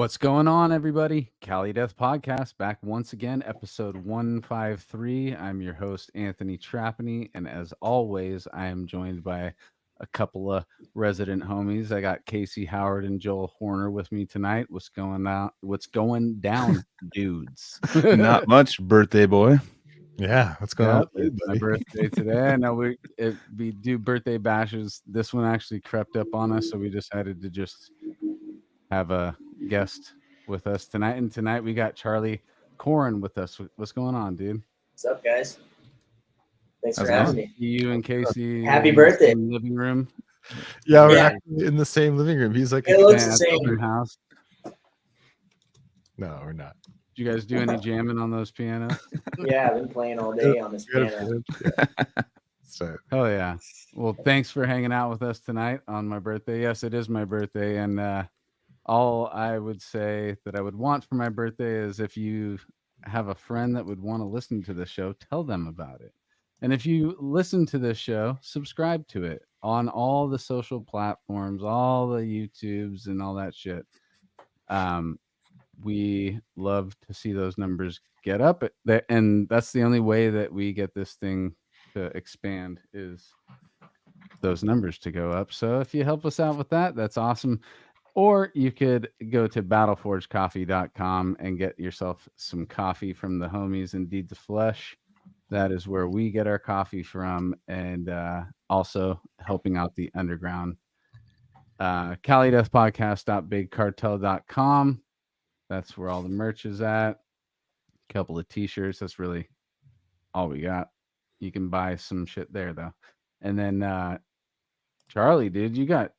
What's going on, everybody? Cali Death Podcast back once again, episode 153. I'm your host, Anthony Trapani, and as always, I am joined by a couple of resident homies. I got Casey Howard and Joel Horner with me tonight. What's going on? What's going down, dudes? Not much, birthday boy. Yeah, what's going on Yep, with you, it's my buddy? birthday today. I know we do birthday bashes. This one actually crept up on us, so we decided to just have a guest with us tonight. And tonight we got Charlie Koryn with us. What's going on, dude? What's up, guys? Thanks How's for it having going? me. You and Casey. Happy in the birthday. same living room. Yeah, we're Yeah. actually in the same living room. He's like, It looks the at same. open house. no, we're not. Did you guys do any jamming on those pianos? Yeah, I've been playing all day on this We got a piano. friend. Yeah. So, Oh yeah. Well, thanks for hanging out with us tonight on my birthday. Yes, it is my birthday, and all I would say that I would want for my birthday is if you have a friend that would want to listen to the show, tell them about it. And if you listen to this show, subscribe to it on all the social platforms, all the YouTubes and all that shit. We love to see those numbers get up, and that's the only way that we get this thing to expand is those numbers to go up. So if you help us out with that, that's awesome. Or you could go to battleforgecoffee.com and get yourself some coffee from the homies in Deed to Flesh. That is where we get our coffee from, and also helping out the underground. Cali Death Podcast.bigcartel.com. That's where all the merch is at. A couple of t-shirts. That's really all we got. You can buy some shit there though. And then Charlie, dude, you got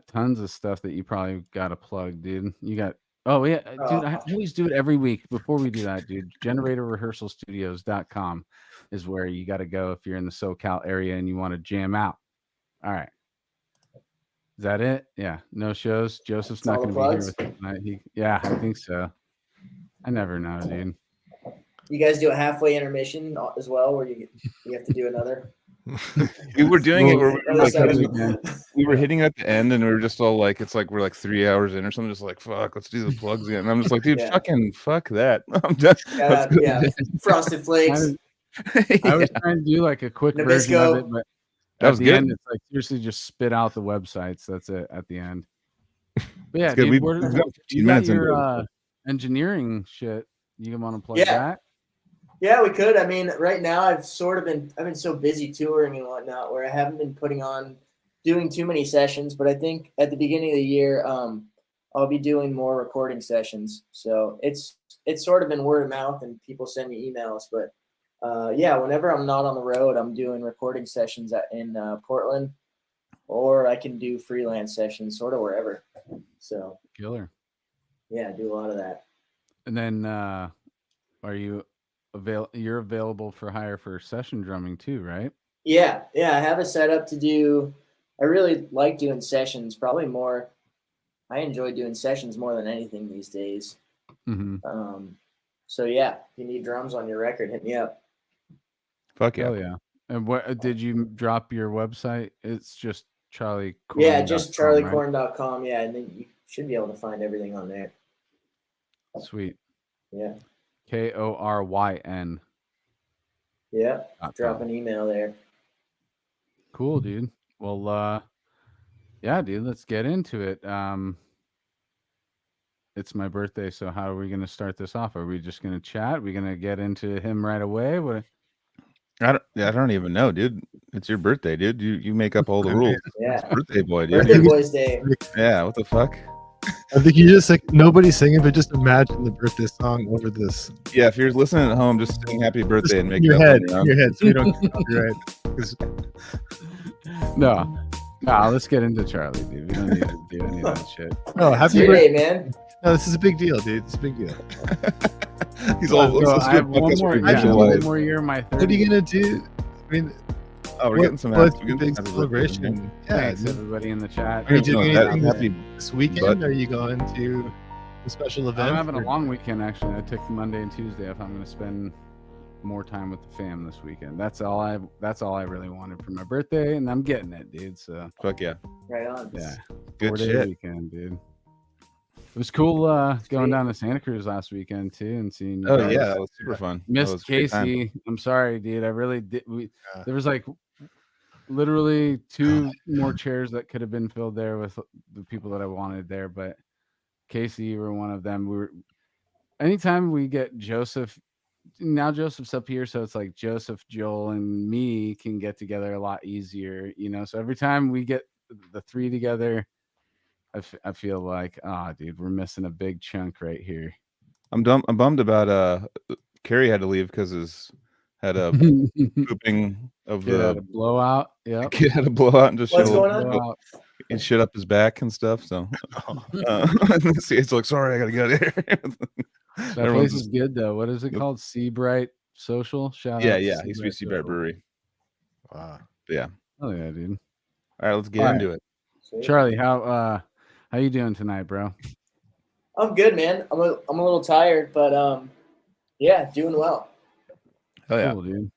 tons of stuff that you probably got to plug, dude. You got dude, I always do it every week. Before we do that, dude, generatorrehearsalstudios.com is where you got to go if you're in the SoCal area and you want to jam out. All right. Is that it? Yeah. No shows. Joseph's not going to be here with us tonight. Yeah, I think so. I never know, dude. You guys do a halfway intermission as well, where you have to do another. We were doing it. Where Well, we were hitting at the end, and we were just all like, "It's like we're like 3 hours in or something." Just like, "Fuck, let's do the plugs again." And I'm just like, "Dude, Yeah. fucking fuck that." I'm just yeah, Frosted Flakes. I was trying to do like a quick version of it, but That at was the good. end, it's like seriously just spit out the websites. That's it at the end. But yeah, It's good. dude, We've where, got 15 you got minutes into your it. engineering shit. You want to plug Yeah. that? Yeah, we could. I mean, right now I've been so busy touring and whatnot where I haven't been doing too many sessions, but I think at the beginning of the year, I'll be doing more recording sessions. So it's sort of been word of mouth and people send me emails, but yeah, whenever I'm not on the road, I'm doing recording sessions in Portland, or I can do freelance sessions sort of wherever. So Killer. yeah, I do a lot of that. And then are you you're available for hire for session drumming too, right? Yeah, I have a setup to do. I really like doing sessions, probably more. I enjoy doing sessions more than anything these days. Mm-hmm. So yeah, if you need drums on your record, hit me up. Fuck yeah. Oh yeah. And what did you drop your website? It's just Charlie. Yeah, just charliekorn.com. Yeah, and then you should be able to find everything on there. Sweet. Yeah. Koryn. Yeah. Drop an email there. Cool, dude. Well, yeah, dude, let's get into it. It's my birthday, so how are we going to start this off? Are we just going to chat? Are we going to get into him right away? What? I don't even know, dude. It's your birthday, dude. You make up all the rules. Yeah. It's birthday boy, dude. Birthday boy's day. Yeah, what the fuck? I think you just like nobody's singing, but just imagine the birthday song over this. Yeah, if you're listening at home, just sing happy birthday and make in it your up head, on in your your head, so you don't get copyright. 'Cause No, let's get into Charlie, dude. We don't need to do any of that shit. No, It's happy your birthday. day, man. No, this is a big deal, dude. It's a big deal. He's all. So let's I do a have one podcast more, for yeah, visualize. one more year in my 30s. What are you gonna do? I mean, Oh, we're getting some what's happy- the we're big getting some celebration? Yeah, Thanks, dude. everybody in the chat. Are you doing that anything happy this weekend? butt. Are you going to a special event? I'm having a or- long weekend, actually. I took Monday and Tuesday off. I'm going to spend more time with the fam this weekend. That's all I really wanted for my birthday, and I'm getting it, dude. So Fuck yeah. Right on. yeah, Good 4-day shit. weekend, dude. was cool going down to Santa Cruz last weekend too and seeing you Oh guys. yeah, that was super fun. That Missed was a great time. Casey. I'm sorry, dude. I really did. Yeah. There was like literally 2 more chairs that could have been filled there with the people that I wanted there, but Casey, you were one of them. Anytime we get Joseph, now Joseph's up here, so it's like Joseph, Joel, and me can get together a lot easier, you know. So every time we get the 3 together, I feel like, dude, we're missing a big chunk right here. I'm bummed about Carrie had to leave because his had a pooping of Kid had a the blowout. Yep. kid had a blowout and just What's showed going on? Blowout. and shit up his back and stuff. So see, it's like, sorry, I gotta get out of here. That Everyone's place is good though. What is it Yep. called? Seabright Social. Shout yeah, out. yeah. He used to be Seabright Brewery. Wow. But yeah. Oh yeah, dude. All right, let's get All into it. Sweet. Charlie, how you doing tonight, bro? I'm good, man. I'm a little tired, but yeah, doing well. Oh yeah. Cool, dude.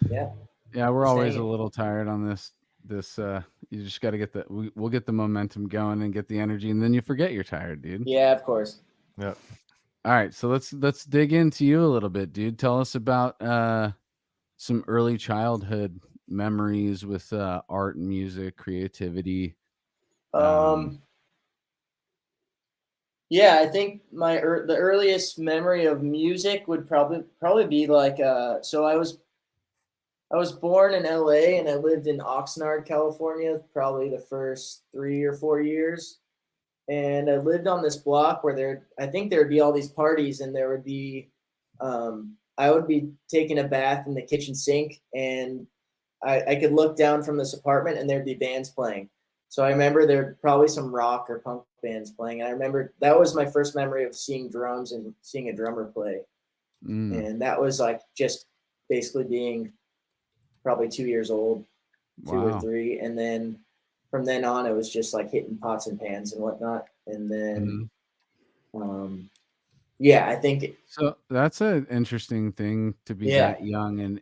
Yeah. Yeah, we're always a Same. little tired on this. You just got to get we'll get the momentum going and get the energy, and then you forget you're tired, dude. Yeah, of course. Yeah. All right, so let's dig into you a little bit, dude. Tell us about some early childhood memories with art and music, creativity. Yeah, I think the earliest memory of music would probably be like so I was born in LA and I lived in Oxnard, California, probably the first 3 or 4 years. And I lived on this block where I think there would be all these parties, and there would be I would be taking a bath in the kitchen sink, and I could look down from this apartment and there'd be bands playing. So I remember there'd probably some rock or punk bands playing. I remember that was my first memory of seeing drums and seeing a drummer play. And that was like just basically being probably 2 years old, 2 or Wow. 3. And then from then on, it was just like hitting pots and pans and whatnot. And then, yeah, I think. So that's an interesting thing to be Yeah. that young and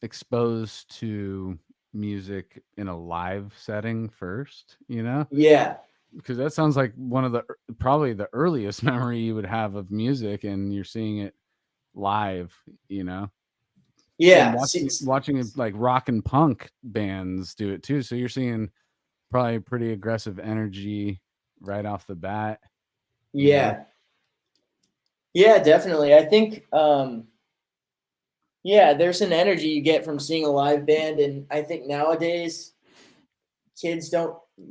exposed to music in a live setting first, you know? Yeah. Because that sounds like one of probably the earliest memory you would have of music, and you're seeing it live, you know? Yeah. And watching it, like rock and punk bands do it too. So you're seeing probably pretty aggressive energy right off the bat. Yeah. Yeah, definitely. I think, yeah, there's an energy you get from seeing a live band. And I think nowadays kids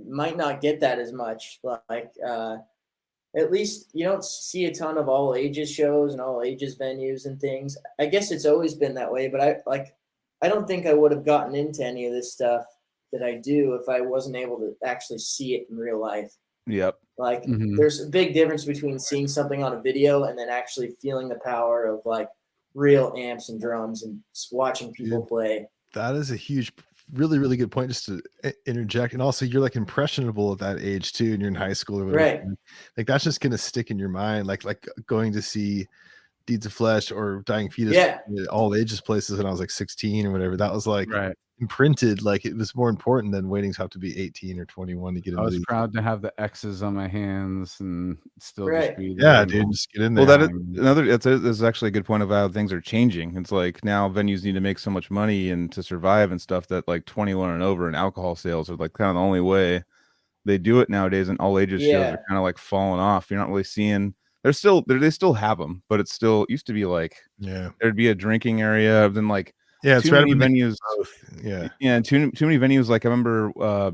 might not get that as much. Like, at least you don't see a ton of all ages shows and all ages venues and things. I guess it's always been that way, but I don't think I would have gotten into any of this stuff that I do if I wasn't able to actually see it in real life. Yep. Like there's a big difference between seeing something on a video and then actually feeling the power of like real amps and drums and watching people play. That is a huge, really, really good point just to interject. And also you're like impressionable at that age too, and you're in high school or whatever. Right. Like that's just going to stick in your mind. Like going to see Deeds of Flesh or Dying Fetus, all ages places when I was like 16 or whatever. That was like imprinted. Like it was more important than waiting to have to be 18 or 21 to get into I was proud to have the X's on my hands and still just be there. Yeah, dude, just get in there. Well, that's actually a good point of how things are changing. It's like now venues need to make so much money and to survive and stuff that like 21 and over and alcohol sales are like kind of the only way they do it nowadays. And all ages shows are kind of like falling off. You're not really seeing. They still have them, but it used to be like there'd be a drinking area, then like it's too many venues. Too many venues. Like I remember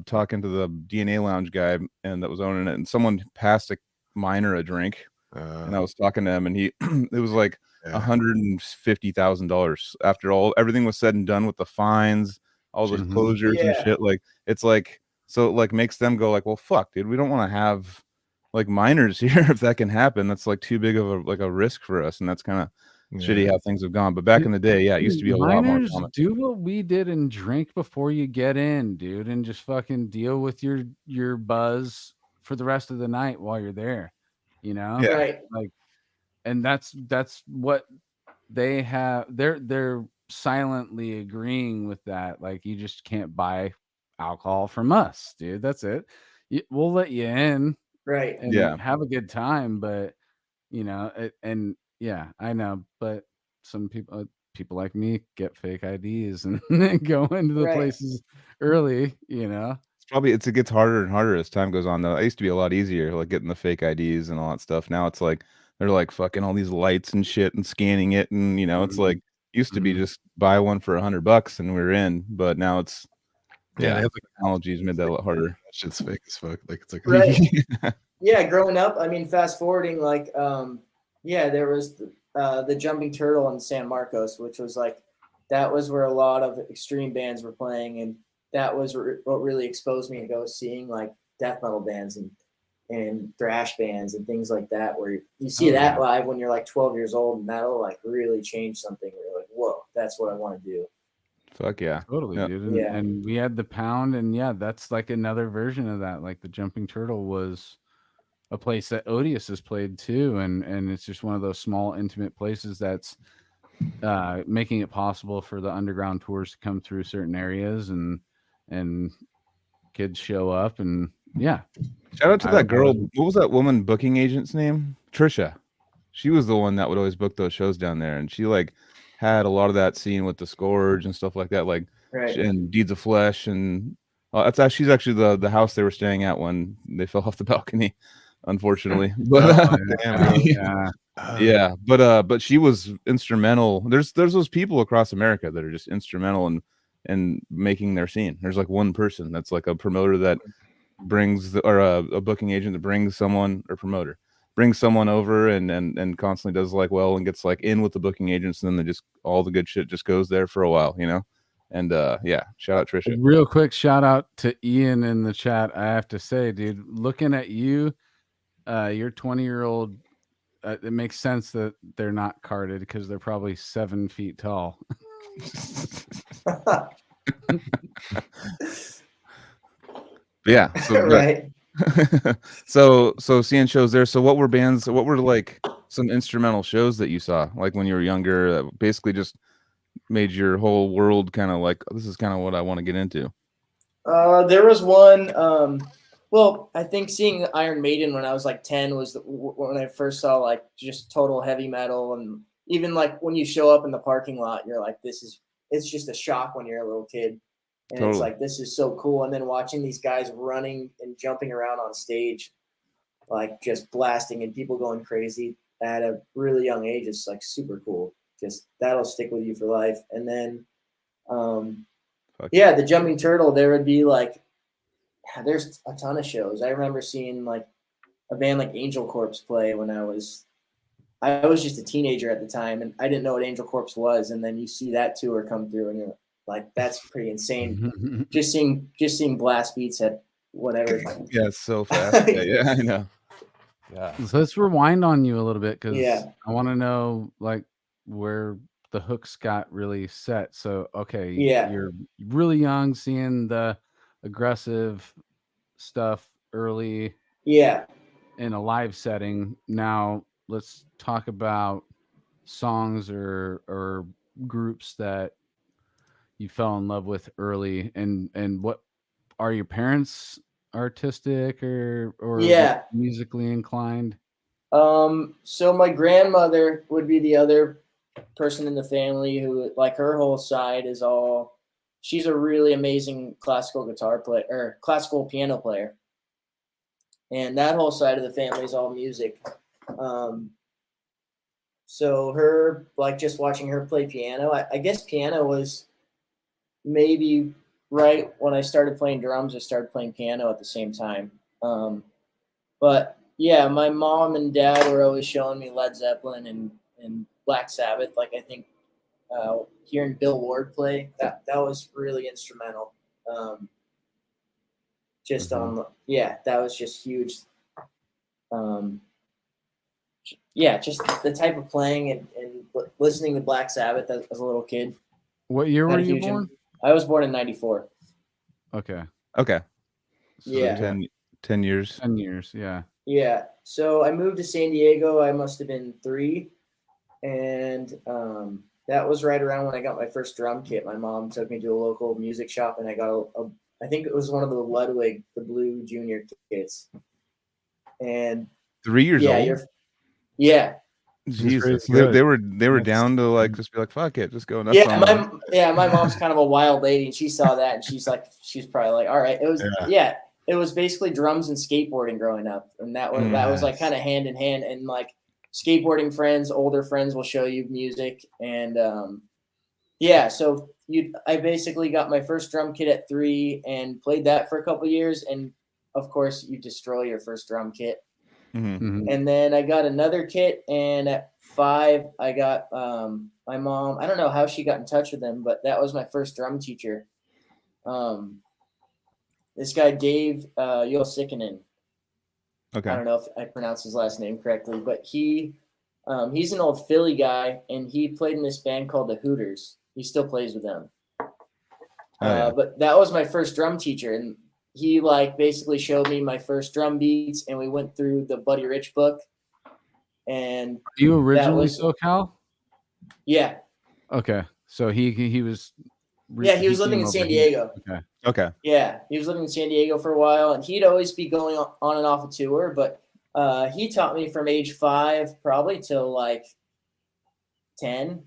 talking to the DNA Lounge guy and that was owning it, and someone passed a minor a drink, and I was talking to him, and he it was like $150,000 after everything was said and done with the fines, all those closures and shit. Like it's like so it like makes them go like, well, fuck, dude, we don't want to have like minors here if that can happen. That's like too big of a risk for us, and that's kind of shitty how things have gone. But back in the day, it used to be a lot more common. Do what we did and drink before you get in, dude, and just fucking deal with your buzz for the rest of the night while you're there, you know? Right. Like, and that's what they have. They're silently agreeing with that. Like, you just can't buy alcohol from us, dude. That's it. We'll let you in, Right. and have a good time. But you know, and yeah, I know, but some people like me get fake IDs and go into the places early, you know. It gets harder and harder as time goes on though. It used to be a lot easier, like getting the fake IDs and all that stuff. Now it's like they're like fucking all these lights and shit and scanning it, and you know, it's like used to be just buy one for $100 and we're in, but now it's technology's made that a lot harder. That shit's fake as fuck. Like it's like yeah, growing up, I mean, fast forwarding, like there was the Jumping Turtle in San Marcos, which was like that was where a lot of extreme bands were playing, and that was what really exposed me to go seeing like death metal bands and thrash bands and things like that, where you see that live when you're like 12 years old, and that'll like really change something. You're like, whoa, that's what I want to do. Fuck yeah. Totally, dude. And we had the Pound, and that's like another version of that. Like the Jumping Turtle was a place that Odious has played too, and it's just one of those small, intimate places that's making it possible for the underground tours to come through certain areas, and kids show up, and shout out to that girl. What was that woman booking agent's name? Trisha. She was the one that would always book those shows down there, and she like had a lot of that scene with the Scourge and stuff like that, like and Deeds of Flesh, and she's actually the house they were staying at when they fell off the balcony, unfortunately. But but she was instrumental. There's those people across America that are just instrumental in making their scene. There's like one person that's like a promoter that brings or a booking agent that brings someone, or promoter brings someone over and constantly does like well and gets like in with the booking agents, and then they just all the good shit just goes there for a while, you know. And shout out Trisha. Real quick shout out to Ian in the chat. I have to say, dude, looking at you, your 20-year-old, it makes sense that they're not carded because they're probably 7 feet tall. Yeah. So so seeing shows there. So what were like some instrumental shows that you saw like when you were younger that basically just made your whole world kind of like, this is kind of what I want to get into? There was one. Well, I think seeing Iron Maiden when I was like 10 was when I first saw like just total heavy metal, and even like when you show up in the parking lot, you're like, it's just a shock when you're a little kid. And it's like, this is so cool. And then watching these guys running and jumping around on stage, like just blasting and people going crazy at a really young age is like super cool. Just that'll stick with you for life. And then, the Jumping Turtle, there would be like, there's a ton of shows. I remember seeing like a band like Angel Corpse play when I was just a teenager at the time, and I didn't know what Angel Corpse was. And then you see that tour come through, and you're like, that's pretty insane. just seeing blast beats at whatever. Yeah, it's so fast. yeah, I know. Yeah. So let's rewind on you a little bit, because I want to know like where the hooks got really set. So you're really young, seeing the aggressive stuff early. Yeah. In a live setting. Now let's talk about songs or groups that you fell in love with early, and what are your parents artistic or musically inclined? So my grandmother would be the other person in the family who, like, her whole side is all, she's a really amazing classical guitar player or classical piano player. And that whole side of the family is all music. So her, like, just watching her play piano, I guess piano was maybe right when I started playing drums. I started playing piano at the same time. But yeah, my mom and dad were always showing me Led Zeppelin and Black Sabbath. Like, I think hearing Bill Ward play, that was really instrumental. Just that was just huge. Just the type of playing and listening to Black Sabbath as a little kid. What year were you born? I was born in 94. Okay. So yeah. 10 years. 10 years, yeah. Yeah. So I moved to San Diego. I must have been 3. And that was right around when I got my first drum kit. My mom took me to a local music shop, and I got I think it was one of the Ludwig, the blue junior kits. And 3 years yeah, old. Yeah. Jesus, they were down to like just be like, fuck it, just go nuts. My mom's kind of a wild lady, and she saw that, and she's probably like, all right. It was basically drums and skateboarding growing up, and that was like kind of hand in hand. And like skateboarding friends, older friends will show you music, and so I basically got my first drum kit at 3 and played that for a couple years, and of course you destroy your first drum kit. And then I got another kit, and at 5 I got my mom. I don't know how she got in touch with him, but that was my first drum teacher. This guy Dave Yosikinen. Okay. I don't know if I pronounced his last name correctly, but he's an old Philly guy, and he played in this band called the Hooters. He still plays with them. But that was my first drum teacher, and he like basically showed me my first drum beats, and we went through the Buddy Rich book. And are you originally SoCal? Yeah. Okay, so he was. He was living in San Diego. Okay. Yeah, he was living in San Diego for a while, and he'd always be going on and off a tour. But he taught me from age 5 probably till like 10.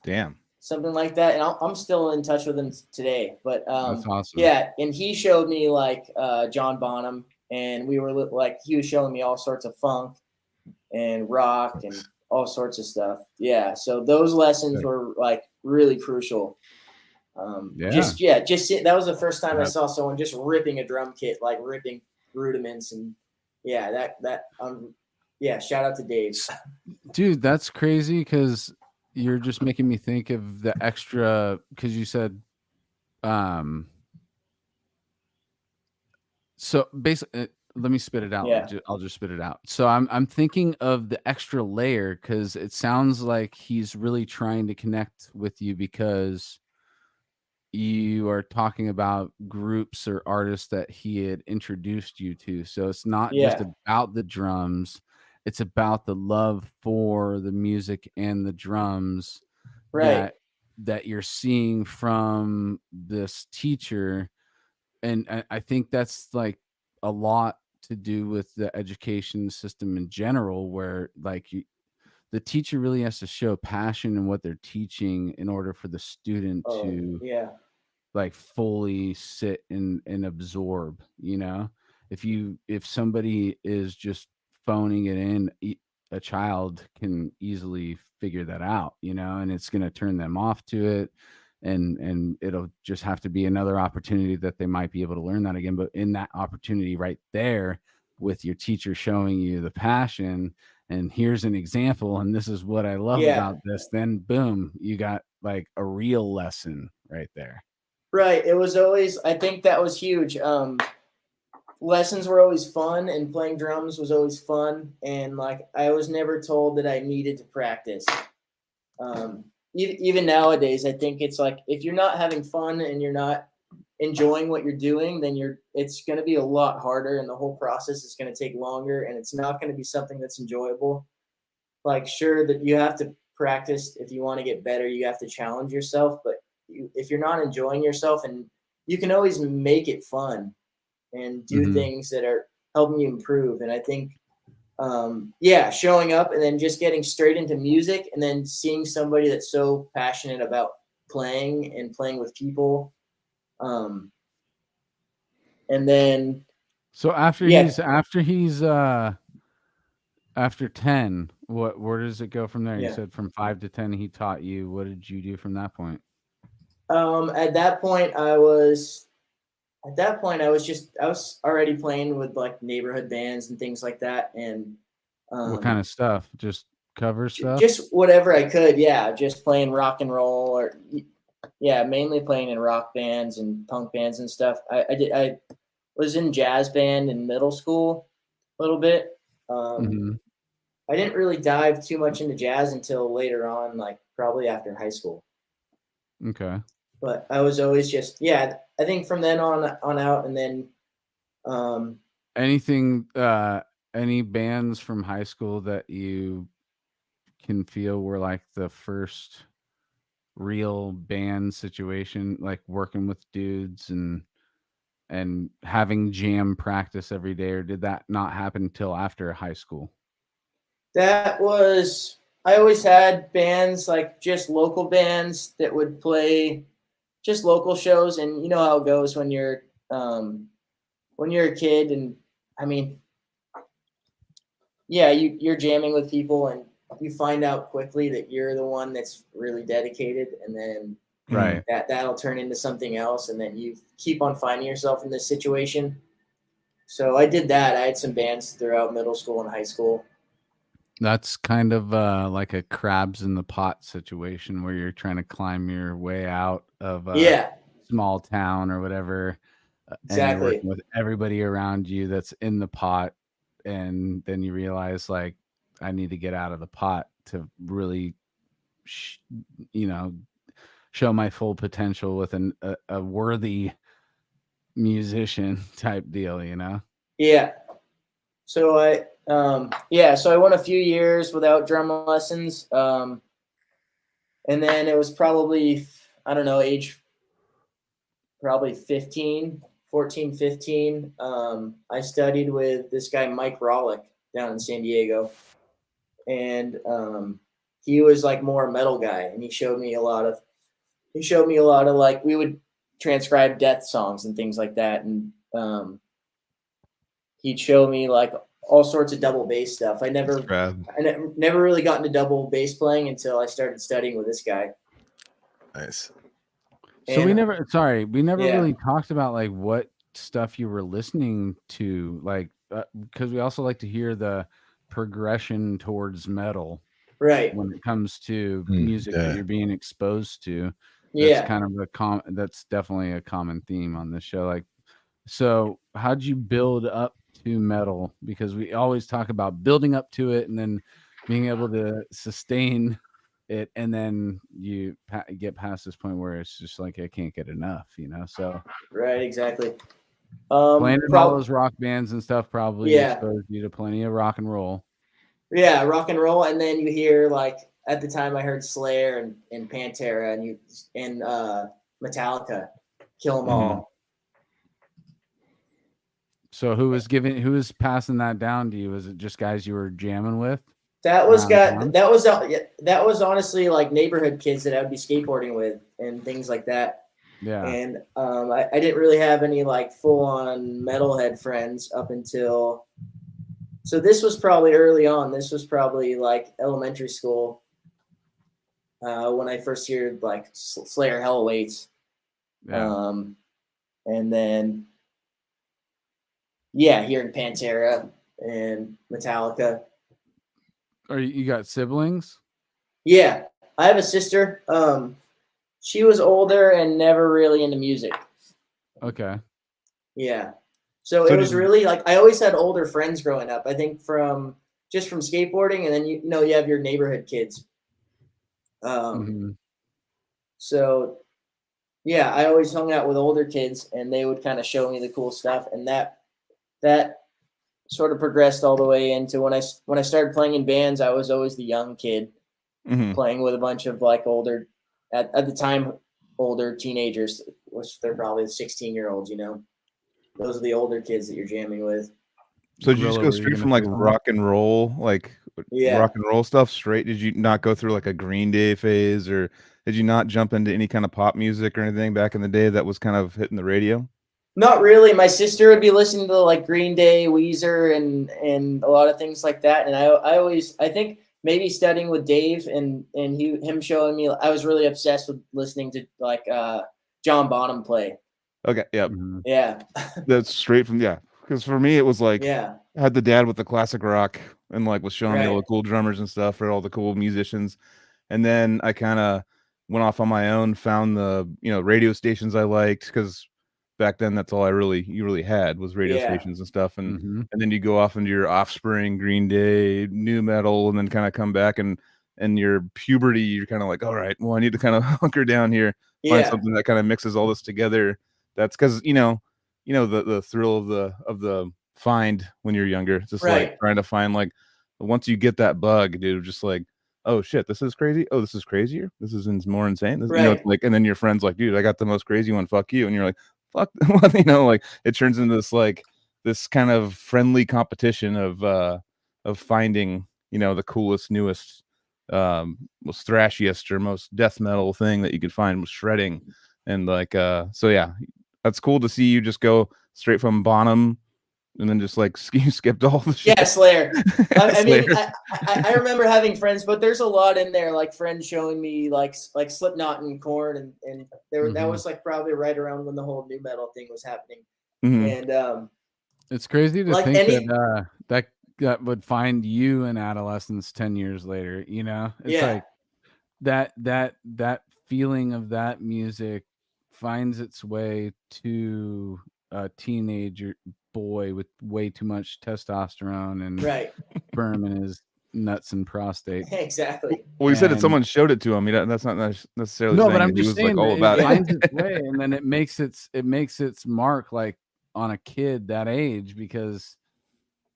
Damn. Something like that, and I'm still in touch with him today. But that's awesome. Yeah, and he showed me like John Bonham, and we were like he was showing me all sorts of funk and rock and all sorts of stuff. Yeah, so those lessons were like really crucial. That was the first time I saw someone just ripping a drum kit, like ripping rudiments, and shout out to Dave. Dude, that's crazy because you're just making me think of the extra, because you said so basically let me spit it out. I'll just spit it out. So I'm thinking of the extra layer, because it sounds like he's really trying to connect with you because you are talking about groups or artists that he had introduced you to. So it's not just about the drums, it's about the love for the music and the drums that you're seeing from this teacher. And I think that's like a lot to do with the education system in general, where like the teacher really has to show passion in what they're teaching in order for the student to like fully sit and absorb. If somebody is just phoning it in, a child can easily figure that out, and it's going to turn them off to it, and it'll just have to be another opportunity that they might be able to learn that again. But in that opportunity right there, with your teacher showing you the passion, and here's an example, and this is what I love about this, then boom, you got like a real lesson right there. Right. It was always, I think that was huge. Lessons were always fun, and playing drums was always fun. And like, I was never told that I needed to practice. Even nowadays, I think it's like, if you're not having fun and you're not enjoying what you're doing, then it's going to be a lot harder, and the whole process is going to take longer, and it's not going to be something that's enjoyable. Like, sure that you have to practice. If you want to get better, you have to challenge yourself, but if you're not enjoying yourself, and you can always make it fun and do things that are helping you improve. And I think, showing up and then just getting straight into music, and then seeing somebody that's so passionate about playing and playing with people. And then, so after after 10, where does it go from there? You said from 5 to 10 he taught you. What did you do from that point? At that point I was already playing with like neighborhood bands and things like that. And what kind of stuff? Just cover stuff? Just whatever I could. Yeah. Just playing rock and roll, or mainly playing in rock bands and punk bands and stuff. I was in jazz band in middle school a little bit. I didn't really dive too much into jazz until later on, like probably after high school. Okay. But I was always just, I think from then on out. And then any bands from high school that you can feel were like the first real band situation, like working with dudes and and having jam practice every day, or did that not happen until after high school? I always had bands, like just local bands that would play just local shows. And you know how it goes when you're a kid. And I mean, yeah, you're jamming with people and you find out quickly that you're the one that's really dedicated. And then Right. that'll turn into something else. And then you keep on finding yourself in this situation. So I did that. I had some bands throughout middle school and high school. That's kind of like a crabs in the pot situation where you're trying to climb your way out of a small town or whatever. Exactly. And you're working with everybody around you that's in the pot. And then you realize, like, I need to get out of the pot to really, show my full potential with a worthy musician type deal, Yeah. So so I went a few years without drum lessons. And then it was probably, I don't know, age probably 14, 15. I studied with this guy, Mike Rollick, down in San Diego. And he was like more a metal guy. And he showed me a lot of like, we would transcribe death songs and things like that. And he'd show me like all sorts of double bass stuff. I never really got into double bass playing until I started studying with this guy. Nice. So we never really talked about like what stuff you were listening to, like, because we also like to hear the progression towards metal, right? When it comes to music that you're being exposed to. That's kind of that's definitely a common theme on this show. Like, so how'd you build up to metal? Because we always talk about building up to it and then being able to sustain it, and then you get past this point where it's just like, I can't get enough, so right, exactly. Playing in all those rock bands and stuff probably exposed you to plenty of rock and roll. Yeah, rock and roll. And then you hear, like, at the time I heard Slayer and Pantera and Metallica, Kill 'Em All. So who was passing that down to you? Was it just guys you were jamming with? That was honestly like neighborhood kids that I would be skateboarding with and things like that. Yeah. And I didn't really have any like full on metalhead friends up until. So this was probably early on. This was probably like elementary school when I first heard like Slayer, Hell Awaits. Yeah. And then, hearing Pantera and Metallica. You got siblings? Yeah, I have a sister. She was older and never really into music. Okay. Yeah. So it was really like, I always had older friends growing up. I think from skateboarding, and then you have your neighborhood kids. So yeah, I always hung out with older kids, and they would kind of show me the cool stuff, and that sort of progressed all the way into when I started playing in bands. I was always the young kid playing with a bunch of like older, at the time, older teenagers, which they're probably 16-year-olds, Those are the older kids that you're jamming with. So did you just go straight from like rock and roll, rock and roll stuff straight? Did you not go through like a Green Day phase, or did you not jump into any kind of pop music or anything back in the day that was kind of hitting the radio? Not really. My sister would be listening to like Green Day, Weezer, and a lot of things like that. And I think maybe studying with Dave and him showing me, I was really obsessed with listening to like John Bonham play. Okay. Yeah. Yeah. That's straight from Because for me, it was like, I had the dad with the classic rock and like was showing me all the cool drummers and stuff for all the cool musicians. And then I kind of went off on my own, found the, radio stations I liked, because back then that's all you really had was radio stations and stuff. And and then you go off into your Offspring, Green Day, new metal, and then kind of come back and your puberty, you're kind of like, all right, well, I need to kind of hunker down here, find something that kind of mixes all this together. That's because the thrill of the find when you're younger. It's just like trying to find, like, once you get that bug, dude, just like, oh shit, this is crazy. Oh, this is crazier. This is more insane. This, like, and then your friend's like, dude, I got the most crazy one. Fuck you. And you're like, fuck, like it turns into this kind of friendly competition of finding, the coolest, newest, most thrashiest or most death metal thing that you could find with shredding. And so yeah, that's cool to see you just go straight from Bonham and then just you skipped all the shit. Yeah, Slayer. I mean, I remember having friends, but there's a lot in there, like friends showing me like Slipknot and Koryn, and that was like probably right around when the whole new metal thing was happening. And it's crazy to think that would find you in adolescence 10 years later. It's like that feeling of that music finds its way to a teenager boy with way too much testosterone and sperm in his nuts and prostate. Exactly. Well, you said that someone showed it to him. That's not necessarily saying but I'm that just he was saying all about it finds its way, and then it makes its mark like on a kid that age, because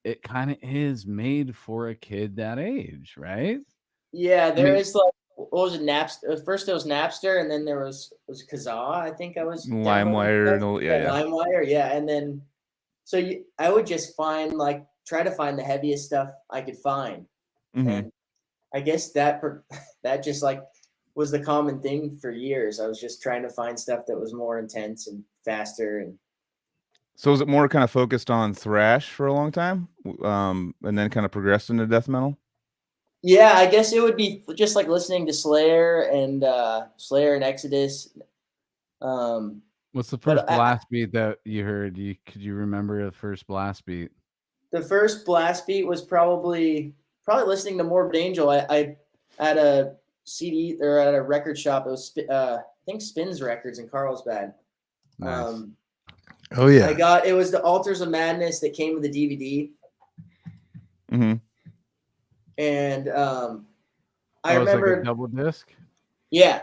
it kind of is made for a kid that age, right? Yeah, there is like, what was it, Napster? First it was Napster, and then there was Kazaa. I think I was LimeWire and all, yeah. LimeWire, yeah. And then so I would just try to find the heaviest stuff I could find, and I guess that just was the common thing for years. I was just trying to find stuff that was more intense and faster. And so was it more kind of focused on thrash for a long time, and then kind of progressed into death metal? Yeah, I guess it would be just like listening to Slayer and Exodus. What's the first blast beat that you heard? Could you remember the first blast beat? The first blast beat was probably listening to Morbid Angel. I at a CD or at a record shop. It was I think Spins Records in Carlsbad. Nice. Oh yeah. It was the Altars of Madness that came with the DVD. And I remember like a double disc. Yeah.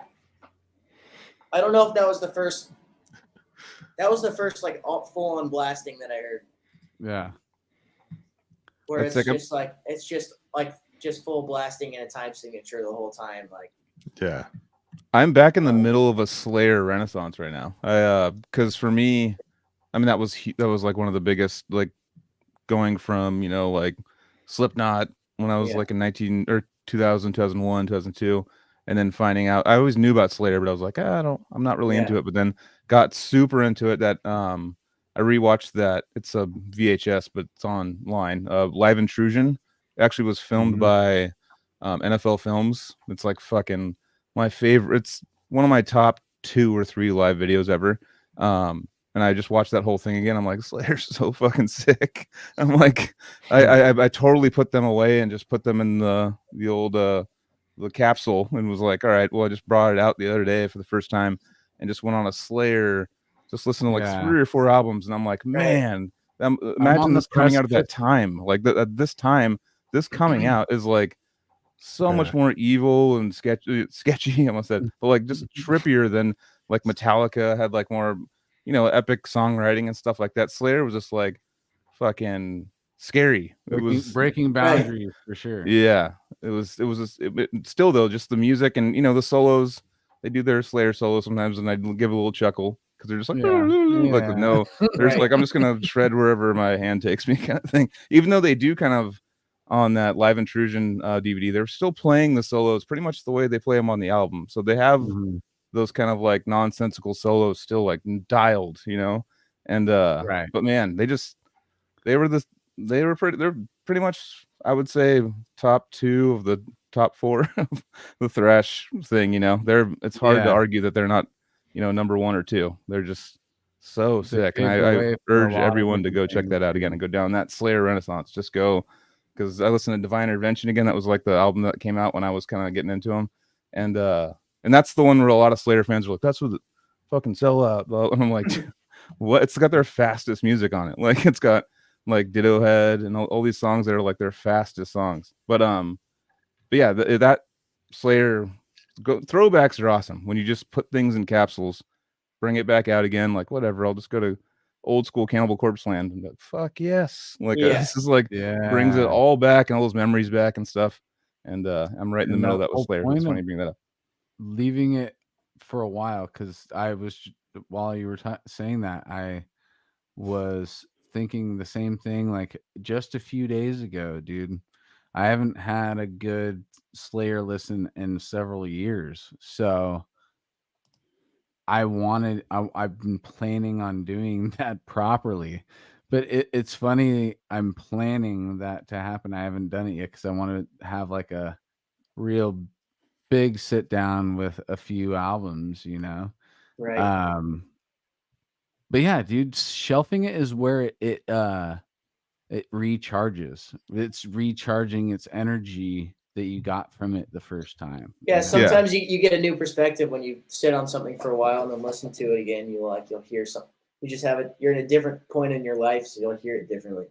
I don't know if that was the first. That was the first like full on blasting that I heard. Yeah. Where it's just full blasting and a time signature the whole time. Like. Yeah. I'm back in the middle of a Slayer renaissance right now. Because for me, I mean that was like one of the biggest, like going from like Slipknot when I was like in 2000, 2001, 2002, and then finding out I always knew about Slayer, but I was like, I'm not really into it. But then got super into it. That I rewatched that. It's a VHS, but it's online. Live Intrusion. It actually was filmed by NFL Films. It's like fucking my favorite. It's one of my top 2 or 3 live videos ever. And I just watched that whole thing again. I'm like, Slayer's so fucking sick. I'm like, I totally put them away and just put them in the old the capsule and was like, all right, well, I just brought it out the other day for the first time and just went on a Slayer, just listened to like 3 or 4 albums, and I'm like, man, imagine this coming out at that time. Like at this time, this coming out is like so much more evil and sketchy, I almost said, but like just trippier than like Metallica had like more, epic songwriting and stuff like that. Slayer was just like fucking scary. It was breaking boundaries for sure. Yeah, it was still though, just the music and the solos. They do their Slayer solo sometimes, and I give a little chuckle because they're just like like with no, there's like I'm just gonna shred wherever my hand takes me kind of thing. Even though they do kind of on that Live Intrusion DVD, they're still playing the solos pretty much the way they play them on the album. So they have those kind of like nonsensical solos still like dialed, and but man, they're pretty much, I would say, top 2 of the top 4 of the thrash thing. It's hard to argue that they're not number 1 or 2. They're just so sick, and I urge everyone to go check that out again and go down that Slayer renaissance. Just go, because I listened to Divine Intervention again. That was like the album that came out when I was kind of getting into them, and that's the one where a lot of Slayer fans are like, that's what the fucking sell out. And I'm like, what? It's got their fastest music on it. Like it's got like Ditto Head and all these songs that are like their fastest songs. But yeah, that Slayer throwbacks are awesome. When you just put things in capsules, bring it back out again, like whatever, I'll just go to old school Cannibal Corpse land and be like, fuck yes. Like this is like brings it all back and all those memories back and stuff. And I'm right in the middle of that with Slayer. It's funny you bring that up. Leaving it for a while, because I was while you were saying that, I was thinking the same thing. Like just a few days ago, dude, I haven't had a good Slayer listen in several years, so I've been planning on doing that properly. But it's funny, I'm planning that to happen. I haven't done it yet because I want to have like a real big sit down with a few albums, Right. But yeah, dude, shelving it is where it recharges. It's recharging its energy that you got from it the first time. Yeah, sometimes you get a new perspective when you sit on something for a while and then listen to it again. You'll hear something. You just have it. You're in a different point in your life, so you'll hear it differently.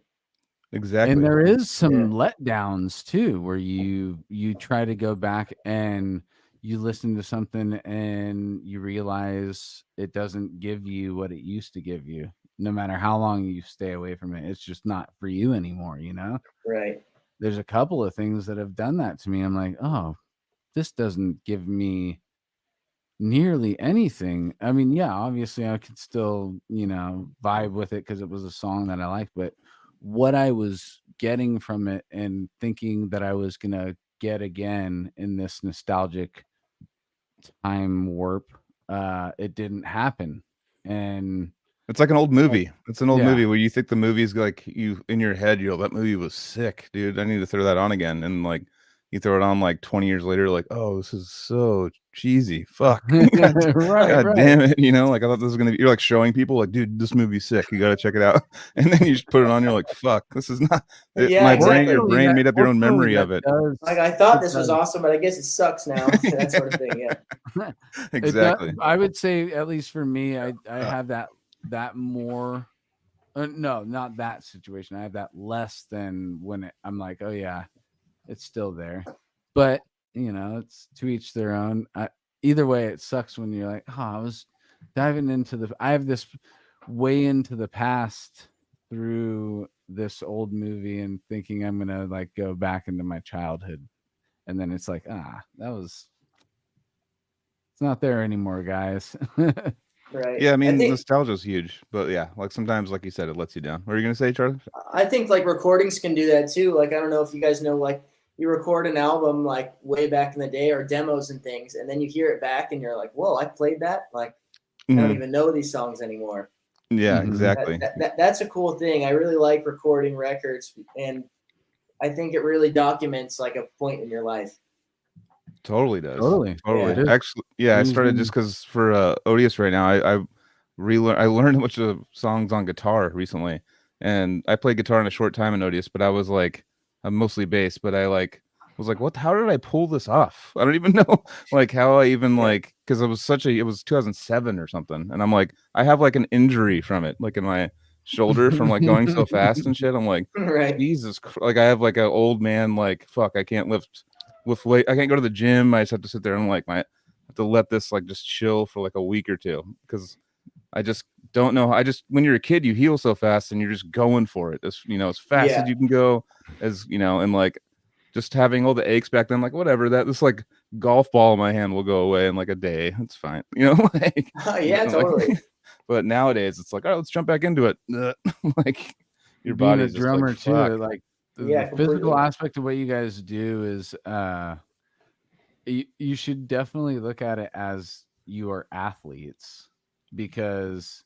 Exactly. And there is some letdowns too, where you try to go back and you listen to something and you realize it doesn't give you what it used to give you. No matter how long you stay away from it, it's just not for you anymore, Right. There's a couple of things that have done that to me. I'm like, oh, this doesn't give me nearly anything. I mean, yeah, obviously I could still, vibe with it because it was a song that I liked, but what I was getting from it and thinking that I was going to get again in this nostalgic time warp, it didn't happen. And it's like an old movie. It's an old movie where you think the movie's like, you in your head, you're like, that movie was sick, dude. I need to throw that on again. And like, you throw it on like 20 years later, like, oh, this is so cheesy. Fuck. God damn it. Like I thought this was gonna be, you're like showing people like, dude, this movie's sick. You gotta check it out. And then you just put it on, you're like, fuck, this is not your brain made up your own memory of it. Like I thought this was awesome, but I guess it sucks now. That sort of thing. Yeah. Exactly. I would say, at least for me, I have that more. No, not that situation. I have that less than when I'm like, oh yeah, it's still there. But it's to each their own. Either way, it sucks when you're like, oh, I was diving into I have this way into the past through this old movie and thinking I'm gonna like go back into my childhood, and then it's like, it's not there anymore, guys. Right. Yeah, I mean, nostalgia is huge, but yeah, like sometimes, like you said, it lets you down. What are you gonna say, Charlie? I think like recordings can do that too. Like I don't know if you guys know, like you record an album like way back in the day or demos and things, and then you hear it back and you're like, whoa, I played that. Like I don't even know these songs anymore. Yeah, exactly. That's a cool thing. I really like recording records, and I think it really documents like a point in your life. Totally does. Totally. Yeah. Actually, I started just because for Odious right now, I learned a bunch of songs on guitar recently, and I played guitar in a short time in Odious, but I was like, I'm mostly bass, but I like was like, what? How did I pull this off? I don't even know, like how I even like, because it was 2007 or something, and I'm like, I have like an injury from it, like in my shoulder from like going so fast and shit. I'm like, Jesus, like I have like an old man, like fuck, I can't lift weight. I can't go to the gym. I just have to sit there and like I have to let this like just chill for like a week or two because I just don't know. When you're a kid, you heal so fast and you're just going for it as fast as you can go, and like just having all the aches back then, like whatever, this like golf ball in my hand will go away in like a day. It's fine. Like totally. Like, but nowadays it's like, all right, let's jump back into it. Like your being body's a drummer just like, too, like the physical aspect of what you guys do is you should definitely look at it as you are athletes, because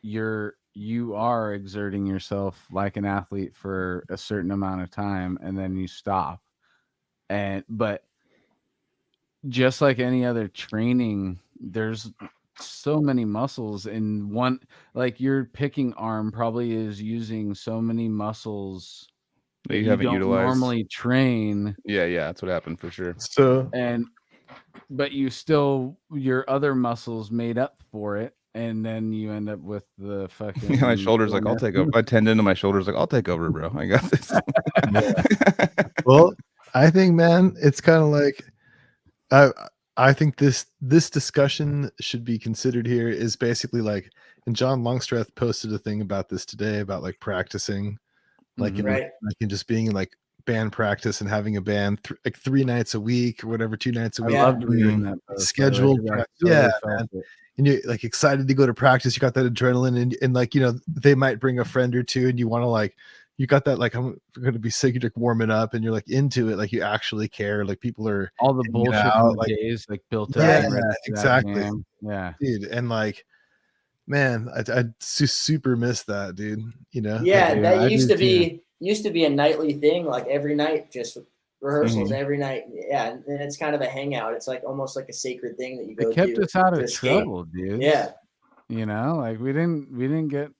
you are exerting yourself like an athlete for a certain amount of time and then you stop. But just like any other training, there's so many muscles in one. Like your picking arm probably is using so many muscles that you haven't utilized. Normally train. Yeah, that's what happened for sure. So but your other muscles made up for it, and then you end up with the fucking my shoulders like, I'll take over. My tendon to my shoulders like, I'll take over, bro. I got this. Well, I think, man, it's kind of like I think this discussion should be considered here is basically like, and John Longstreth posted a thing about this today about like practicing, like in just being in like band practice and having a band like 3 nights a week or whatever, 2 nights a week. I loved reading that scheduled. Man. and you're like excited to go to practice. You got that adrenaline, and like, you know, they might bring a friend or two, and you want to like, you got that, like, I'm going to be sick, you're like warming up, and you're like into it, like you actually care, like people are all the bullshit from the like, days like built yeah, up. And ready for that exactly, jam. Yeah, dude, and like, man, I super miss that, dude. You know, Yeah, do. that I used do to be a nightly thing, like every night, just rehearsals Mhm. every night. Yeah, and it's kind of a hangout. It's like almost like a sacred thing that you go it kept to us out to of escape. trouble, dudes. Yeah. You know, like we didn't get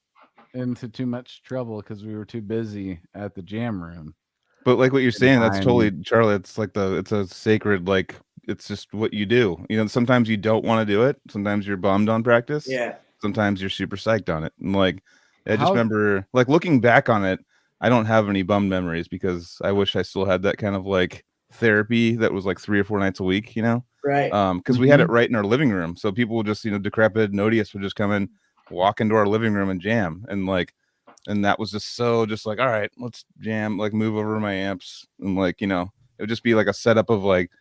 into too much trouble because we were too busy at the jam room. But like what you're saying, that's totally, Time. Charlie. It's like it's a sacred, like it's just what you do. You know, sometimes you don't want to do it. Sometimes you're bummed on practice. Yeah. Sometimes you're super psyched on it. And like, I just How- remember like looking back on it, I don't have any bummed memories because I wish I still had that kind of like therapy that was like 3 or 4 nights a week, you know? Right. Because we had it right in our living room. So people would just, you know, decrepit and odious would just come in, walk into our living room and jam. And like, and that was just so just like, all right, let's jam, like move over my amps. And like, you know, it would just be like a setup of like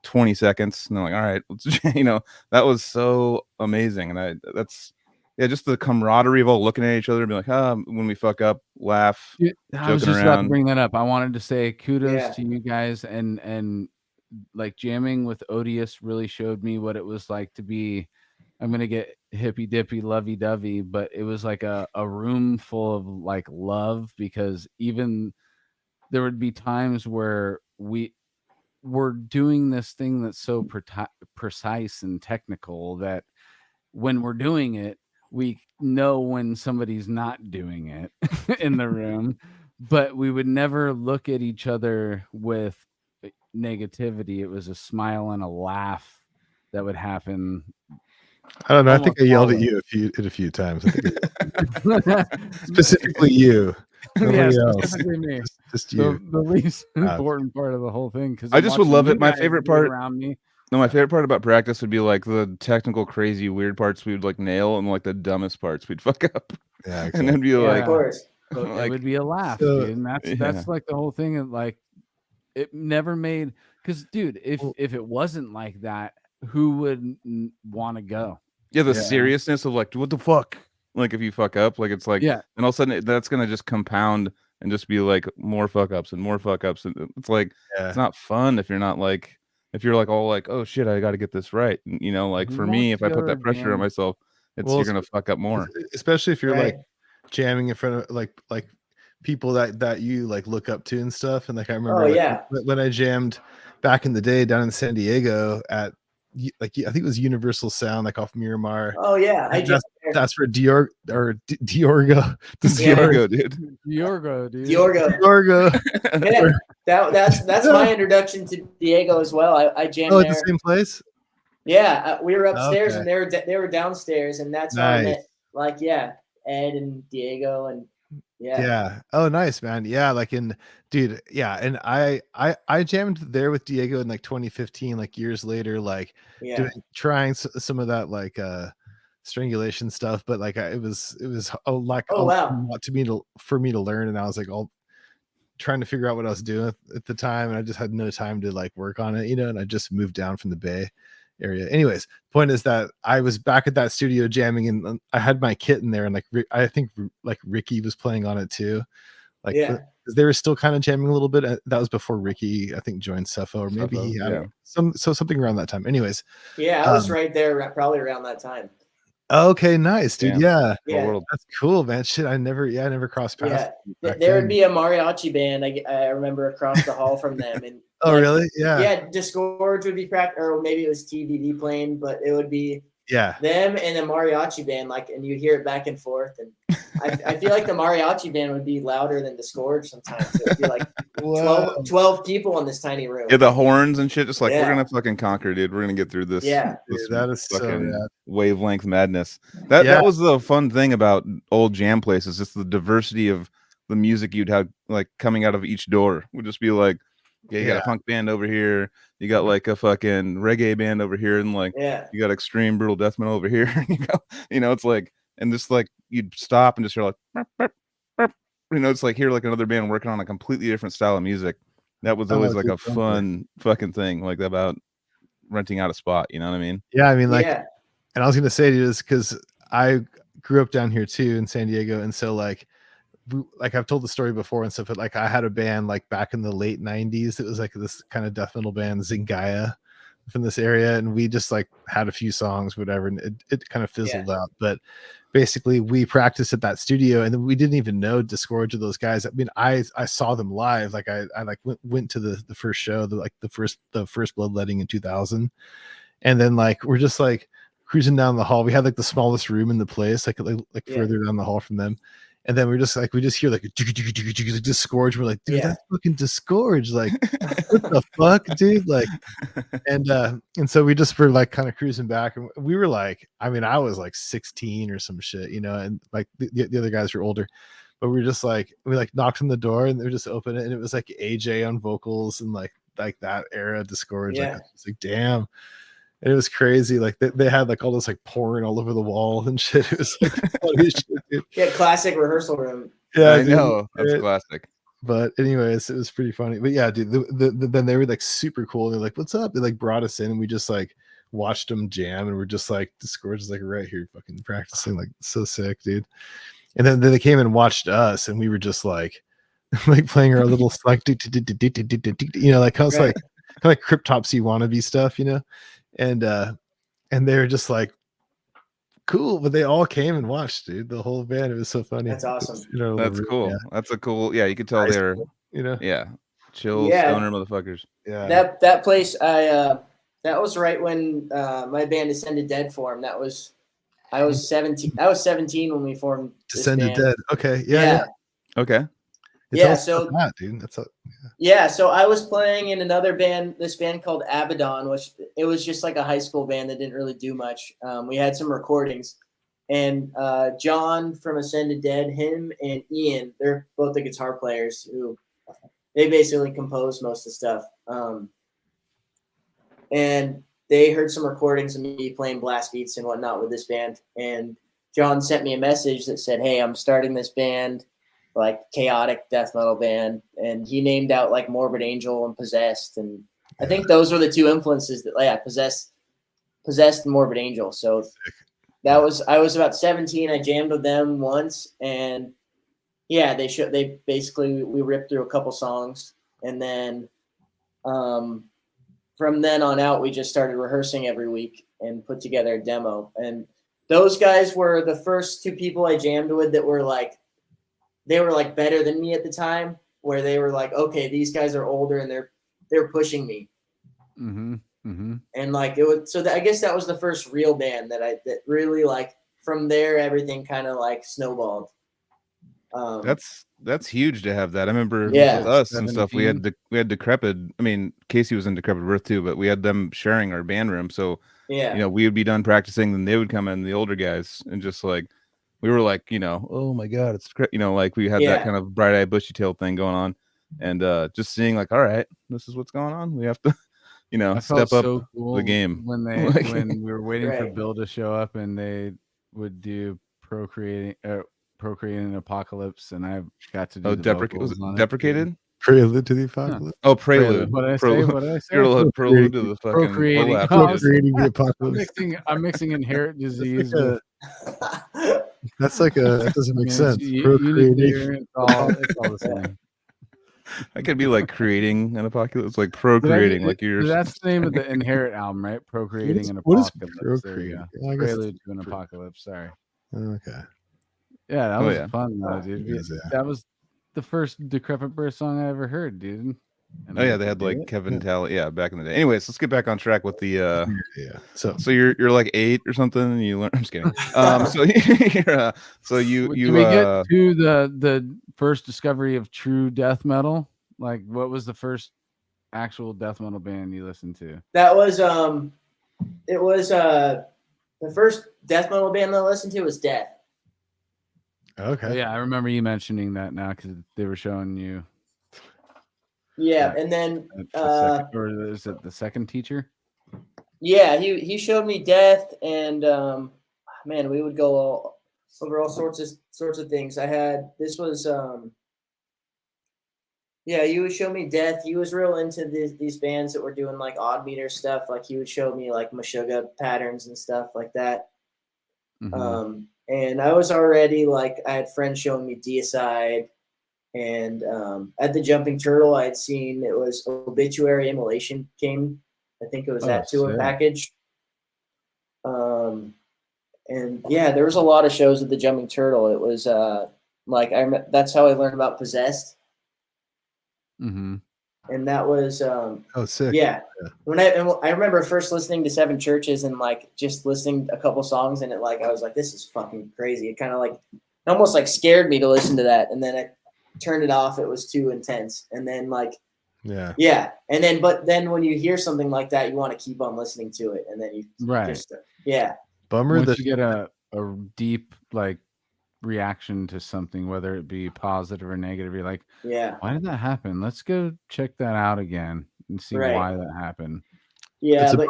20 seconds. And I'm like, all right, let's, you know, that was so amazing. And that's, yeah, just the camaraderie of all looking at each other and be like, when we fuck up, laugh, Dude, I was joking just about to around. bring that up. I wanted to say kudos Yeah. to you guys, and like jamming with Odious really showed me what it was like to be, I'm gonna get hippy dippy lovey dovey, but it was like a room full of like love, because even there would be times where we were doing this thing that's so precise and technical that when we're doing it, we know when somebody's not doing it in the room, but we would never look at each other with negativity. It was a smile and a laugh that would happen. I don't know. I think Almost I yelled at always. you a few times. I think specifically you. Yeah, Nobody else. specifically me. Just you. The least Wow. important part of the whole thing, because I just would love it. My favorite part around me. No, my favorite part about practice would be like the technical, crazy, weird parts we would like nail, and like the dumbest parts we'd fuck up. Yeah, And then be Yeah, like, of course. But like, it would be a laugh, so- dude, and yeah. that's like the whole thing of like, it never made, because dude, if it wasn't like that, who would want to go? yeah, the Yeah. seriousness of like, what the fuck? Like if you fuck up, like it's like, Yeah. and all of a sudden that's gonna just compound and just be like more fuck ups and more fuck ups, and it's like Yeah. it's not fun if you're not like, if you're like all like, oh shit, I got to get this right. And, you know, like Who for me, wants if to I go put to that a pressure on jam? myself, Well, you're gonna fuck up more. especially if you're Right. like jamming in front of like people that you like look up to and stuff. And like I remember, Oh, like, yeah. when I jammed back in the day down in San Diego at like I think it was Universal Sound, like off Miramar. Oh yeah, I And just that's for Diorgo. Diorgo, dude. Diorgo, dude. Diorgo. Diorgo. Yeah, that's my introduction to Diego as well. I jammed Oh, at there. the same place. Yeah, we were upstairs Okay. and they were downstairs, and that's how I Nice. met like Ed and Diego and Yeah. Oh, nice, man. Yeah, like dude, yeah, and I jammed there with Diego in like 2015, like years later, like trying some of that like strangulation stuff, but like it was like Oh, wow. lot for me to learn, and I was like all trying to figure out what I was doing at the time, and I just had no time to like work on it, you know, and I just moved down from the Bay area. Anyways, point is that I was back at that studio jamming, and I had my kit in there, and like I think like Ricky was playing on it too, like they were still kind of jamming a little bit. That was before Ricky, I think, joined Cepho, or maybe he had something around that time. Anyways, I was right there probably around that time. Okay, nice, dude. Yeah. That's cool, man. Shit, I never crossed paths. There would be a mariachi band I remember across the hall from them, and oh really? Yeah. Disgorge would be or maybe it was TVD playing, but it would be them and a mariachi band, like, and you hear it back and forth, and I feel like the mariachi band would be louder than Disgorge sometimes. It would be like 12 people in this tiny room. Yeah, the horns and shit, just like, we're gonna fucking conquer, dude. We're gonna get through this. Yeah, this that is fucking so wavelength madness. That was the fun thing about old jam places. Just the diversity of the music you'd have like coming out of each door would just be like, you got a punk band over here, you got like a fucking reggae band over here, and like you got extreme brutal death metal over here. You know, it's like, and just like you'd stop and just hear like burp, burp, burp. You know, it's like hear like another band working on a completely different style of music. That was always like a fun fucking thing, like about renting out a spot, you know what I mean? Yeah, I mean, like And I was gonna say to you this because I grew up down here too in San Diego, and so like I've told the story before and stuff, but like I had a band like back in the late 90s. It was like this kind of death metal band, Zingaya, from this area, and we just like had a few songs, whatever, and it kind of fizzled out. But basically we practiced at that studio, and we didn't even know Discourage of those guys. I mean, I saw them live. Like I like went to the first show, the first Bloodletting in 2000, and then like we're just like cruising down the hall. We had like the smallest room in the place, like further down the hall from them. And then we're just like, we just hear like a Discourage. We're like, dude, that's fucking Discourage. Like, what the fuck, dude? Like, and so we just were like kind of cruising back, and we were like, I mean, I was like 16 or some shit, you know, and like the other guys were older, but we were just like, we like knocked on the door, and they were just open it, and it was like AJ on vocals and like that era Discourage. Like, I was like, damn. And it was crazy. Like they had like all this like porn all over the wall and shit. It was like funny shit, dude. Yeah, classic rehearsal room. Yeah, I know. That's classic. But anyways, it was pretty funny. But yeah, dude, then they were like super cool. They're like, "What's up?" They like brought us in, and we just like watched them jam, and we're just like, Discourage is like right here, fucking practicing, like so sick, dude. And then they came and watched us, and we were just like playing our little like you know, like kind of like Cryptopsy wannabe stuff, you know. And they were just like cool, but they all came and watched, dude, the whole band. It was so funny. That's awesome. Was, you know, that's cool. That's a cool, you could tell they're, you know, chill stoner motherfuckers. Yeah, that place, that was right when my band Descended Dead formed. I was 17 when we formed Descended Dead. Okay. Yeah. Okay. So that, dude, that's so I was playing in another band, this band called Abaddon, which it was just like a high school band that didn't really do much. We had some recordings, and John from Ascended Dead, him and Ian, they're both the guitar players who they basically composed most of the stuff. And they heard some recordings of me playing blast beats and whatnot with this band, and John sent me a message that said, "Hey, I'm starting this band, like chaotic death metal band," and he named out like Morbid Angel and Possessed, and I think those were the two influences that Possessed and Morbid Angel. So I was about 17. I jammed with them once, and they basically, we ripped through a couple songs, and then from then on out we just started rehearsing every week and put together a demo. And those guys were the first two people I jammed with that were like, they were like better than me at the time, where they were like, okay, these guys are older and they're pushing me. Mm-hmm. Mm-hmm. And like, it was, so I guess that was the first real band that really, like, from there, everything kind of like snowballed. That's huge to have that. I remember with us 17. And stuff, we had Decrepit. I mean, Casey was in Decrepit Birth too, but we had them sharing our band room. So we would be done practicing, then they would come in, the older guys, and just like, we were like, oh my God, it's great. Like we had that kind of bright-eyed, bushy-tailed thing going on. And just seeing like, all right, this is what's going on. We have to, step up the game. When when we were waiting for Bill to show up, and they would do Procreating an Apocalypse, and I got to do Deprecated? Prelude to the Apocalypse. Oh, Prelude. What did I say? Prelude to the fucking Procreating the Apocalypse. I'm mixing Inherent Disease with... That's like that doesn't make sense. It's all the same. I could be like creating an apocalypse, like procreating, like you're. That's the name of the Inherit album, right? Procreating an Apocalypse. There you go. Prelude to an Apocalypse. Sorry. Okay. Yeah, that was fun, though, dude. That was the first Decrepit Birth song I ever heard, dude. And they had like Kevin Talley, back in the day. Anyways, let's get back on track with the So you're like 8 or something, and you learn. I'm just kidding. You we get to the first discovery of true death metal. Like, what was the first actual death metal band you listened to? That was it was the first death metal band that I listened to was Death. Okay. Yeah, I remember you mentioning that now because they were showing you. Yeah, and then or is it the second teacher? Yeah, he showed me Death, and man, we would go over all sorts of things. This was Yeah, he would show me Death. He was real into these bands that were doing like odd meter stuff. Like he would show me like Meshuggah patterns and stuff like that. And I was already like, I had friends showing me Deicide, and at the Jumping Turtle, I had seen it was Obituary Immolation came. I think it was that tour package. And yeah, there was a lot of shows at the Jumping Turtle. It was like that's how I learned about Possessed. And that was sick. Yeah. I remember first listening to Seven Churches and like just listening a couple songs, and I was like, this is fucking crazy. It kind of like almost like scared me to listen to that, and then I turned it off. It was too intense. And then like and then but then when you hear something like that, you want to keep on listening to it, and then you just bummer that you get a deep like reaction to something, whether it be positive or negative, you're like, why did that happen? Let's go check that out again and see why that happened. But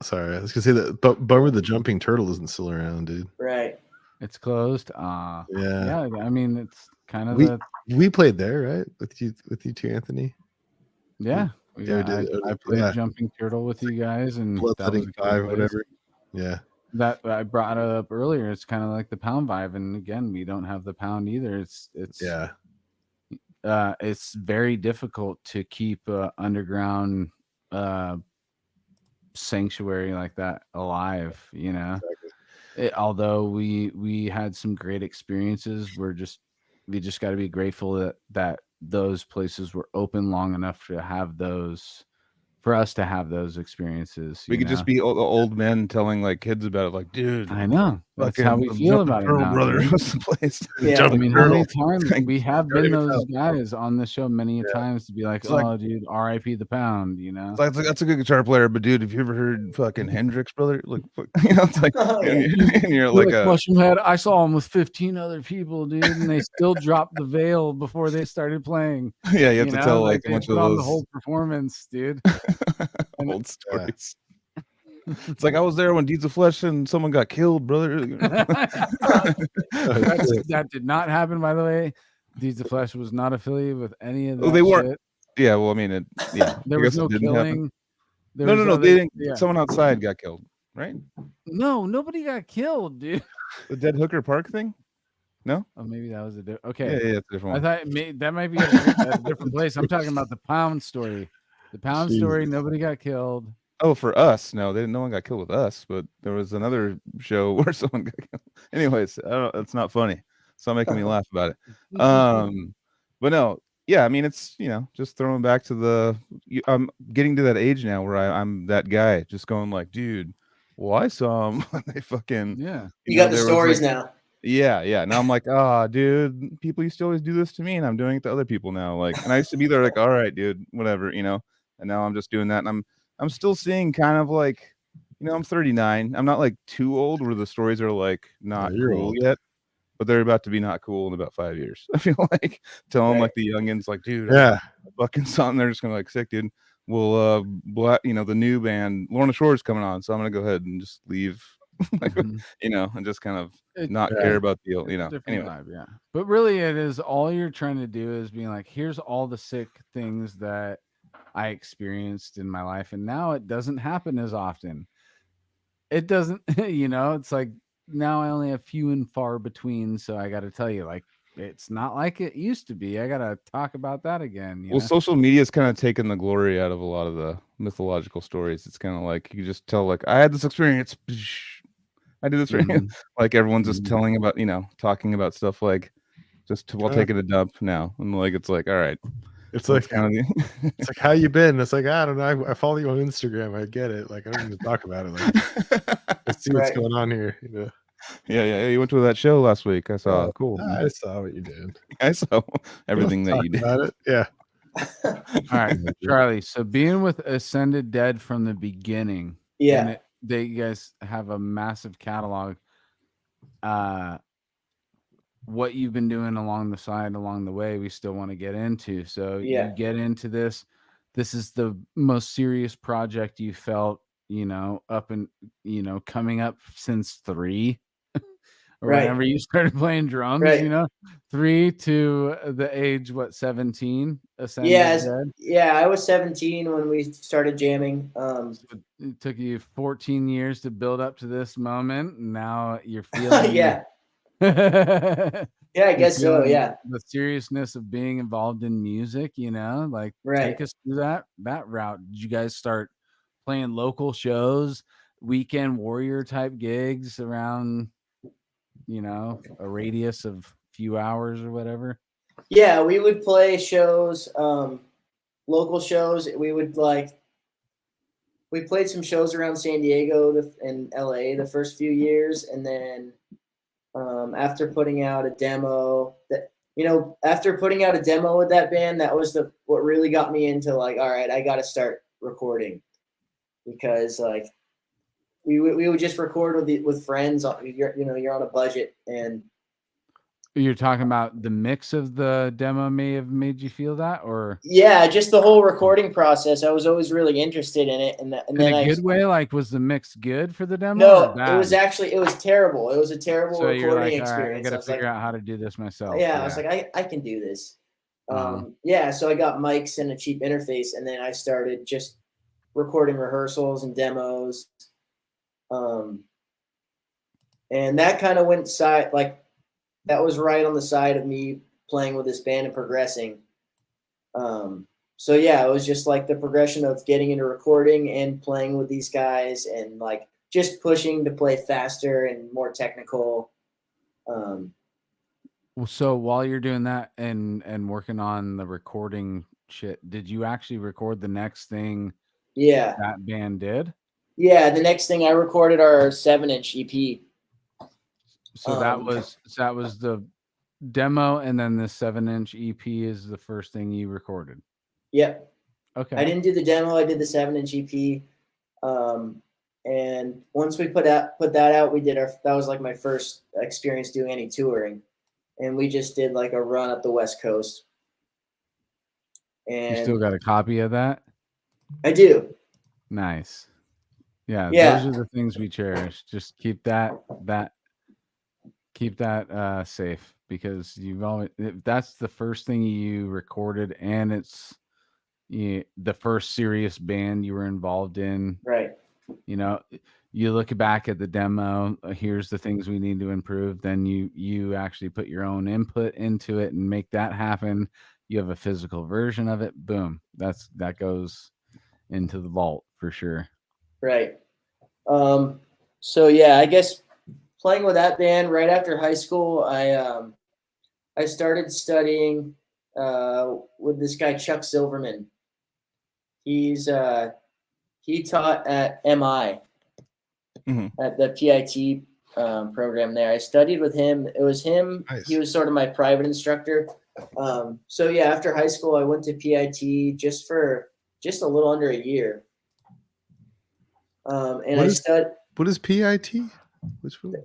sorry, I was gonna say that, but bummer the Jumping Turtle isn't still around, dude. Right, it's closed. Yeah, I mean, it's kind of we played there, right, with you two, Anthony. I played Jumping Turtle with you guys, and Bloodletting 5, whatever. Yeah, that I brought it up earlier. It's kind of like the Pound vibe, and again, we don't have the Pound either. It's very difficult to keep underground sanctuary like that alive, you know. Exactly. Although we had some great experiences, we just got to be grateful that those places were open long enough to have those, for us to have those experiences. We could just be old men telling like kids about it, like, dude, I know that's how we feel about it now, brother. What's the place? I mean, how many times we have been those guys on the show many times to be like, dude, R.I.P. the Pound, you know. It's like, that's a good guitar player, but dude, have you ever heard fucking Hendrix, brother? Like, you know, it's like, and you're like Mushroom Head. I saw him with 15 other people, dude, and they still dropped the veil before they started playing. Yeah, you have to tell like a bunch of those the whole performance, dude. Old stories. It's like I was there when Deeds of Flesh and someone got killed, brother. That did not happen, by the way. Deeds of Flesh was not affiliated with any of that. Oh, they weren't. Yeah, well, I mean, there was no killing. No. They didn't. Yeah. Someone outside got killed, right? No, nobody got killed, dude. The Dead Hooker Park thing. No? Oh, maybe that was a different. Okay, yeah, it's a different one. I thought that might be a different place. I'm talking about the Pound story. The Pound story. Nobody got killed. Oh, for us, no, no one got killed with us, but there was another show where someone got killed. Anyways, it's not funny. Stop making me laugh about it. But no, yeah, I mean, it's, you know, just throwing back to I'm getting to that age now where I'm that guy, just going like, dude, well, I saw them when they fucking You got the stories now. Yeah. Now I'm like, dude, people used to always do this to me, and I'm doing it to other people now. Like, and I used to be there, like, all right, dude, whatever, you know. And now I'm just doing that, and I'm still seeing kind of like, you know, I'm 39. I'm not like too old where the stories are like not cool yet, but they're about to be not cool in about 5 years. I feel like telling like the youngins, like, dude, fucking something. They're just gonna like, sick, dude. Well, you know, the new band Lorna Shore's coming on, so I'm gonna go ahead and just leave. Like, you know, and just kind of not care about the, you know, anyway. Vibe, but really it is all you're trying to do is being like, here's all the sick things that I experienced in my life, and now it doesn't happen as often. It doesn't, you know, it's like now I only have few and far between, so I got to tell you, like, it's not like it used to be. I got to talk about that again. Well, social media is kind of taken the glory out of a lot of the mythological stories. It's kind of like you just tell, like, I had this experience. I did this right. Like everyone's just telling about, you know, talking about stuff like just while taking a dump now. And like, it's like, all right. It's like, it's like, how you been? It's like, I don't know. I follow you on Instagram. I get it. Like, I don't need to talk about it. Like, let's see what's going on here. You know? Yeah. You went to that show last week. I saw. Cool. I saw what you did. I saw everything that you did. About it. Yeah. All right, Charlie. So being with Ascended Dead from the beginning. Yeah. You guys have a massive catalog. What you've been doing along the way, we still want to get into. So you get into this. This is the most serious project you felt, you know, up and, you know, coming up since 3. or whenever you started playing drums, Right. you know, 3 to the age, 17, Ascended Dead? Yeah, I was 17 when we started jamming. So it took you 14 years to build up to this moment, and now you're feeling yeah. Yeah, I guess so, yeah. the seriousness of being involved in music, you know, like take us through that route. Did you guys start playing local shows, weekend warrior type gigs around, you know, a radius of few hours or whatever? Yeah, we would play shows, local shows. We played some shows around San Diego and LA the first few years, and then after putting out a demo after putting out a demo with that band, that was what really got me into like, all right, I got to start recording, because like we would just record with friends. You're on a budget, and You're talking about the mix of the demo may have made you feel that, or yeah, just the whole recording process. I was always really interested in it, and in then a good way. Like, was the mix good for the demo? No, or bad? it was terrible. It was a terrible So recording you're like, experience. I got to figure out how to do this myself. Yeah, I was like, I can do this. Yeah, so I got mics and a cheap interface, and then I started just recording rehearsals and demos. And that kind of went that was right on the side of me playing with this band and progressing. So yeah, it was just like the progression of getting into recording and playing with these guys, and like just pushing to play faster and more technical. So while you're doing that and working on the recording shit, did you actually record the next thing? Yeah, that band did. Yeah, the next thing I recorded our 7-inch EP. So that was the demo, and then the 7-inch EP is the first thing you recorded. Yep. Okay. I didn't do the demo. I did the 7-inch EP. And once we put that out, that was like my first experience doing any touring, and we just did like a run up the West Coast. And you still got a copy of that? I do. Nice. Yeah, Yeah. Those are the things we cherish. Just keep that safe, because that's the first thing you recorded, and it's the first serious band you were involved in. Right. You know, you look back at the demo, here's the things we need to improve. Then you actually put your own input into it and make that happen. You have a physical version of it. Boom. That goes into the vault for sure. Right. So yeah, I guess playing with that band right after high school, I started studying with this guy Chuck Silverman. He taught at MI, at the PIT program there. I studied with him. It was him. Nice. He was sort of my private instructor. So yeah, after high school, I went to PIT just for a little under a year. And I studied. What is PIT?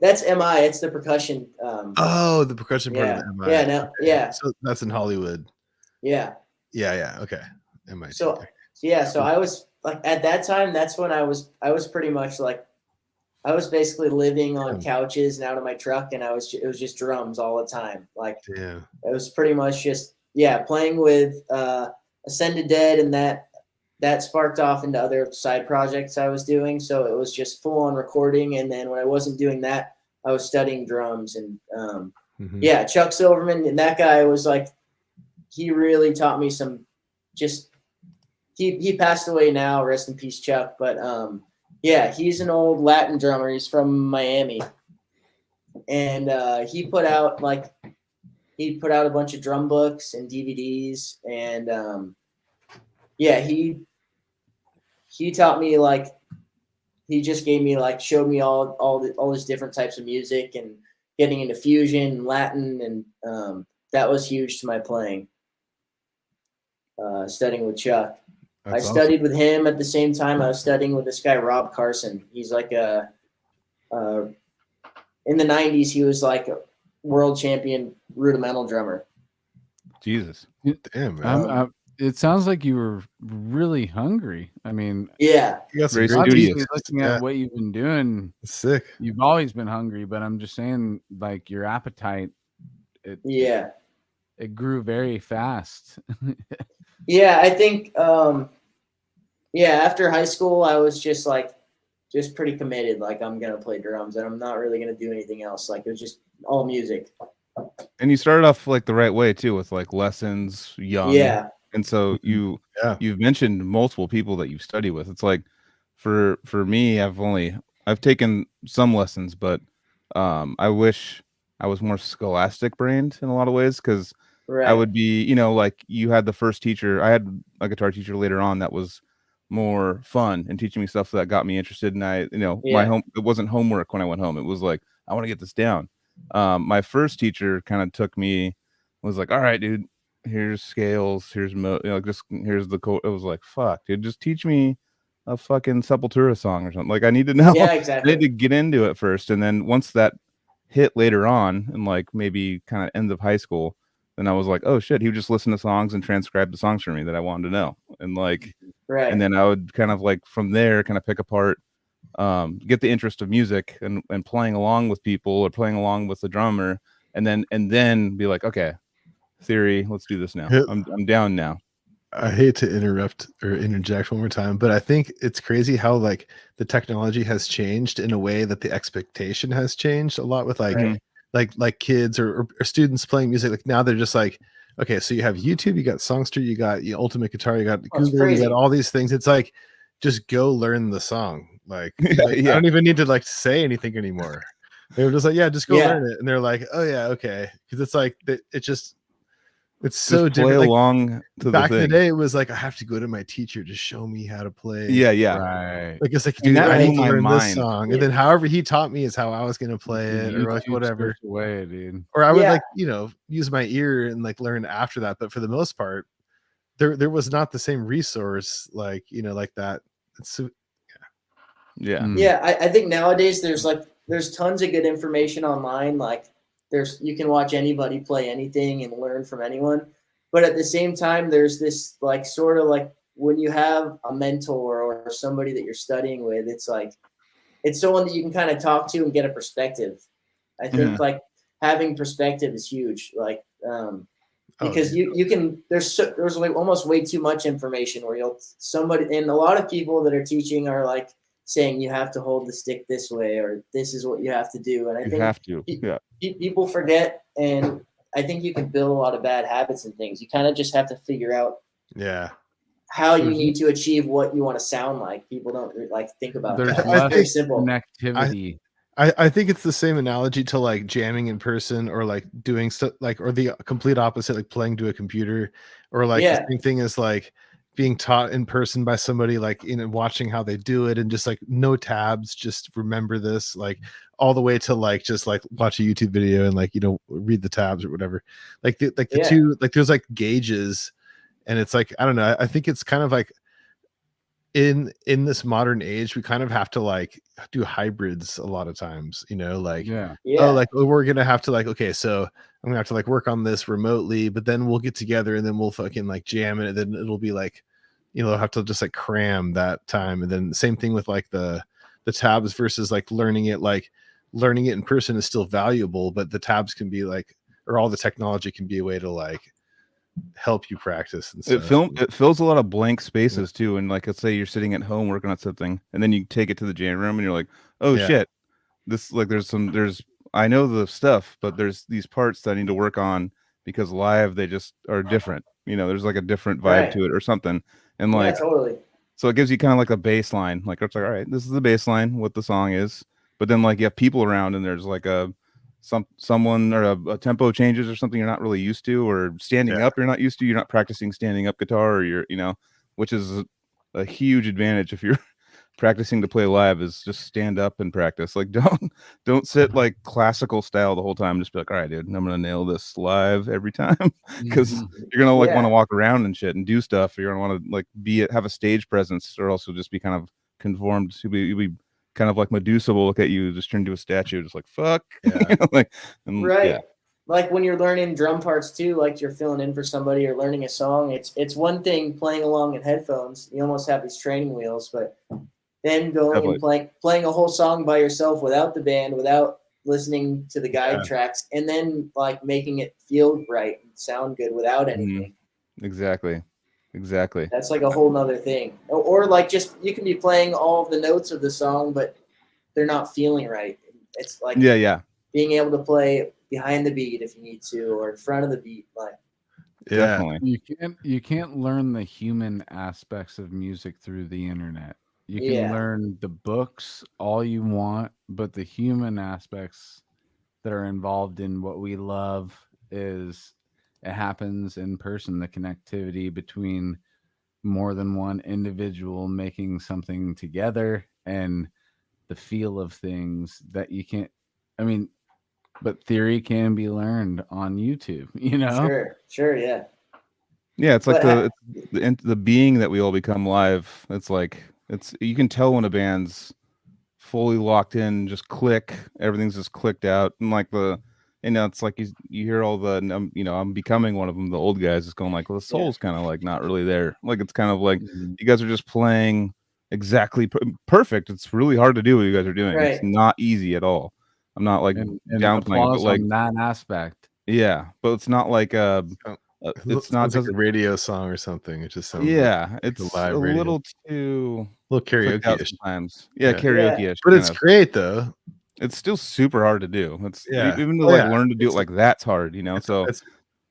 That's MI. It's the percussion. The percussion part of MI. Yeah, no, yeah. So that's in Hollywood. Yeah. Yeah. Okay. MIT. So I was like, at that time, that's when I was pretty much like, I was basically living on couches and out of my truck, and it was just drums all the time. Like, it was pretty much just playing with Ascended Dead, and that sparked off into other side projects I was doing. So it was just full on recording. And then when I wasn't doing that, I was studying drums. And Chuck Silverman, and that guy was like, he really taught me some, he passed away now, rest in peace, Chuck. But he's an old Latin drummer. He's from Miami. And he put out a bunch of drum books and DVDs. And he taught me, like, he just gave me, like, showed me all these different types of music, and getting into fusion and Latin, and that was huge to my playing. Studying with Chuck. I studied with him at the same time I was studying with this guy Rob Carson. He's like in the 90s, he was like a world champion rudimental drummer. Jesus. Damn, man. it sounds like you were really hungry. I mean, Yeah. You got some Very great obviously studious. looking at what you've been doing, Sick. you've always been hungry, but I'm just saying, like, your appetite, it Yeah. it grew very fast. Yeah, I think after high school I was just pretty committed, like I'm gonna play drums and I'm not really gonna do anything else. Like it was just all music. And you started off like the right way too, with like lessons young. Yeah. And so you've mentioned multiple people that you've studied with. It's like for me, I've taken some lessons, but I wish I was more scholastic brained in a lot of ways, because I would be, like you had the first teacher. I had a guitar teacher later on that was more fun and teaching me stuff that got me interested. And it wasn't homework when I went home. It was like, I want to get this down. My first teacher kind of was like, all right, dude, here's scales, here's here's the code. It was like, fuck, dude, just teach me a fucking Sepultura song or something. Like I need to know. Yeah, exactly. I need to get into it first, and then once that hit later on, and like maybe kind of end of high school, then I was like, oh shit, he would just listen to songs and transcribe the songs for me that I wanted to know, and like, and then I would kind of like from there kind of pick apart, get the interest of music and playing along with people or playing along with the drummer, and then be like, okay, theory, let's do this now. I'm down now. I hate to interrupt or interject one more time, but I think it's crazy how like the technology has changed in a way that the expectation has changed a lot with like kids or students playing music. Like now they're just like, okay, so you have YouTube, you got Songster, you got Ultimate Guitar, you got Google, you got all these things. It's like, just go learn the song. Like, I don't even need to like say anything anymore. They were just like, yeah, just go learn it. And they're like, oh yeah, okay. Because it's like it's so different. Play along to back the in the day, it was like I have to go to my teacher to show me how to play. Yeah. Right. Like it's like, dude, I need to learn this song, and then however he taught me is how I was gonna play it, or like whatever. Way, dude. Or I would like use my ear and like learn after that. But for the most part, there was not the same resource like like that. It's so, yeah. I think nowadays there's tons of good information online. Like you can watch anybody play anything and learn from anyone. But at the same time, there's this like sort of like when you have a mentor or somebody that you're studying with, it's like it's someone that you can kind of talk to and get a perspective. I think like having perspective is huge. Like because you can there's like almost way too much information where and a lot of people that are teaching are like saying you have to hold the stick this way or this is what you have to do. And I think people forget, and I think you can build a lot of bad habits and things. You kind of just have to figure out how you need to achieve what you want to sound like. People don't like think about that. It's very simple. Connectivity. I think it's the same analogy to like jamming in person or like doing stuff like, or the complete opposite, like playing to a computer, or like the same thing as like being taught in person by somebody, like watching how they do it and just like no tabs, just remember this, like all the way to like just like watch a YouTube video and like read the tabs or whatever. Like the two, like there's like gauges, and it's like I don't know. I think it's kind of like in this modern age, we kind of have to like do hybrids a lot of times, like oh, like we're gonna have to like, okay, so I'm gonna have to like work on this remotely, but then we'll get together and then we'll fucking like jam it, and then it'll be like have to just like cram that time. And then same thing with like the tabs versus like learning it in person is still valuable, but the tabs can be like, or all the technology can be a way to like help you practice and stuff. It fills a lot of blank spaces too. And like, let's say you're sitting at home working on something, and then you take it to the jam room and you're like, oh shit, this like I know the stuff, but there's these parts that I need to work on because live they just are different. There's like a different vibe to it or something. And like totally. So it gives you kind of like a baseline. Like it's like, all right, this is the baseline, what the song is. But then like you have people around and there's like someone or a tempo changes or something you're not really used to, or standing up you're not used to. You're not practicing standing up guitar, or you're which is a huge advantage if you're practicing to play live, is just stand up and practice. Like don't sit like classical style the whole time. Just be like, all right, dude, I'm gonna nail this live every time, because you're gonna like want to walk around and shit and do stuff. You're gonna want to like have a stage presence, or else you'll just be kind of conformed to you'll be kind of like Medusa will look at you, just turn into a statue, just like fuck. Right. like when you're learning drum parts too, like you're filling in for somebody or learning a song, it's one thing playing along in headphones. You almost have these training wheels, but then going and playing a whole song by yourself without the band, without listening to the guide tracks, and then like making it feel right and sound good without anything. Exactly. That's like a whole nother thing. Or like just you can be playing all of the notes of the song, but they're not feeling right. It's like being able to play behind the beat if you need to, or in front of the beat. Like definitely. You can't learn the human aspects of music through the internet. You can learn the books all you want, but the human aspects that are involved in what we love it happens in person. The connectivity between more than one individual making something together and the feel of things that you can't, I mean, but theory can be learned on YouTube, you know? Sure, yeah. Yeah, it's like the being that we all become live. It's like you can tell when a band's fully locked in, just click, everything's just clicked out, and like it's like you hear all the I'm becoming one of them. The old guys is going like, well, the soul's kind of like not really there. Like it's kind of like you guys are just playing exactly perfect. It's really hard to do what you guys are doing. It's not easy at all. I'm not like downplaying, but like on that aspect. Yeah, but it's not like it's not like a radio song or something. It just sounds it's a little too karaoke sometimes. Karaoke-ish. But it's great though. It's still super hard to do. It's even to learn to do it like that's hard, you know. So it's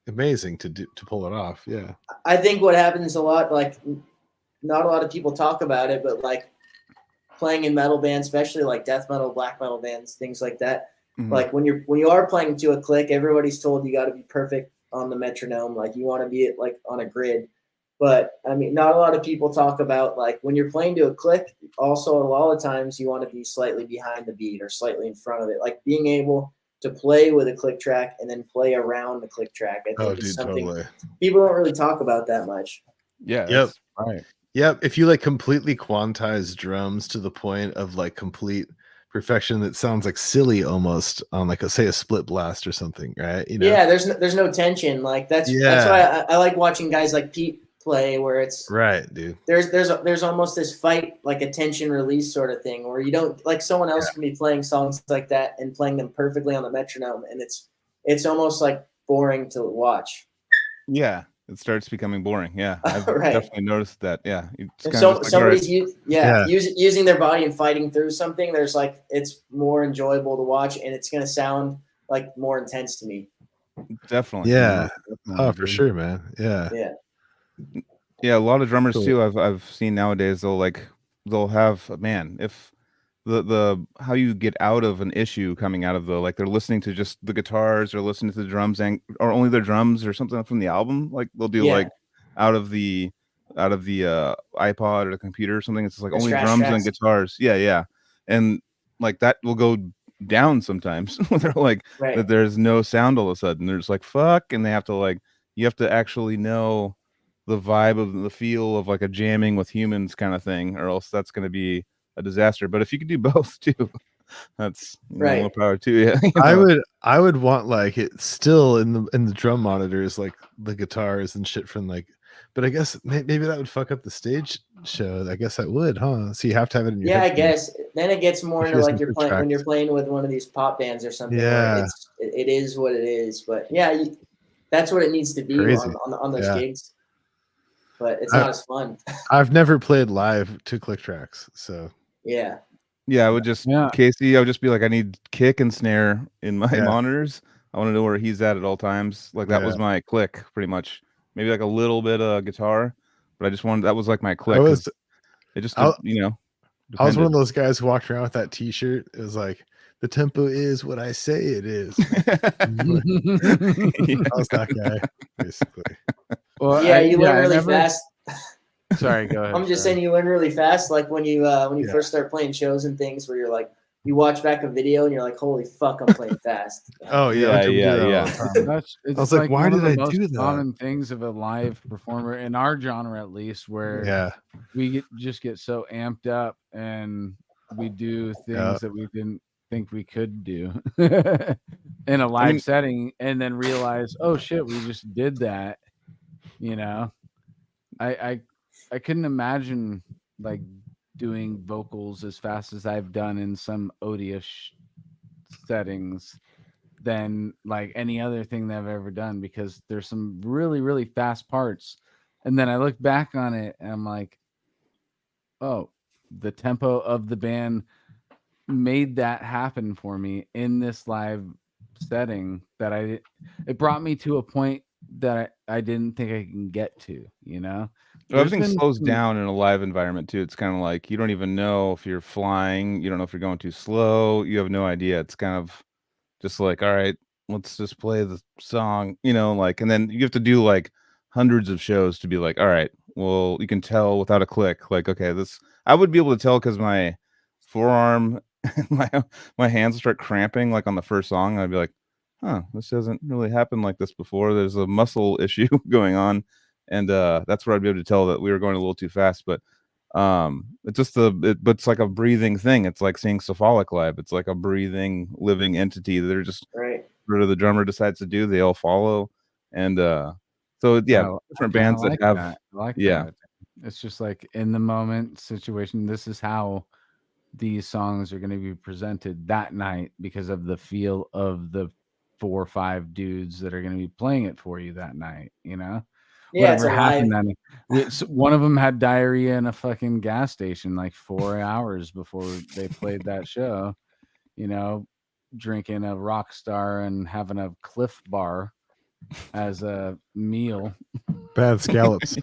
amazing to pull it off. Yeah. I think what happens a lot, like not a lot of people talk about it, but like playing in metal bands, especially like death metal, black metal bands, things like that. Like when you are playing to a click, everybody's told you got to be perfect on the metronome. Like you want to be like on a grid. But I mean, not a lot of people talk about like when you're playing to a click. Also, a lot of times you want to be slightly behind the beat or slightly in front of it. Like being able to play with a click track and then play around the click track. I think is something people don't really talk about that much. Yeah. Yep. Right. Yep. If you like completely quantize drums to the point of like complete perfection, that sounds like silly almost on like a split blast or something, right? You know? Yeah. There's no tension. Like that's why I like watching guys like Pete play, where it's right, dude. There's almost this fight, like a tension release sort of thing, where you don't like someone else can be playing songs like that and playing them perfectly on the metronome, and it's almost like boring to watch. Yeah, it starts becoming boring. Yeah, I've definitely noticed that. Yeah, somebody's using their body and fighting through something. There's like it's more enjoyable to watch, and it's gonna sound like more intense to me. Definitely. Yeah. Oh, for sure, man. Yeah. Yeah, a lot of drummers too. I've seen nowadays they'll have if the how you get out of an issue coming out of like they're listening to just the guitars or listening to the drums or only their drums or something from the album. Like they'll do like out of the iPod or the computer or something. It's just like only drums and guitars. Yeah. And like that will go down sometimes. They're like that there's no sound all of a sudden. They're just like fuck, and they have to you have to actually know the vibe of the feel of like a jamming with humans kind of thing, or else that's going to be a disaster. But if you could do both too, that's more power too. Yeah, I would want like it still in the drum monitors, like the guitars and shit from like. But I guess maybe that would fuck up the stage show. I guess that would, huh? So you have to have it in your headphones. I guess then it gets more into like when you're playing with one of these pop bands or something. Yeah, it is what it is. But yeah, that's what it needs to be on those gigs. But it's not as fun. I've never played live to click tracks, so yeah. I would just Casey. I would just be like, I need kick and snare in my monitors. I want to know where he's at all times. Like that was my click, pretty much. Maybe like a little bit of guitar, but I just wanted that was like my click. It just I was one of those guys who walked around with that T-shirt. It was like the tempo is what I say it is. I was that guy, basically. Well, you learn really fast. Sorry, go ahead. I'm just saying you learn really fast, like when you first start playing shows and things where you're like you watch back a video and you're like, holy fuck, I'm playing fast. Oh yeah. I was like, why did I do that? Common things of a live performer in our genre, at least, where we just get so amped up and we do things that we didn't think we could do. in a live setting and then realize, oh shit, we just did that. You know, I couldn't imagine like doing vocals as fast as I've done in some odious settings than like any other thing that I've ever done, because there's some really, really fast parts. And then I look back on it and I'm like, oh, the tempo of the band made that happen for me in this live setting that it brought me to a point that I didn't think I can get to, you know? Everything slows down in a live environment too. It's kind of like you don't even know if you're flying. You don't know if you're going too slow. You have no idea. It's kind of just like, all right, let's just play the song, you know, like, and then you have to do like hundreds of shows to be like, all right, well, you can tell without a click, like, okay, this, I would be able to tell because my forearm, my hands start cramping like on the first song. I'd be like, huh, this hasn't really happened like this before. There's a muscle issue going on. And that's where I'd be able to tell that we were going a little too fast. But it's just but it's like a breathing thing. It's like seeing Cephalic live. It's like a breathing, living entity. They're just whatever the drummer decides to do, they all follow. And so yeah, different bands like that have that. I like that. It's just like in the moment situation. This is how these songs are going to be presented that night because of the feel of the 4 or 5 dudes that are going to be playing it for you that night, you know? Yeah, whatever happened that one of them had diarrhea in a fucking gas station like 4 hours before they played that show, you know, drinking a Rockstar and having a Cliff Bar as a meal. Bad scallops.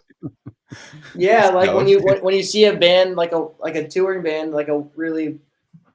Yeah, like when you see a band like a touring band, like a really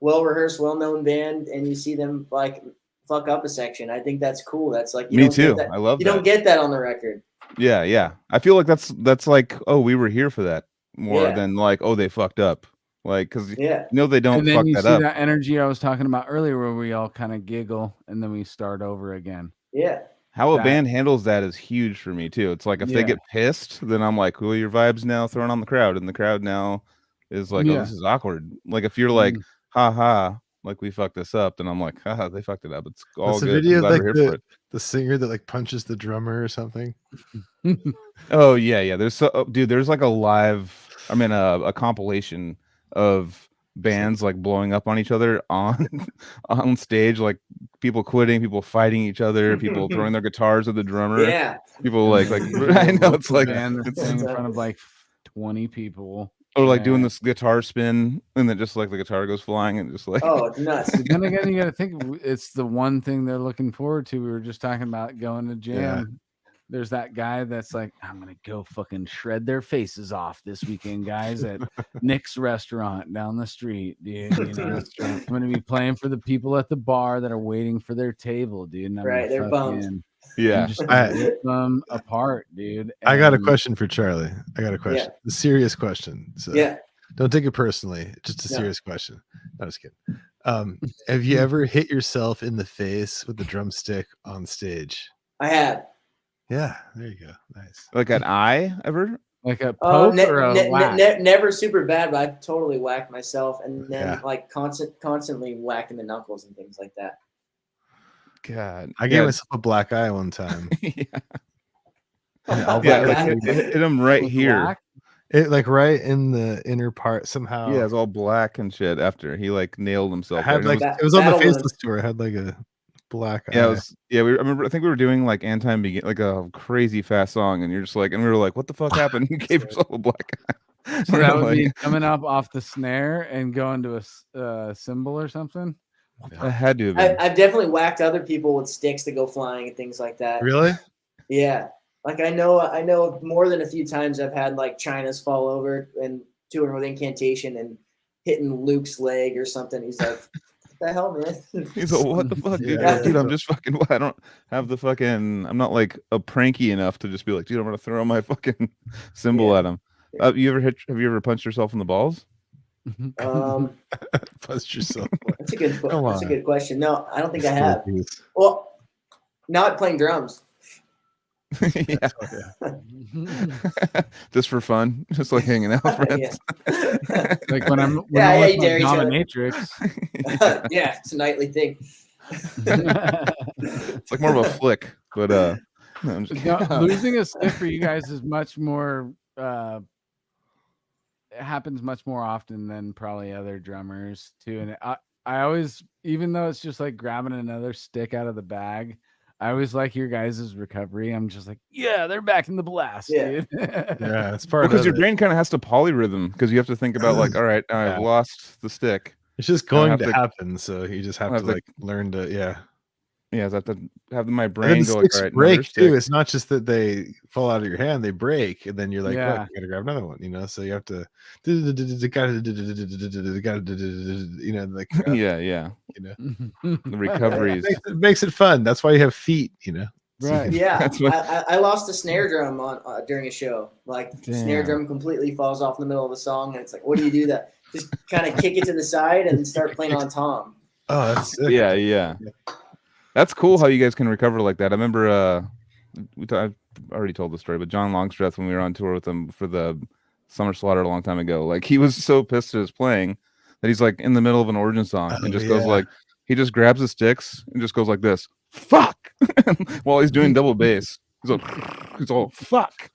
well rehearsed, well known band, and you see them like fuck up a section, I think that's cool. That's like me too. I love you don't get that on the record. Yeah. I feel like that's like, oh, we were here for that more than like, oh, they fucked up. Like, because you know they don't and then fuck you that see up. That energy I was talking about earlier where we all kind of giggle and then we start over again. Yeah. How a band handles that is huge for me too. It's like if they get pissed, then I'm like, well, your vibe's now thrown on the crowd, and the crowd now is like, oh, this is awkward. Like if you're like, ha ha, like we fucked this up, then I'm like, haha, they fucked it up. It's all good. Video I'm glad like we're here for it. The singer that like punches the drummer or something. Oh yeah. There's there's like a compilation of bands like blowing up on each other on stage, like people quitting, people fighting each other, people throwing their guitars at the drummer. Yeah. People like I know it's like it's in front of like 20 people. Or like doing this guitar spin and then just like the guitar goes flying and just like nuts. Then again, you got to think it's the one thing they're looking forward to. We were just talking about going to jam. Yeah. There's that guy that's like, I'm gonna go fucking shred their faces off this weekend, guys, at Nick's restaurant down the street, dude. You know, I'm gonna be playing for the people at the bar that are waiting for their table, dude. And they're bummed. Yeah, just rip them apart, dude. And I got a question for Charlie. I got a question, a serious question. So don't take it personally. Just a serious question. No, just kidding. Have you ever hit yourself in the face with the drumstick on stage? I have. Yeah, there you go. Nice. Like an eye ever? Like a poke or a whack? Never super bad, but I've totally whacked myself, and then like constantly whacking the knuckles and things like that. God, I gave myself a black eye one time. Hit him right here. Black? It like right in the inner part somehow. Yeah, it's all black and shit. After he like nailed himself. I had like it was on the Faceless tour. I had like a black eye. I think we were doing like like a crazy fast song, and you're just like, and we were like, what the fuck happened? You gave yourself a black eye. So that would be coming up off the snare and going to a cymbal or something. I had to have been. I've definitely whacked other people with sticks that go flying and things like that. Really? Yeah. Like I know more than a few times I've had like China's fall over and touring with Incantation and hitting Luke's leg or something. He's like, what the hell, man? He's like, what the fuck, dude? Dude, I'm just fucking, I don't have the fucking, I'm not like a pranky enough to just be like, dude, I'm going to throw my fucking cymbal at him. Have you ever punched yourself in the balls? Punched yourself. That's a good question. No, I don't think I have. Well, not playing drums. Just for fun, just like hanging out, friends. Like when I'm with my dominatrix. Yeah, it's a nightly thing. It's like more of a flick, but no, I'm just kidding. Losing a stick for you guys is much more. It happens much more often than probably other drummers too. And I always, even though it's just like grabbing another stick out of the bag, I always like your guys' recovery. I'm just like, yeah, they're back in the blast, dude. Yeah, it's part because of your it. brain kind of has to polyrhythm because you have to think about like, all right, now I've lost the stick. It's just going to happen, so you just have to like learn to I have to have my brain go like, all right, break too. It's not just that they fall out of your hand; they break, and then you're like, Yeah. "Fuck, you gotta grab another one," you know. So you have to, like, yeah, you know, the recovery it makes it fun. That's why you have feet, you know. Right. Yeah, That's what- I lost a snare drum on during a show. Like snare drum completely falls off in the middle of the song, and it's like, what do you do? That just kind of kick it to the side and start playing on tom. Oh, that's sick. Yeah. That's cool how you guys can recover like that. I remember I've already told the story, but John Longstreth, when we were on tour with him for the Summer Slaughter a long time ago, like he was so pissed at his playing that he's like in the middle of an origin song and just goes like, he just grabs the sticks and just goes like this, fuck, while he's doing double bass. He's all fuck.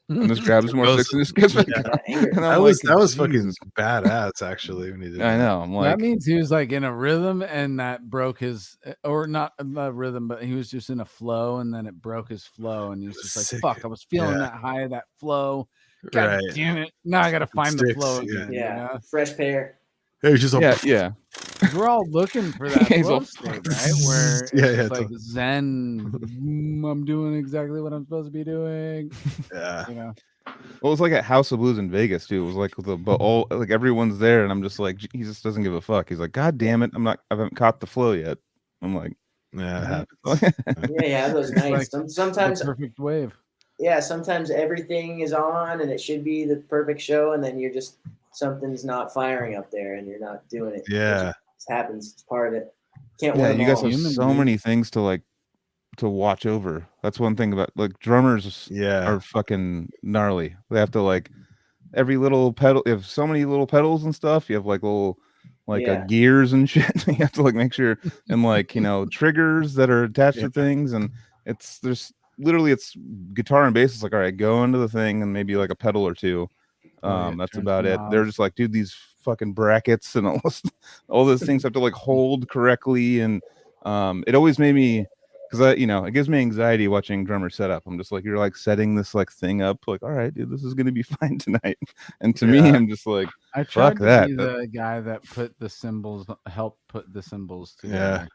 And just grabs more sticks and just gets back up. That was fucking badass, actually. When he did I know. I'm like, that means he was like in a rhythm, and that broke his, or not a rhythm, but he was just in a flow, and then it broke his flow, and he was just like, "Fuck!" I was feeling that high, that flow. God damn it! Now I gotta find the flow again. Yeah, you know? Fresh pair. It was just yeah. We're all looking for that flow state, right? Where it's like Zen. I'm doing exactly what I'm supposed to be doing. Yeah. You know. Well, it was like at House of Blues in Vegas too. It was like all like everyone's there, and I'm just like, he just doesn't give a fuck. He's like, God damn it, I haven't caught the flow yet. I'm like, yeah, it happens. Yeah, those nights. Like sometimes perfect wave. Yeah, sometimes everything is on and it should be the perfect show, and then you're just something's not firing up there, and you're not doing it. Yeah, it happens. It's part of it. Can't yeah, win. You guys have so many things to watch over. That's one thing about like drummers. Are fucking gnarly. They have to like every little pedal. You have so many little pedals and stuff. You have like little gears and shit. You have to like make sure and like triggers that are attached to things, and there's literally it's guitar and bass. It's like, all right, go into the thing and maybe like a pedal or two. That's about it. They're just like, dude, these fucking brackets and all those things have to like hold correctly, and it always made me, because it gives me anxiety watching drummers set up. I'm just like, you're like setting this like thing up, like, all right, dude, this is gonna be fine tonight. And to me, I'm just like, I tried to be the guy that put the cymbals, help put the cymbals together.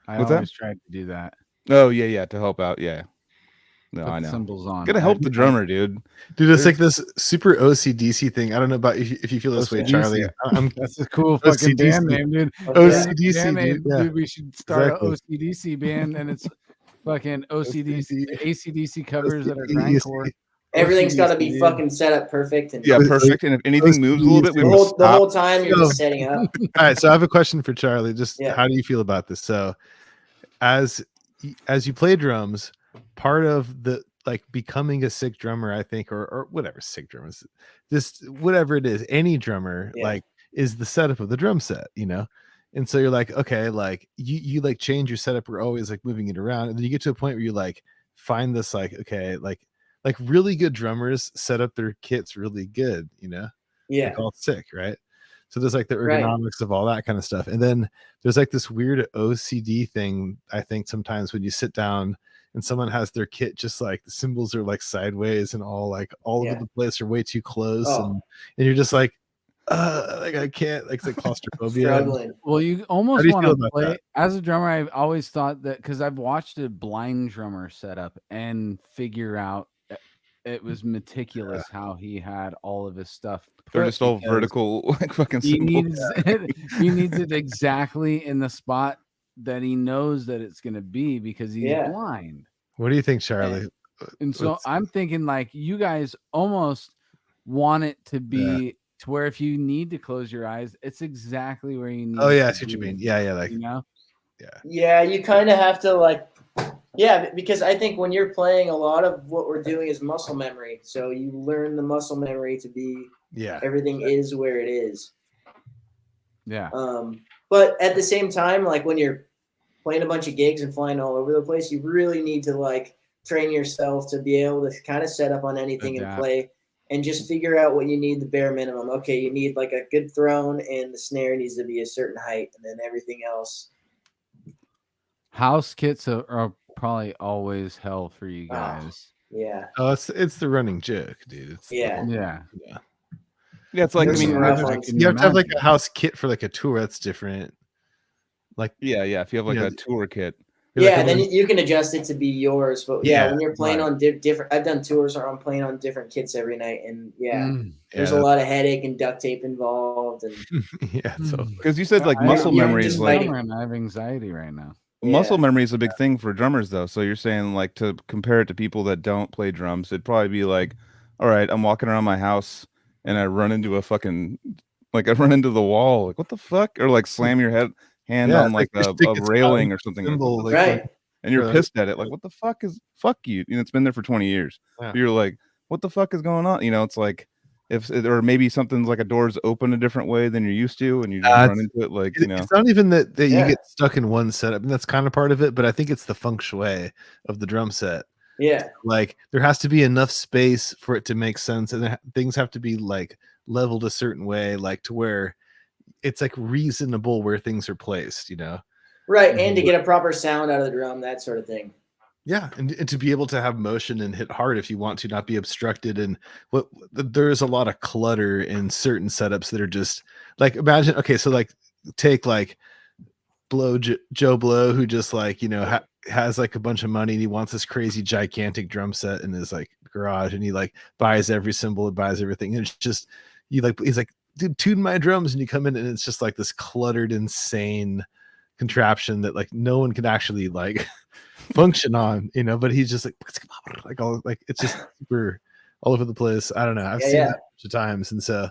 I What's always that? tried to do that. Oh yeah, to help out, yeah. No, Put I the know. cymbals on. Gotta help the drummer, dude. It's like this super OCDC thing. I don't know about if you feel this way, Charlie. That's a cool fucking band name, dude. OCDC, dude. Yeah. Dude, we should start an OCDC band, and it's fucking OCDC, ACDC covers that are grindcore. Everything's got to be fucking set up perfect. And perfect. And if anything moves a little bit, the whole time you're just setting up. All right, so I have a question for Charlie. Just how do you feel about this? So, as you play drums, part of the like becoming a sick drummer, I think, or whatever sick drummers, just whatever it is, any drummer like is the setup of the drum set, And so you're like, okay, like you like change your setup. We're always like moving it around, and then you get to a point where you like find this like, okay, like really good drummers set up their kits really good, like all sick, right? So there's like the ergonomics of all that kind of stuff, and then there's like this weird OCD thing. I think sometimes when you sit down and someone has their kit just like the cymbals are like sideways and all over the place or way too close, and you're just like I can't, like, it's like claustrophobia. Well, you almost want to play that? As a drummer. I've always thought that, because I've watched a blind drummer set up and figure out it was meticulous how he had all of his stuff. They're just all vertical, like fucking cymbals. He needs it exactly in the spot that he knows that it's going to be, because he's blind. What do you think, Charlie? And so I'm thinking like you guys almost want it to be to where if you need to close your eyes, it's exactly where you need. Oh yeah, I see what you mean. Yeah, like Yeah, you kind of have to like. Yeah, because I think when you're playing, a lot of what we're doing is muscle memory. So you learn the muscle memory to be everything is where it is. Yeah. But at the same time, like when you're playing a bunch of gigs and flying all over the place, you really need to like train yourself to be able to kind of set up on anything and play and just figure out what you need, the bare minimum. Okay, you need like a good throne and the snare needs to be a certain height, and then everything else. House kits are probably always hell for you guys. Yeah. Oh, it's the running joke, dude. It's Yeah. Yeah. It's like, I mean, you have to have like a house kit for like a tour. That's different. Like, yeah. If you have like a tour kit. Yeah, like, then you can adjust it to be yours. But yeah, when you're playing on different, I've done tours where I'm playing on different kits every night, and there's a lot of headache and duct tape involved. And so because you said like muscle memory is like, I have anxiety right now. Muscle memory is a big thing for drummers, though. So you're saying like to compare it to people that don't play drums, it'd probably be like, all right, I'm walking around my house and I run into I run into the wall, like what the fuck, or like slam your hand on like a railing or something, right? And you're pissed at it, like what the fuck you? You know, it's been there for 20 years. You're like, what the fuck is going on? You know, it's like or maybe something's like a door's open a different way than you're used to, and you just run into it, like you know. It's not even that you get stuck in one setup, and that's kind of part of it, but I think it's the feng shui of the drum set. Yeah, like there has to be enough space for it to make sense, and things have to be like leveled a certain way, like to where it's like reasonable where things are placed, you know. Right, and to get a proper sound out of the drum, that sort of thing. Yeah, and to be able to have motion and hit hard if you want to, not be obstructed. And there's a lot of clutter in certain setups that are just like, imagine, okay, so like take like Joe Blow, who just like, you know, has like a bunch of money and he wants this crazy gigantic drum set in his like garage, and he like buys every cymbal and buys everything. And it's just, he's like, dude, tune my drums, and you come in and it's just like this cluttered, insane contraption that like no one can actually like function on, you know. But he's just like all like, it's just super all over the place. I don't know, I've seen that a bunch of times, and so